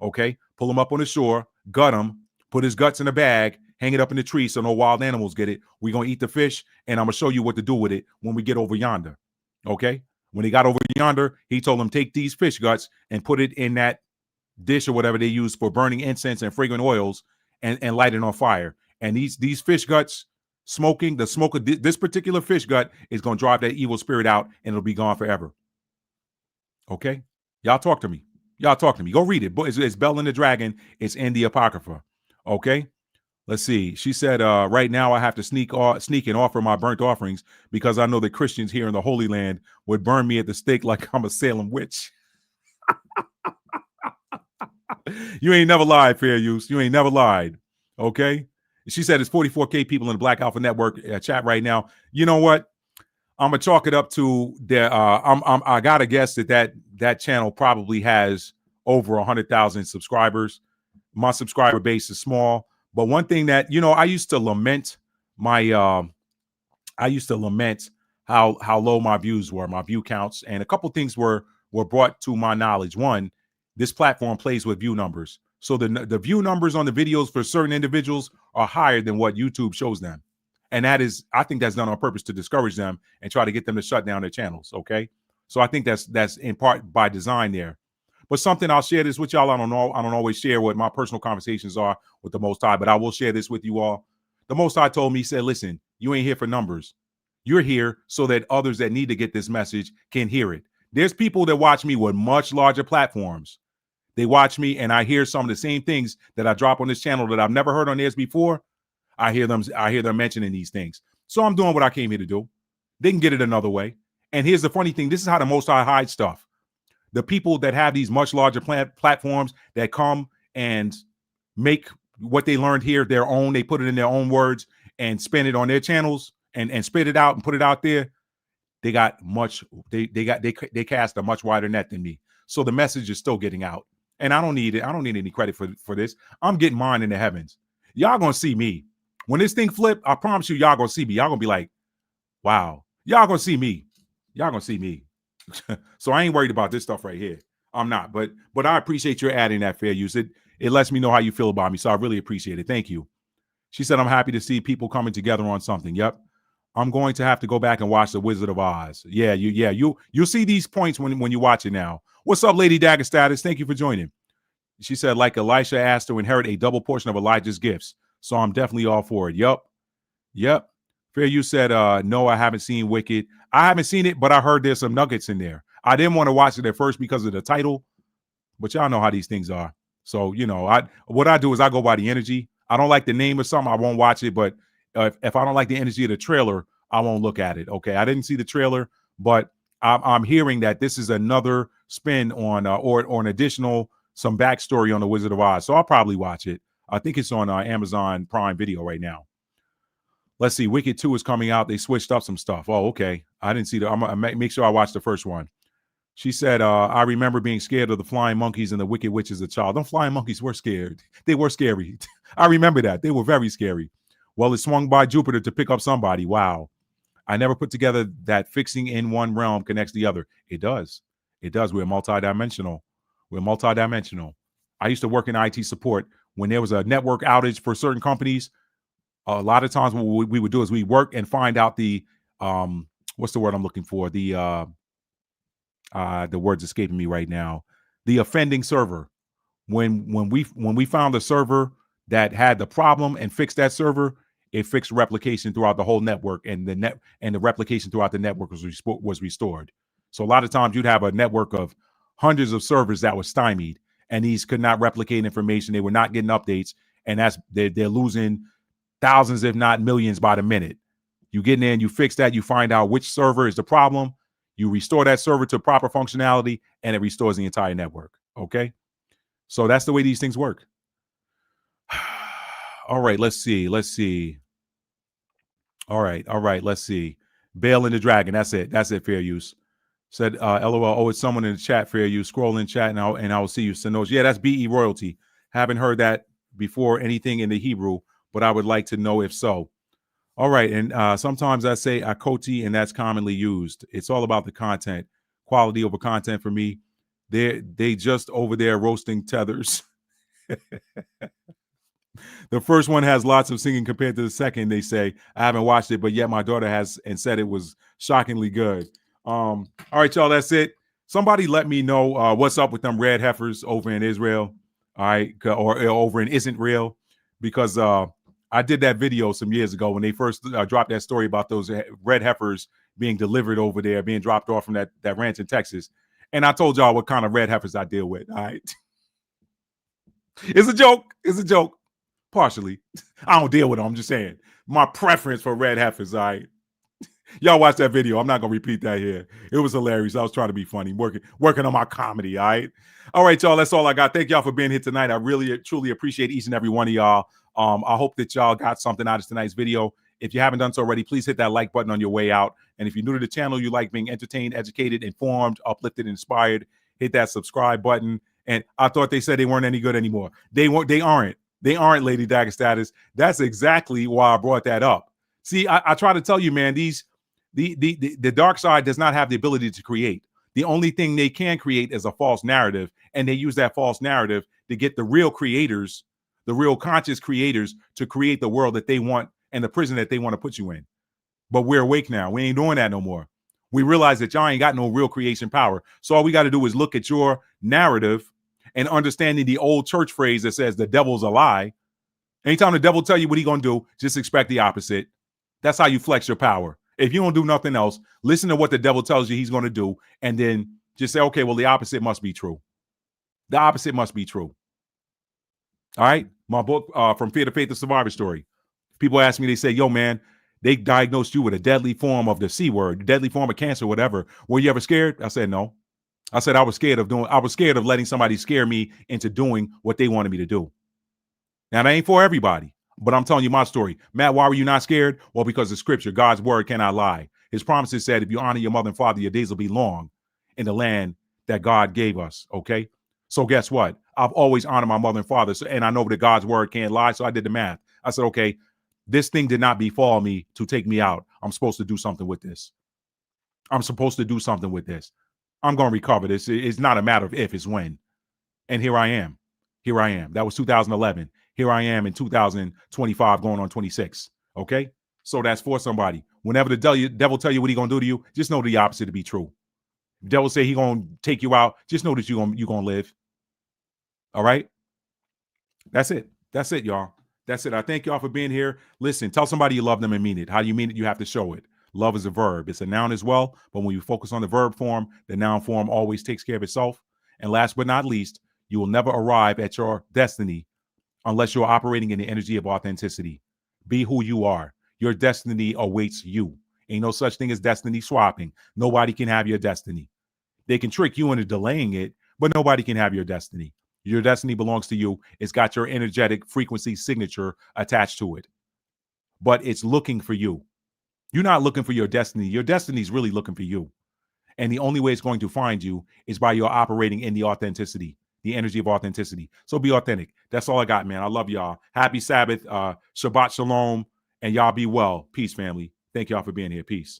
okay? Pull him up on the shore, gut him, put his guts in a bag, hang it up in the tree so no wild animals get it. We're going to eat the fish, and I'm going to show you what to do with it when we get over yonder, okay? When he got over yonder, he told him, take these fish guts and put it in that dish or whatever they use for burning incense and fragrant oils and light it on fire. And these fish guts, the smoke of this particular fish gut is going to drive that evil spirit out, and it'll be gone forever. Okay? Y'all talk to me. Go read it. It's Bell and the Dragon. It's in the Apocrypha. Okay? Let's see. She said, right now I have to sneak and offer my burnt offerings because I know the Christians here in the Holy Land would burn me at the stake like I'm a Salem witch. You ain't never lied, fair use. You ain't never lied. Okay? She said it's 44K people in the Black Alpha Network chat right now. You know what? I'm gonna chalk it up to the. I gotta guess that channel probably has over 100,000 subscribers. My subscriber base is small, but one thing that I used to lament how low my views were, my view counts, and a couple things were brought to my knowledge. One, this platform plays with view numbers. So the view numbers on the videos for certain individuals are higher than what YouTube shows them. And I think that's done on purpose to discourage them and try to get them to shut down their channels. Okay. So I think that's in part by design there. But something, I'll share this with y'all. I don't always share what my personal conversations are with the Most High, but I will share this with you all. The Most High told me, he said, listen, you ain't here for numbers. You're here so that others that need to get this message can hear it. There's people that watch me with much larger platforms. They watch me and I hear some of the same things that I drop on this channel that I've never heard on theirs before. I hear them mentioning these things. So I'm doing what I came here to do. They can get it another way. And here's the funny thing. This is how the Most High hides stuff. The people that have these much larger platforms that come and make what they learned here their own, they put it in their own words and spin it on their channels and spit it out and put it out there. They cast a much wider net than me. So the message is still getting out. And I don't need it. I don't need any credit for this. I'm getting mine in the heavens. Y'all gonna see me. When this thing flip, I promise you, y'all gonna see me. Y'all gonna be like, wow. Y'all gonna see me. Y'all gonna see me. So I ain't worried about this stuff right here. I'm not. But I appreciate your adding that, fair use. It lets me know how you feel about me. So I really appreciate it. Thank you. She said, I'm happy to see people coming together on something. Yep. I'm going to have to go back and watch The Wizard of Oz. Yeah, you'll see these points when you watch it now. What's up, Lady Dagger Status? Thank you for joining. She said, like Elisha asked to inherit a double portion of Elijah's gifts. So I'm definitely all for it. Yep. Fair you said, no, I haven't seen Wicked. I haven't seen it, but I heard there's some nuggets in there. I didn't want to watch it at first because of the title, but y'all know how these things are. So, what I do is I go by the energy. I don't like the name of something, I won't watch it. But if I don't like the energy of the trailer, I won't look at it. Okay, I didn't see the trailer, but I'm hearing that this is another spin on or an additional some backstory on The Wizard of Oz. So I'll probably watch it. I think it's on Amazon Prime Video right now. Let's see. Wicked 2 is coming out. They switched up some stuff. Oh, okay. I didn't see that. I'm going to make sure I watch the first one. She said, I remember being scared of the flying monkeys and the Wicked Witch as a child. Them flying monkeys were scared. They were scary. I remember that. They were very scary. Well, it swung by Jupiter to pick up somebody. Wow. I never put together that fixing in one realm connects the other. It does. It does. We're multidimensional. I used to work in IT support. When there was a network outage for certain companies, a lot of times what we would do is we work and find out the what's the word I'm looking for? The word's escaping me right now. The offending server. When we found the server that had the problem and fixed that server, it fixed replication throughout the whole network, and the replication throughout the network was restored. So a lot of times you'd have a network of hundreds of servers that was stymied, and these could not replicate information. They were not getting updates, and they're losing thousands, if not millions, by the minute. You get in there and you fix that. You find out which server is the problem. You restore that server to proper functionality, and it restores the entire network. Okay, so that's the way these things work. All right, let's see. All right, let's see. Bale and the Dragon. That's it. Fair use. Said, LOL. Oh, it's someone in the chat. Fair use. Scroll in chat, and I will see you. Sanosh. Yeah, that's BE royalty. Haven't heard that before. Anything in the Hebrew, but I would like to know if so. All right, and sometimes I say akoti, and that's commonly used. It's all about the content, quality over content for me. They just over there roasting tethers. The first one has lots of singing compared to the second. They say I haven't watched it, but yet my daughter has and said it was shockingly good. All right, y'all, that's it. Somebody let me know what's up with them red heifers over in Israel. All right, or over in Isn't Real, because I did that video some years ago when they first dropped that story about those red heifers being delivered over there, being dropped off from that ranch in Texas. And I told y'all what kind of red heifers I deal with. All right. It's a joke. Partially. I don't deal with them. I'm just saying my preference for red heifers. All right. Y'all watch that video. I'm not going to repeat that here. It was hilarious. I was trying to be funny, working on my comedy. All right. All right, y'all. That's all I got. Thank y'all for being here tonight. I really, truly appreciate each and every one of y'all. I hope that y'all got something out of tonight's video. If you haven't done so already, please hit that like button on your way out. And if you're new to the channel, you like being entertained, educated, informed, uplifted, inspired, hit that subscribe button. And I thought they said they weren't any good anymore. They aren't, Lady Dagger Status. That's exactly why I brought that up. See, I try to tell you, man, the dark side does not have the ability to create. The only thing they can create is a false narrative. And they use that false narrative to get the real creators, the real conscious creators, to create the world that they want and the prison that they want to put you in. But we're awake now. We ain't doing that no more. We realize that y'all ain't got no real creation power. So all we got to do is look at your narrative and understanding the old church phrase that says the devil's a lie. Anytime the devil tell you what he going to do, just expect the opposite. That's how you flex your power. If you don't do nothing else, listen to what the devil tells you he's going to do, and then just say, okay, well, the opposite must be true. The opposite must be true. All right. My book, From Fear to Faith, the Survivor Story. People ask me, they say, yo, man, they diagnosed you with a deadly form of the C word, deadly form of cancer, whatever. Were you ever scared? I said, no. I said, I was scared of letting somebody scare me into doing what they wanted me to do. Now, that ain't for everybody, but I'm telling you my story. Matt, why were you not scared? Well, because the scripture, God's word cannot lie. His promises said, if you honor your mother and father, your days will be long in the land that God gave us. Okay. So guess what? I've always honored my mother and father. And I know that God's word can't lie. So I did the math. I said, okay, this thing did not befall me to take me out. I'm supposed to do something with this. I'm going to recover this. It's not a matter of if, it's when. And here I am. Here I am. That was 2011. Here I am in 2025 going on 26. Okay? So that's for somebody. Whenever the devil tell you what he going to do to you, just know the opposite to be true. If the devil say he going to take you out, just know that you're going to live. All right? That's it. That's it, y'all. That's it. I thank y'all for being here. Listen, tell somebody you love them and mean it. How do you mean it? You have to show it. Love is a verb. It's a noun as well. But when you focus on the verb form, the noun form always takes care of itself. And last but not least, you will never arrive at your destiny unless you're operating in the energy of authenticity. Be who you are. Your destiny awaits you. Ain't no such thing as destiny swapping. Nobody can have your destiny. They can trick you into delaying it, but nobody can have your destiny. Your destiny belongs to you. It's got your energetic frequency signature attached to it. But it's looking for you. You're not looking for your destiny. Your destiny is really looking for you. And the only way it's going to find you is by your operating in the authenticity, the energy of authenticity. So be authentic. That's all I got, man. I love y'all. Happy Sabbath. Shabbat Shalom. And y'all be well. Peace, family. Thank y'all for being here. Peace.